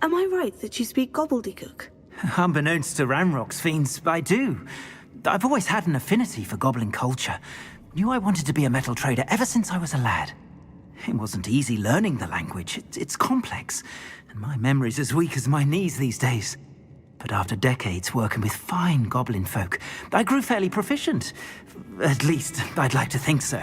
Am I right that you speak gobbledygook? Unbeknownst to Ranrock's fiends, I do. I've always had an affinity for goblin culture. Knew I wanted to be a metal trader ever since I was a lad. It wasn't easy learning the language. It's complex, and my memory's as weak as my knees these days. But after decades working with fine goblin folk, I grew fairly proficient. At least, I'd like to think so.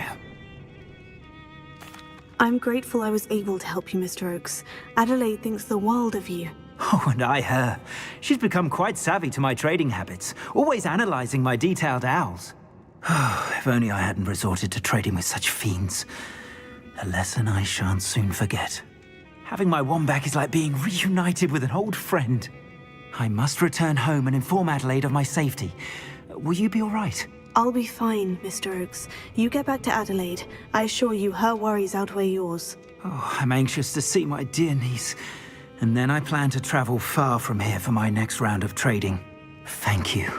I'm grateful I was able to help you, Mr. Oakes. Adelaide thinks the world of you. Oh, and I her. She's become quite savvy to my trading habits, always analysing my detailed owls. If only I hadn't resorted to trading with such fiends. A lesson I shan't soon forget. Having my wand back is like being reunited with an old friend. I must return home and inform Adelaide of my safety. Will you be all right? I'll be fine, Mr. Oakes. You get back to Adelaide. I assure you her worries outweigh yours. Oh, I'm anxious to see my dear niece. And then I plan to travel far from here for my next round of trading. Thank you.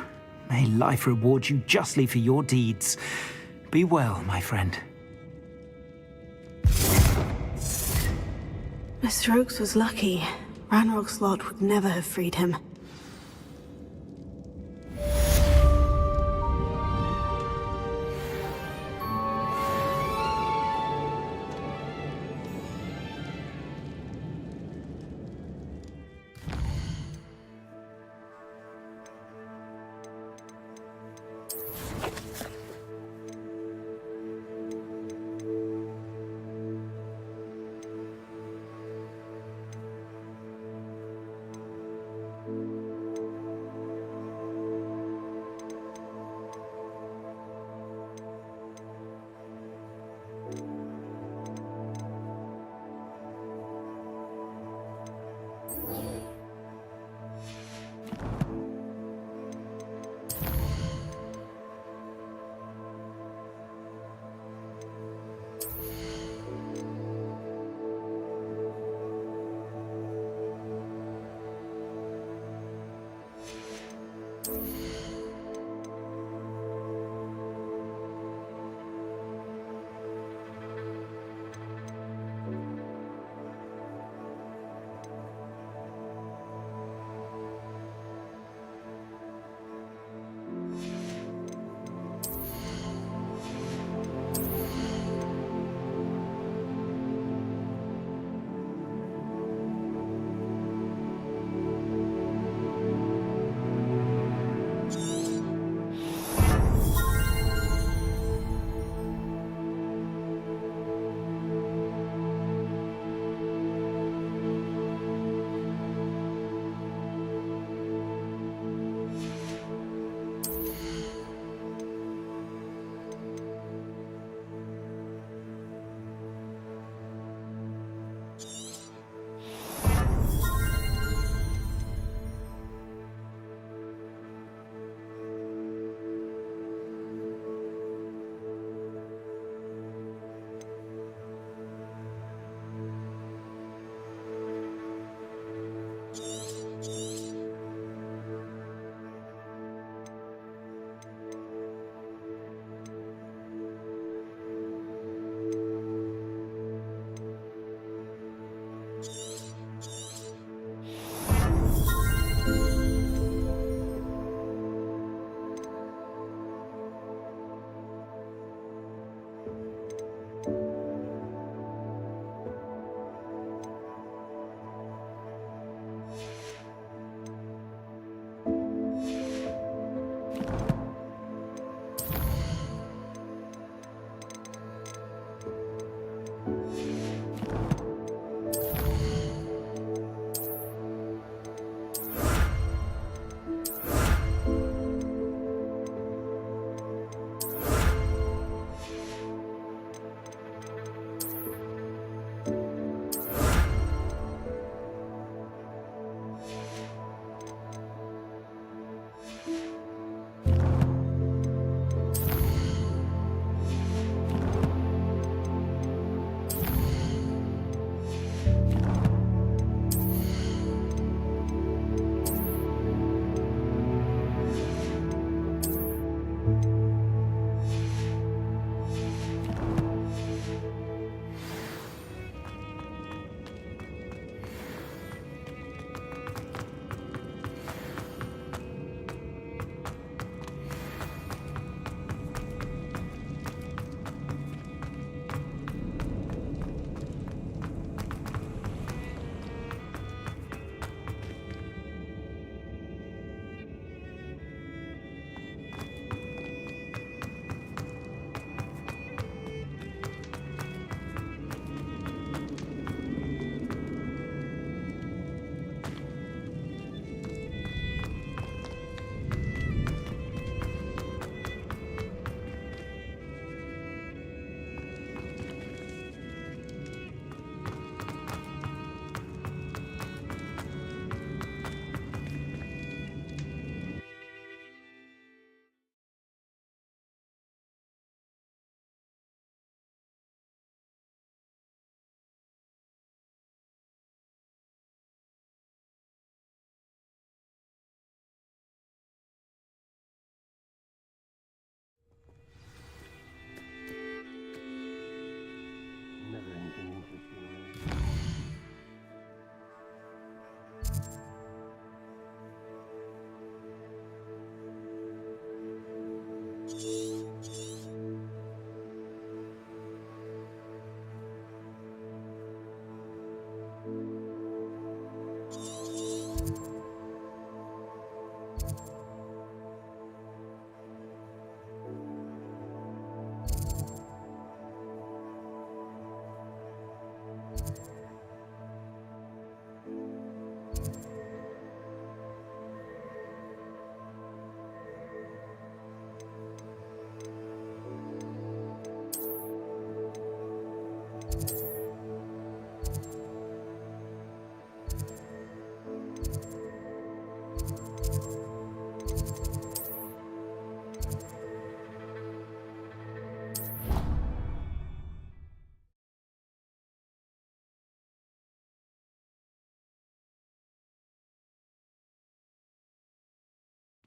May life reward you justly for your deeds. Be well, my friend. Mr. Oakes was lucky. Ranrock's lot would never have freed him.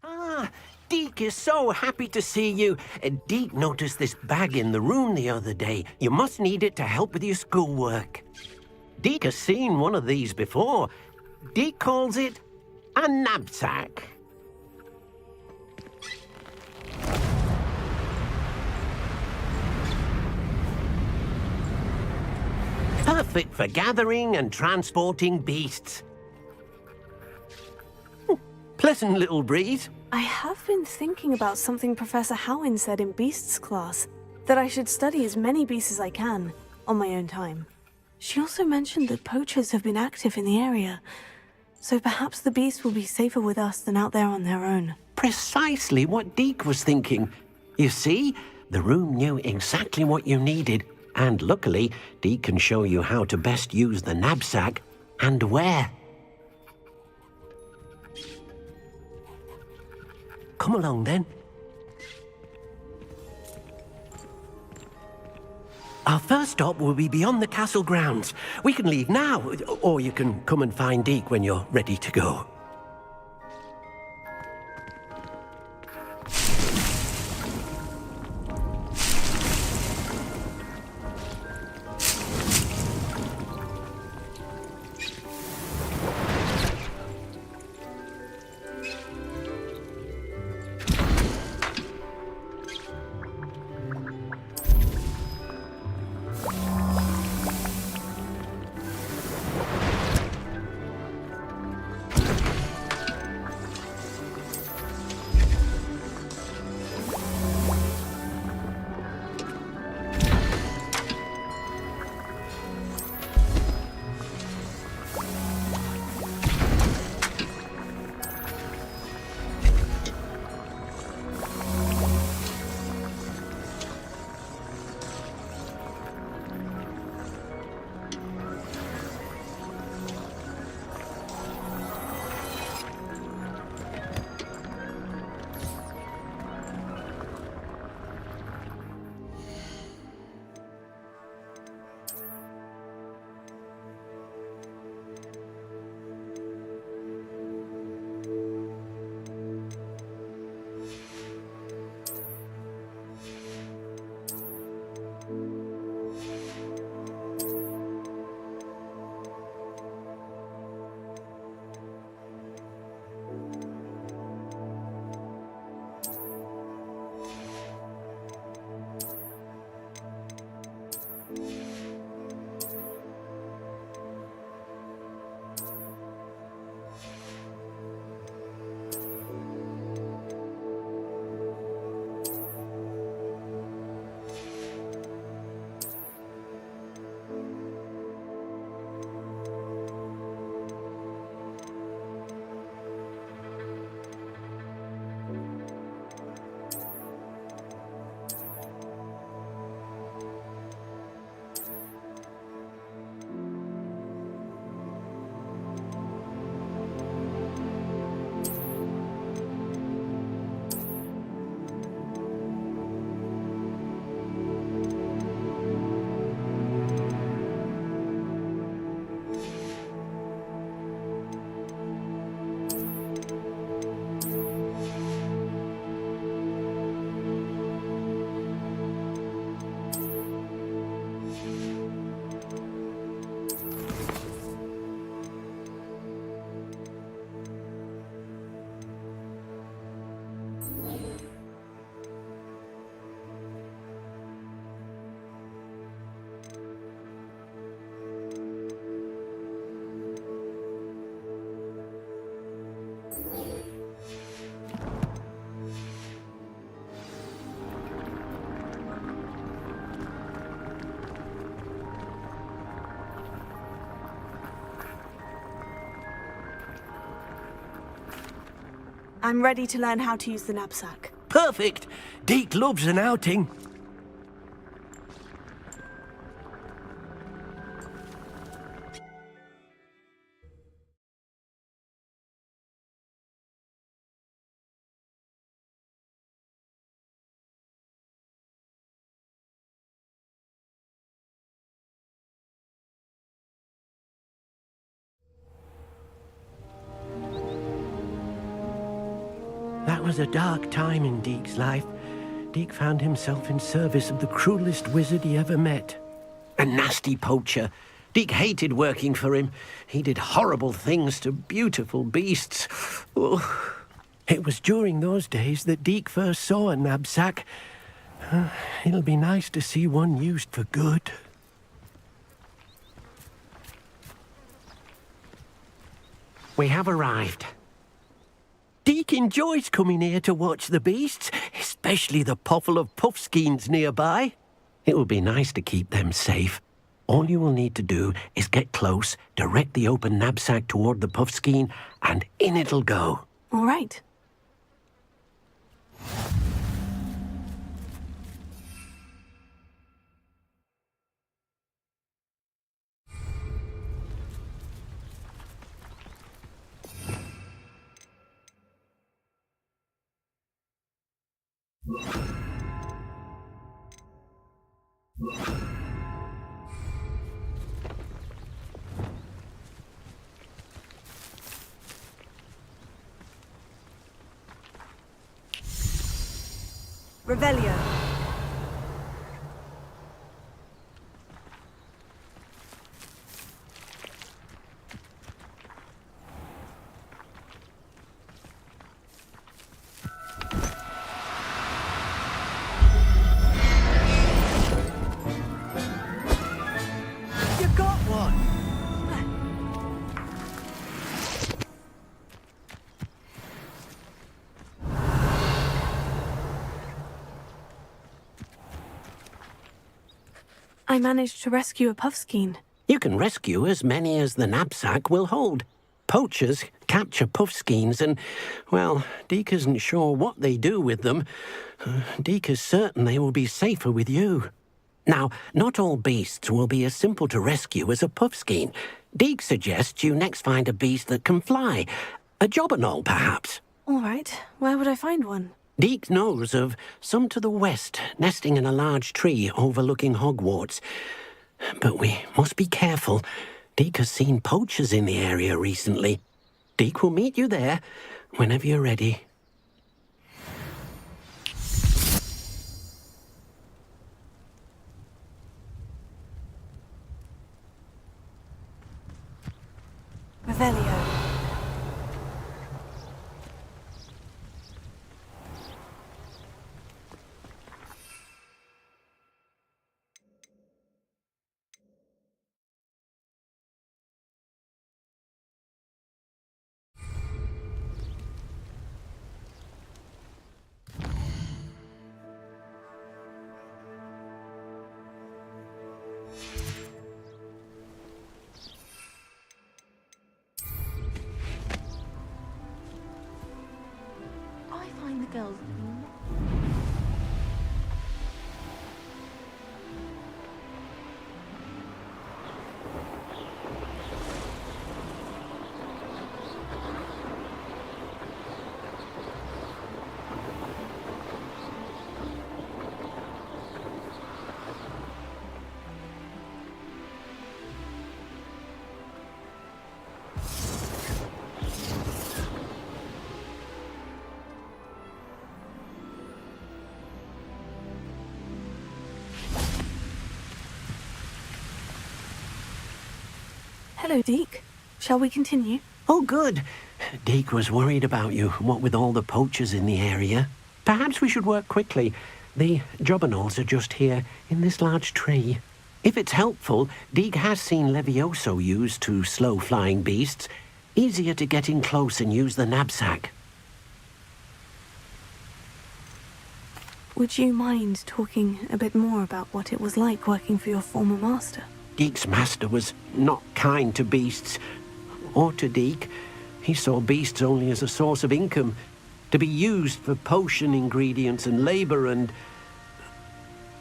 Ah, Deke is so happy to see you. Deke noticed this bag in the room the other day. You must need it to help with your schoolwork. Deke has seen one of these before. Deke calls it a knapsack. Perfect for gathering and transporting beasts. Pleasant little breeze. I have been thinking about something Professor Howin said in Beasts class, that I should study as many beasts as I can, on my own time. She also mentioned that poachers have been active in the area, so perhaps the beasts will be safer with us than out there on their own. Precisely what Deke was thinking. You see, the room knew exactly what you needed, and luckily, Deke can show you how to best use the knapsack and where. Come along, then. Our first stop will be beyond the castle grounds. We can leave now, or you can come and find Deke when you're ready to go. I'm ready to learn how to use the knapsack. Perfect! Deke loves an outing. That was a dark time in Deke's life. Deke found himself in service of the cruelest wizard he ever met. A nasty poacher. Deke hated working for him. He did horrible things to beautiful beasts. Oh. It was during those days that Deke first saw a knapsack. It'll be nice to see one used for good. We have arrived. Deke enjoys coming here to watch the beasts, especially the poffle of puffskeins nearby. It will be nice to keep them safe. All you will need to do is get close, direct the open knapsack toward the puffskein, and in it'll go. All right. Revelio. You got one! I managed to rescue a puffskein. You can rescue as many as the knapsack will hold. Poachers capture puffskeins and, well, Deke isn't sure what they do with them. Deke is certain they will be safer with you. Now, not all beasts will be as simple to rescue as a puffskein. Deke suggests you next find a beast that can fly. A jobberknoll, perhaps. All right. Where would I find one? Deke knows of some to the west, nesting in a large tree overlooking Hogwarts. But we must be careful. Deke has seen poachers in the area recently. Deke will meet you there whenever you're ready. Revelio. I find the girls. Hello, Deke. Shall we continue? Oh, good. Deke was worried about you, what with all the poachers in the area. Perhaps we should work quickly. The jobberknolls are just here, in this large tree. If it's helpful, Deke has seen Levioso used to slow flying beasts. Easier to get in close and use the knapsack. Would you mind talking a bit more about what it was like working for your former master? Deke's master was not kind to beasts, or to Deke. He saw beasts only as a source of income, to be used for potion ingredients and labour, and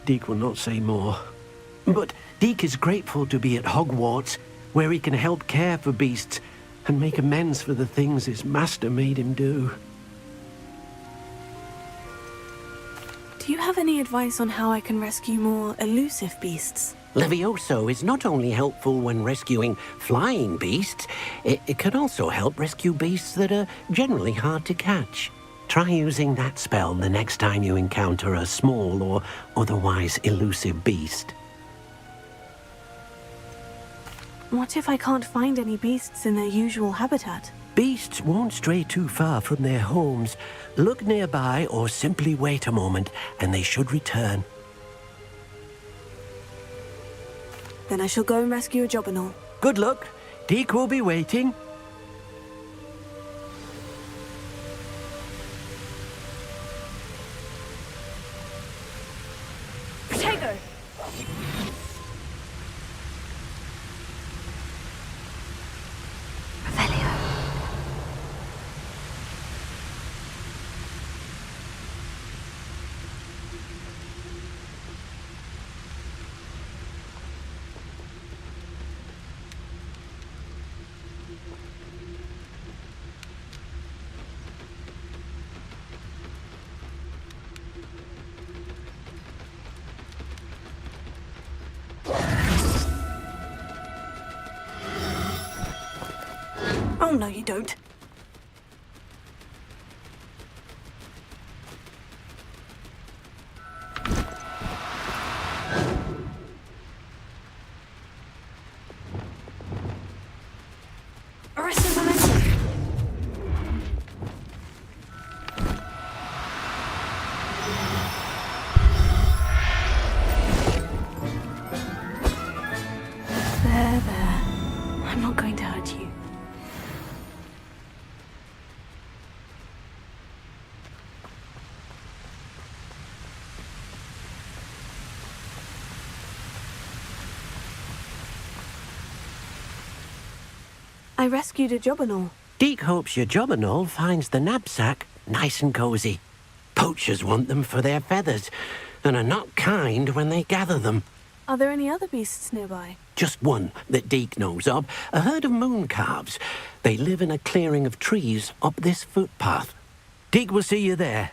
Deke will not say more. But Deke is grateful to be at Hogwarts, where he can help care for beasts and make amends for the things his master made him do. Do you have any advice on how I can rescue more elusive beasts? Levioso is not only helpful when rescuing flying beasts, it can also help rescue beasts that are generally hard to catch. Try using that spell the next time you encounter a small or otherwise elusive beast. What if I can't find any beasts in their usual habitat? Beasts won't stray too far from their homes. Look nearby or simply wait a moment and they should return. Then I shall go and rescue a Jobberknoll. Good luck. Deke will be waiting. Protego! Oh, no, you don't. Arrested momentum. There. I'm not going to hurt you. I rescued a Jobberknoll. Deke hopes your Jobberknoll finds the knapsack nice and cozy. Poachers want them for their feathers and are not kind when they gather them. Are there any other beasts nearby? Just one that Deke knows of, a herd of moon calves. They live in a clearing of trees up this footpath. Deke will see you there.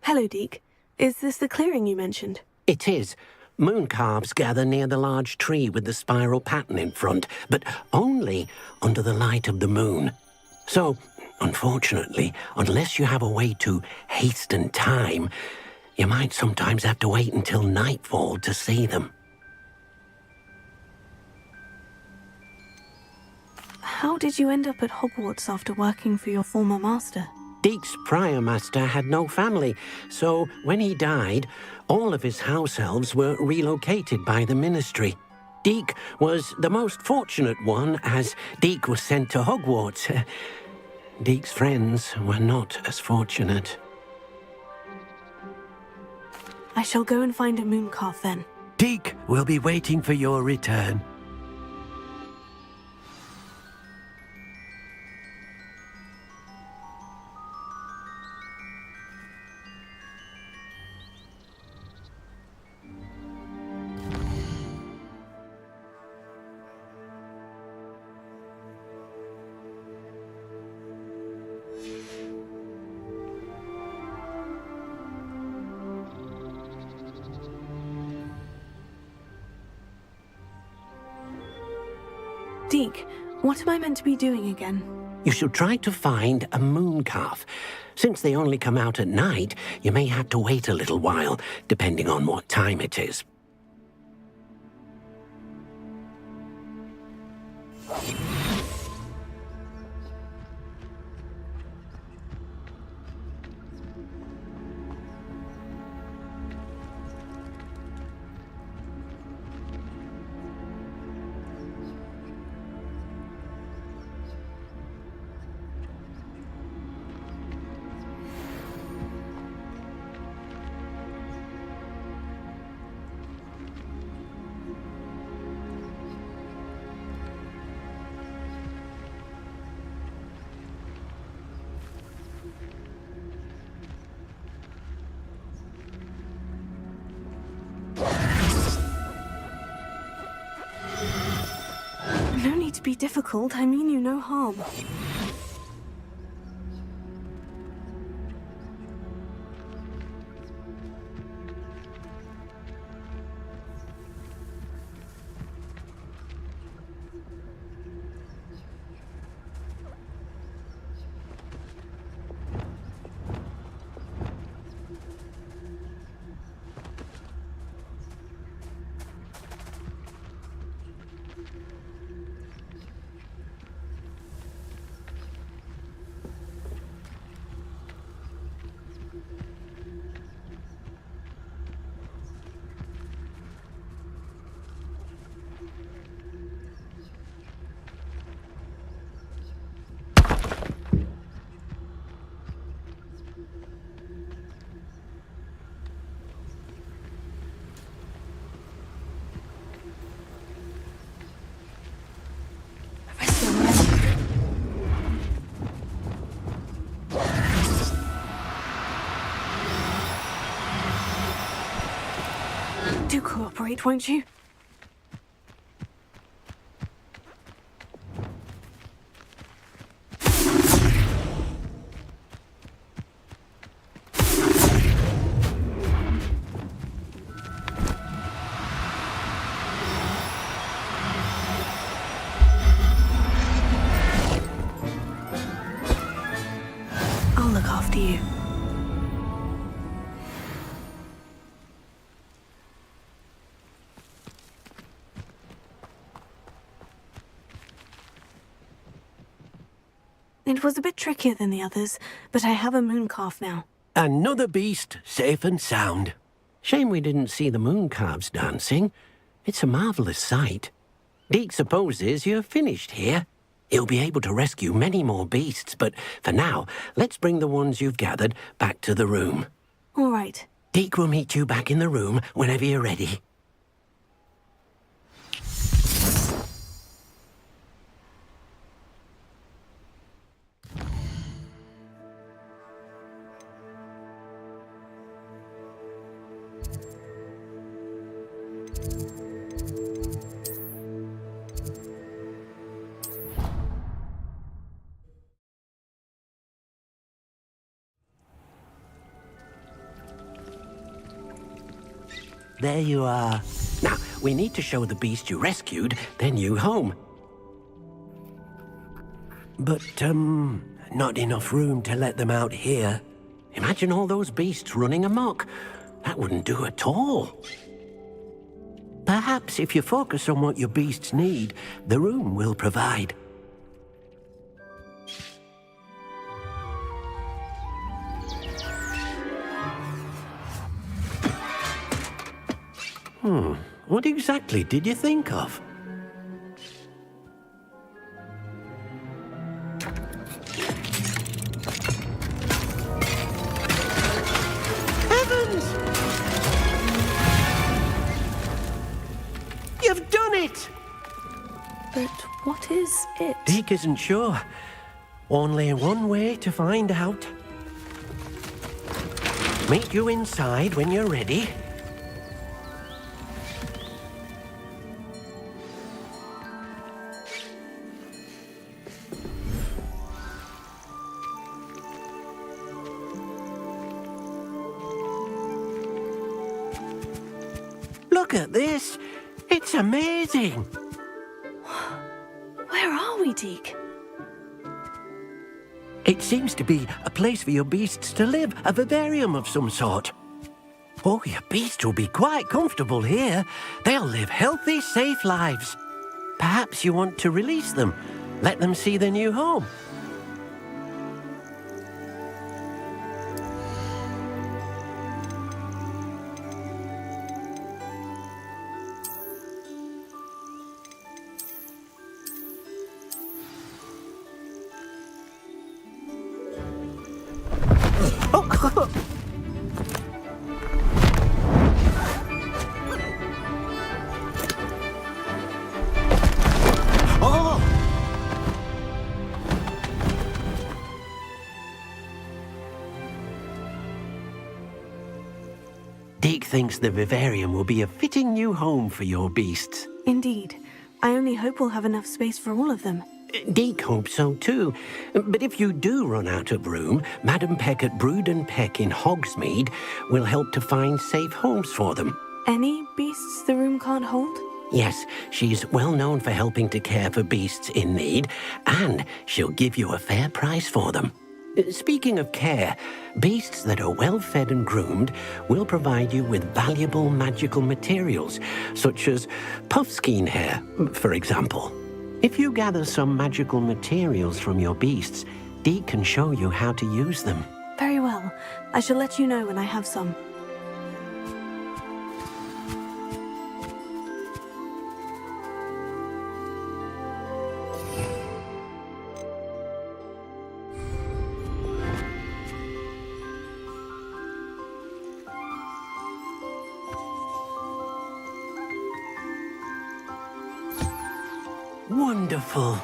Hello, Deke. Is this the clearing you mentioned? It is. Moon calves gather near the large tree with the spiral pattern in front, but only under the light of the moon. So, unfortunately, unless you have a way to hasten time, you might sometimes have to wait until nightfall to see them. How did you end up at Hogwarts after working for your former master? Deke's prior master had no family, so when he died, all of his house elves were relocated by the ministry. Deke was the most fortunate one, as Deke was sent to Hogwarts. Deke's friends were not as fortunate. I shall go and find a mooncalf then. Deke will be waiting for your return. Deke, what am I meant to be doing again? You should try to find a mooncalf. Since they only come out at night, you may have to wait a little while, depending on what time it is. to be difficult, I mean you no harm. Do cooperate, won't you? I'll look after you. It was a bit trickier than the others, but I have a moon calf now. Another beast, safe and sound. Shame we didn't see the moon calves dancing. It's a marvellous sight. Deke supposes you're finished here. He'll be able to rescue many more beasts, but for now, let's bring the ones you've gathered back to the room. All right. Deke will meet you back in the room whenever you're ready. There you are. Now, we need to show the beast you rescued their new home. But, not enough room to let them out here. Imagine all those beasts running amok. That wouldn't do at all. Perhaps if you focus on what your beasts need, the room will provide. What exactly did you think of? Heavens! You've done it! But what is it? Deke isn't sure. Only one way to find out. Meet you inside when you're ready. Look at this. It's amazing. Where are we, Deke? It seems to be a place for your beasts to live, a vivarium of some sort. Oh, your beasts will be quite comfortable here. They'll live healthy, safe lives. Perhaps you want to release them, let them see their new home. Deke thinks the vivarium will be a fitting new home for your beasts. Indeed. I only hope we'll have enough space for all of them. Deke hopes so too. But if you do run out of room, Madam Peck at Brood and Peck in Hogsmeade will help to find safe homes for them. Any beasts the room can't hold? Yes, she's well known for helping to care for beasts in need, and she'll give you a fair price for them. Speaking of care, beasts that are well fed and groomed will provide you with valuable magical materials, such as puffskein hair, for example. If you gather some magical materials from your beasts, Deke can show you how to use them. Very well. I shall let you know when I have some. Wonderful.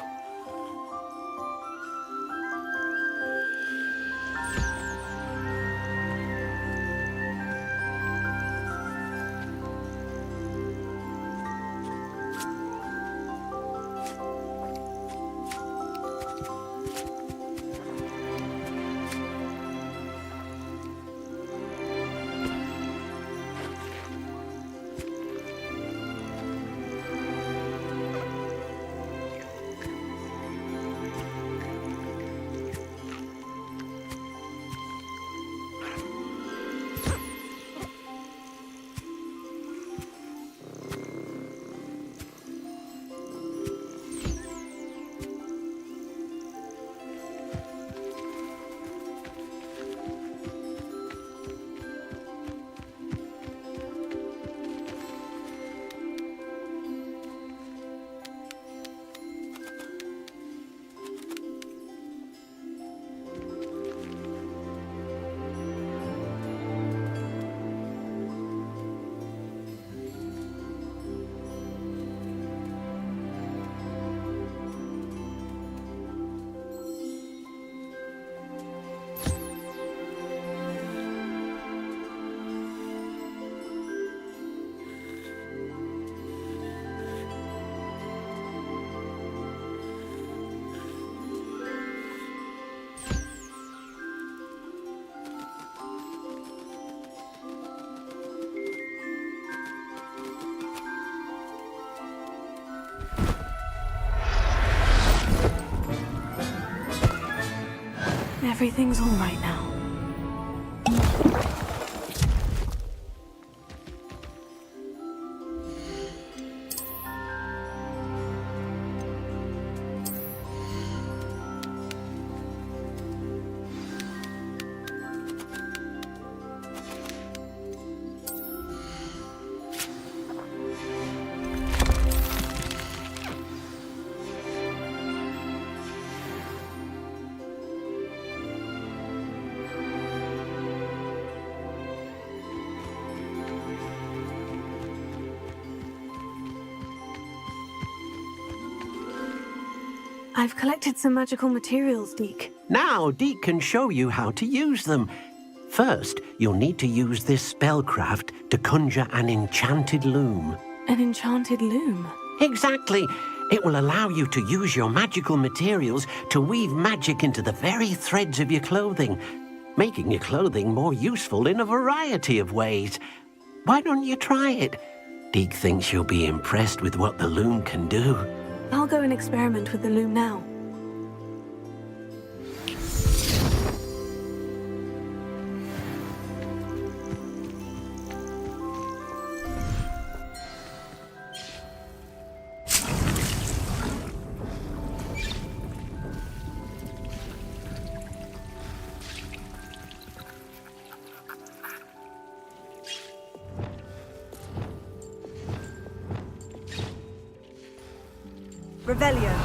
Everything's all right now. I've collected some magical materials, Deke. Now Deke can show you how to use them. First, you'll need to use this spellcraft to conjure an enchanted loom. An enchanted loom? Exactly. It will allow you to use your magical materials to weave magic into the very threads of your clothing, making your clothing more useful in a variety of ways. Why don't you try it? Deke thinks you'll be impressed with what the loom can do. I'll go and experiment with the loom now. Revelio.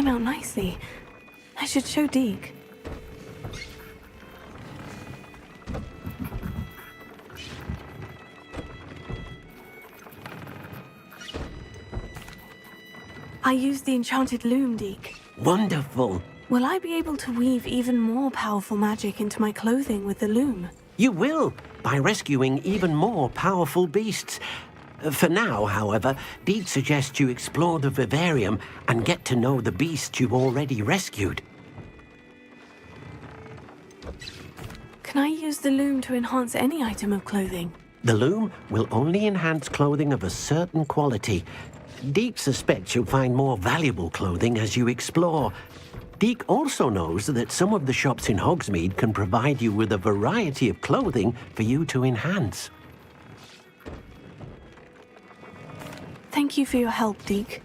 came out nicely. I should show Deke. I used the enchanted loom, Deke. Wonderful. Will I be able to weave even more powerful magic into my clothing with the loom? You will, by rescuing even more powerful beasts. For now, however, Deke suggests you explore the vivarium and get to know the beasts you've already rescued. Can I use the loom to enhance any item of clothing? The loom will only enhance clothing of a certain quality. Deke suspects you'll find more valuable clothing as you explore. Deke also knows that some of the shops in Hogsmeade can provide you with a variety of clothing for you to enhance. Thank you for your help, Deke.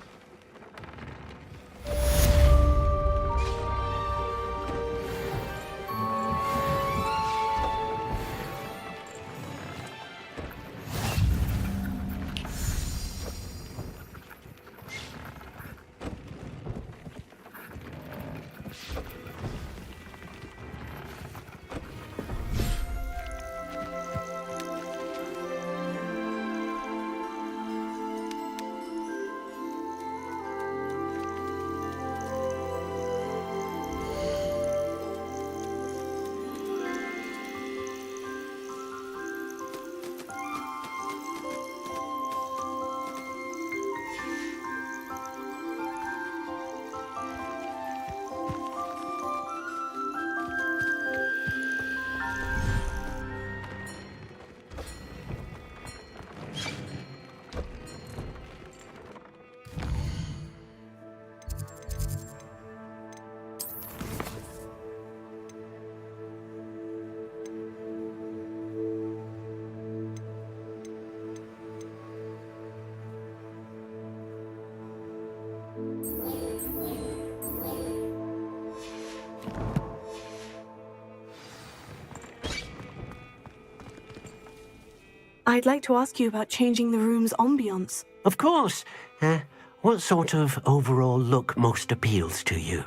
I'd like to ask you about changing the room's ambiance. Of course. What sort of overall look most appeals to you?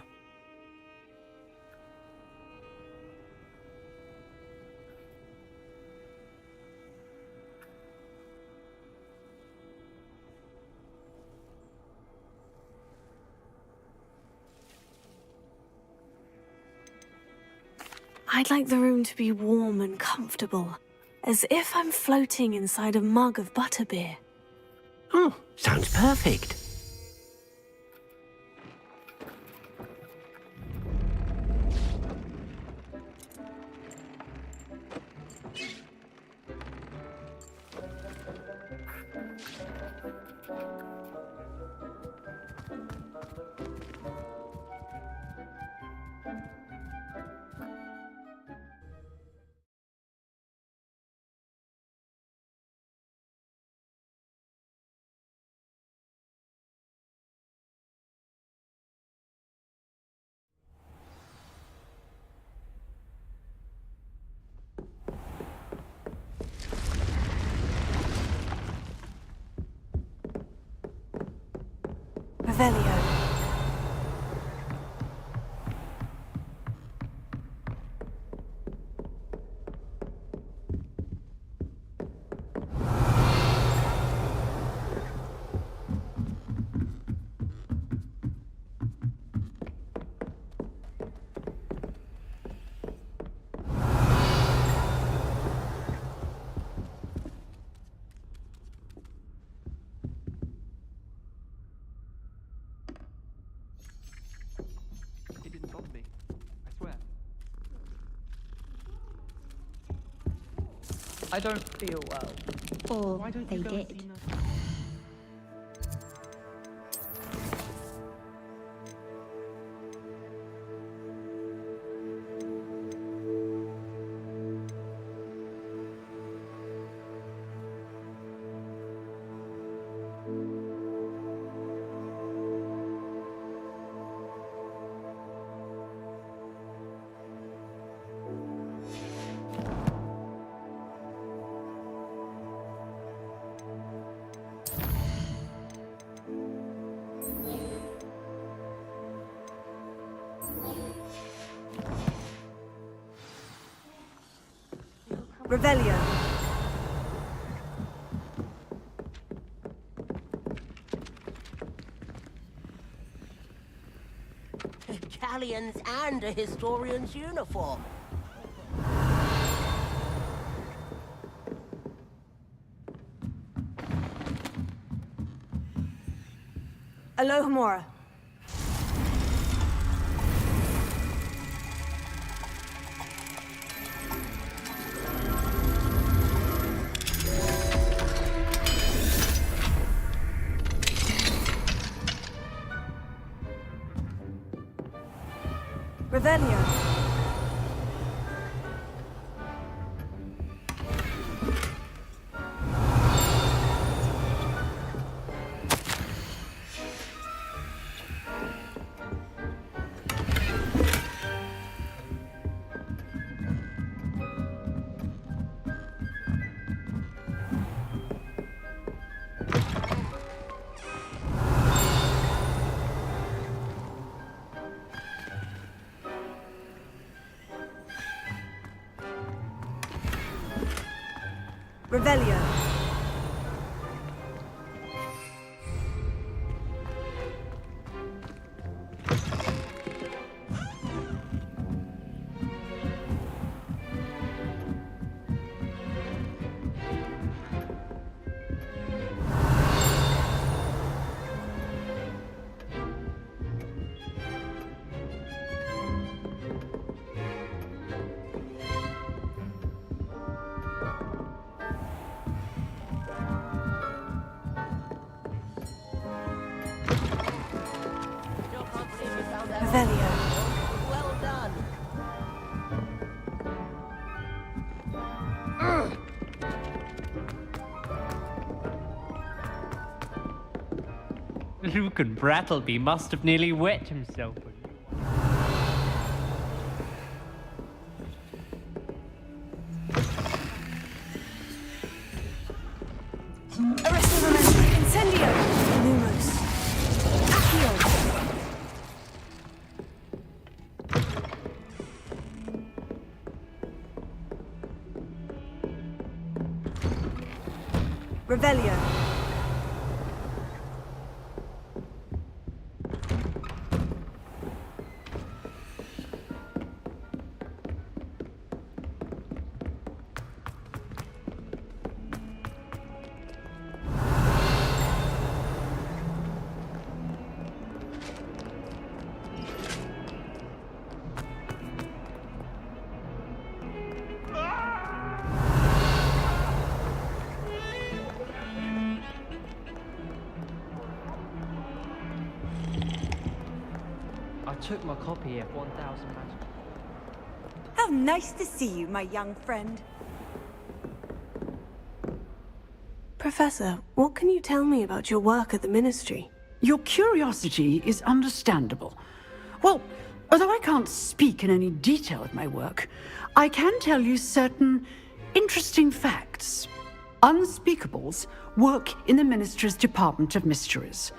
I'd like the room to be warm and comfortable, as if I'm floating inside a mug of butterbeer. Oh, sounds perfect. Revelio. It didn't bother me. I swear. I don't feel well. Or Why don't they you go and did. see Nurse? Revelio. Galleons and a historian's uniform. Alohomora. Revelio. Revelio. Revelio. Well done. Lucan Brattleby must have nearly wet himself. Incendio. Lumos. Accio. Revelio. I took my copy of 1000 Magic. How nice to see you, my young friend. Professor, what can you tell me about your work at the Ministry? Your curiosity is understandable. Well, although I can't speak in any detail of my work, I can tell you certain interesting facts. Unspeakables work in the Ministry's Department of Mysteries.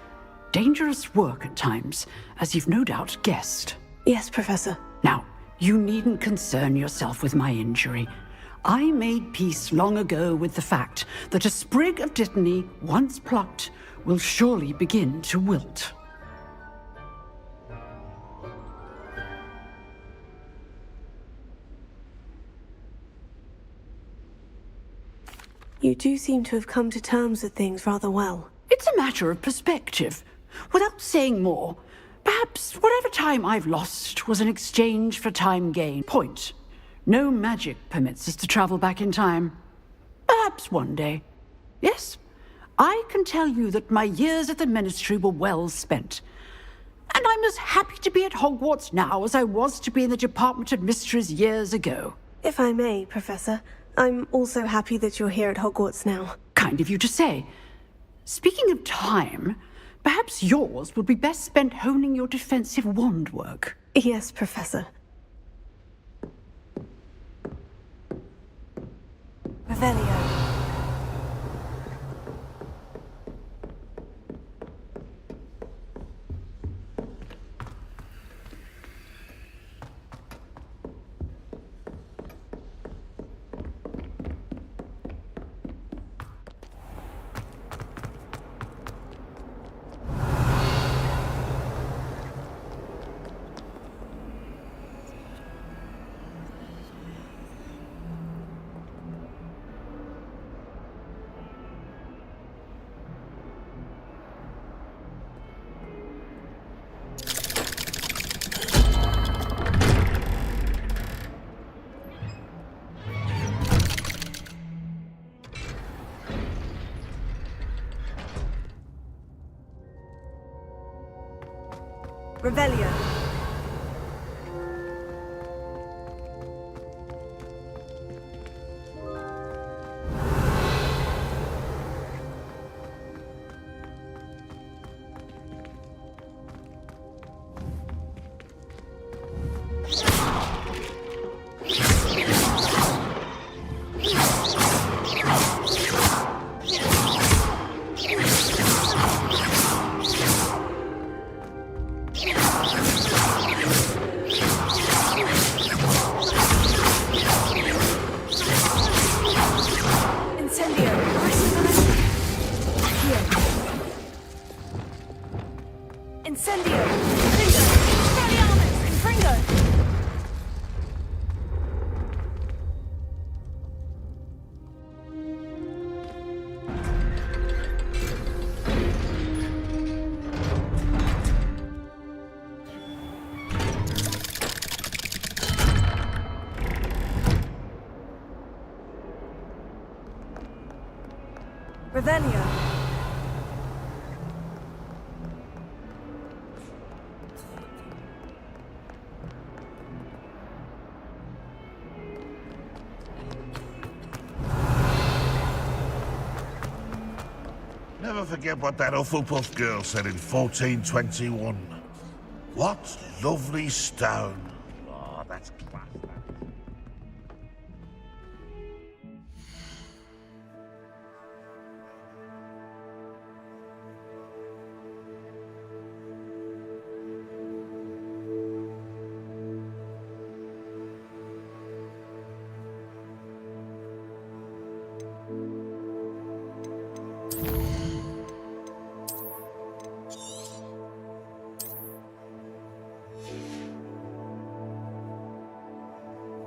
Dangerous work at times, as you've no doubt guessed. Yes, Professor. Now, you needn't concern yourself with my injury. I made peace long ago with the fact that a sprig of dittany, once plucked, will surely begin to wilt. You do seem to have come to terms with things rather well. It's a matter of perspective. Without saying more, perhaps whatever time I've lost was an exchange for time gained. Point. No magic permits us to travel back in time. Perhaps one day. Yes, I can tell you that my years at the Ministry were well spent. And I'm as happy to be at Hogwarts now as I was to be in the Department of Mysteries years ago. If I may, Professor, I'm also happy that you're here at Hogwarts now. Kind of you to say. Speaking of time, perhaps yours would be best spent honing your defensive wand work. Yes, Professor. Revelio. Revelio. Revelio. Never forget what that Hufflepuff girl said in 1421. What lovely stone.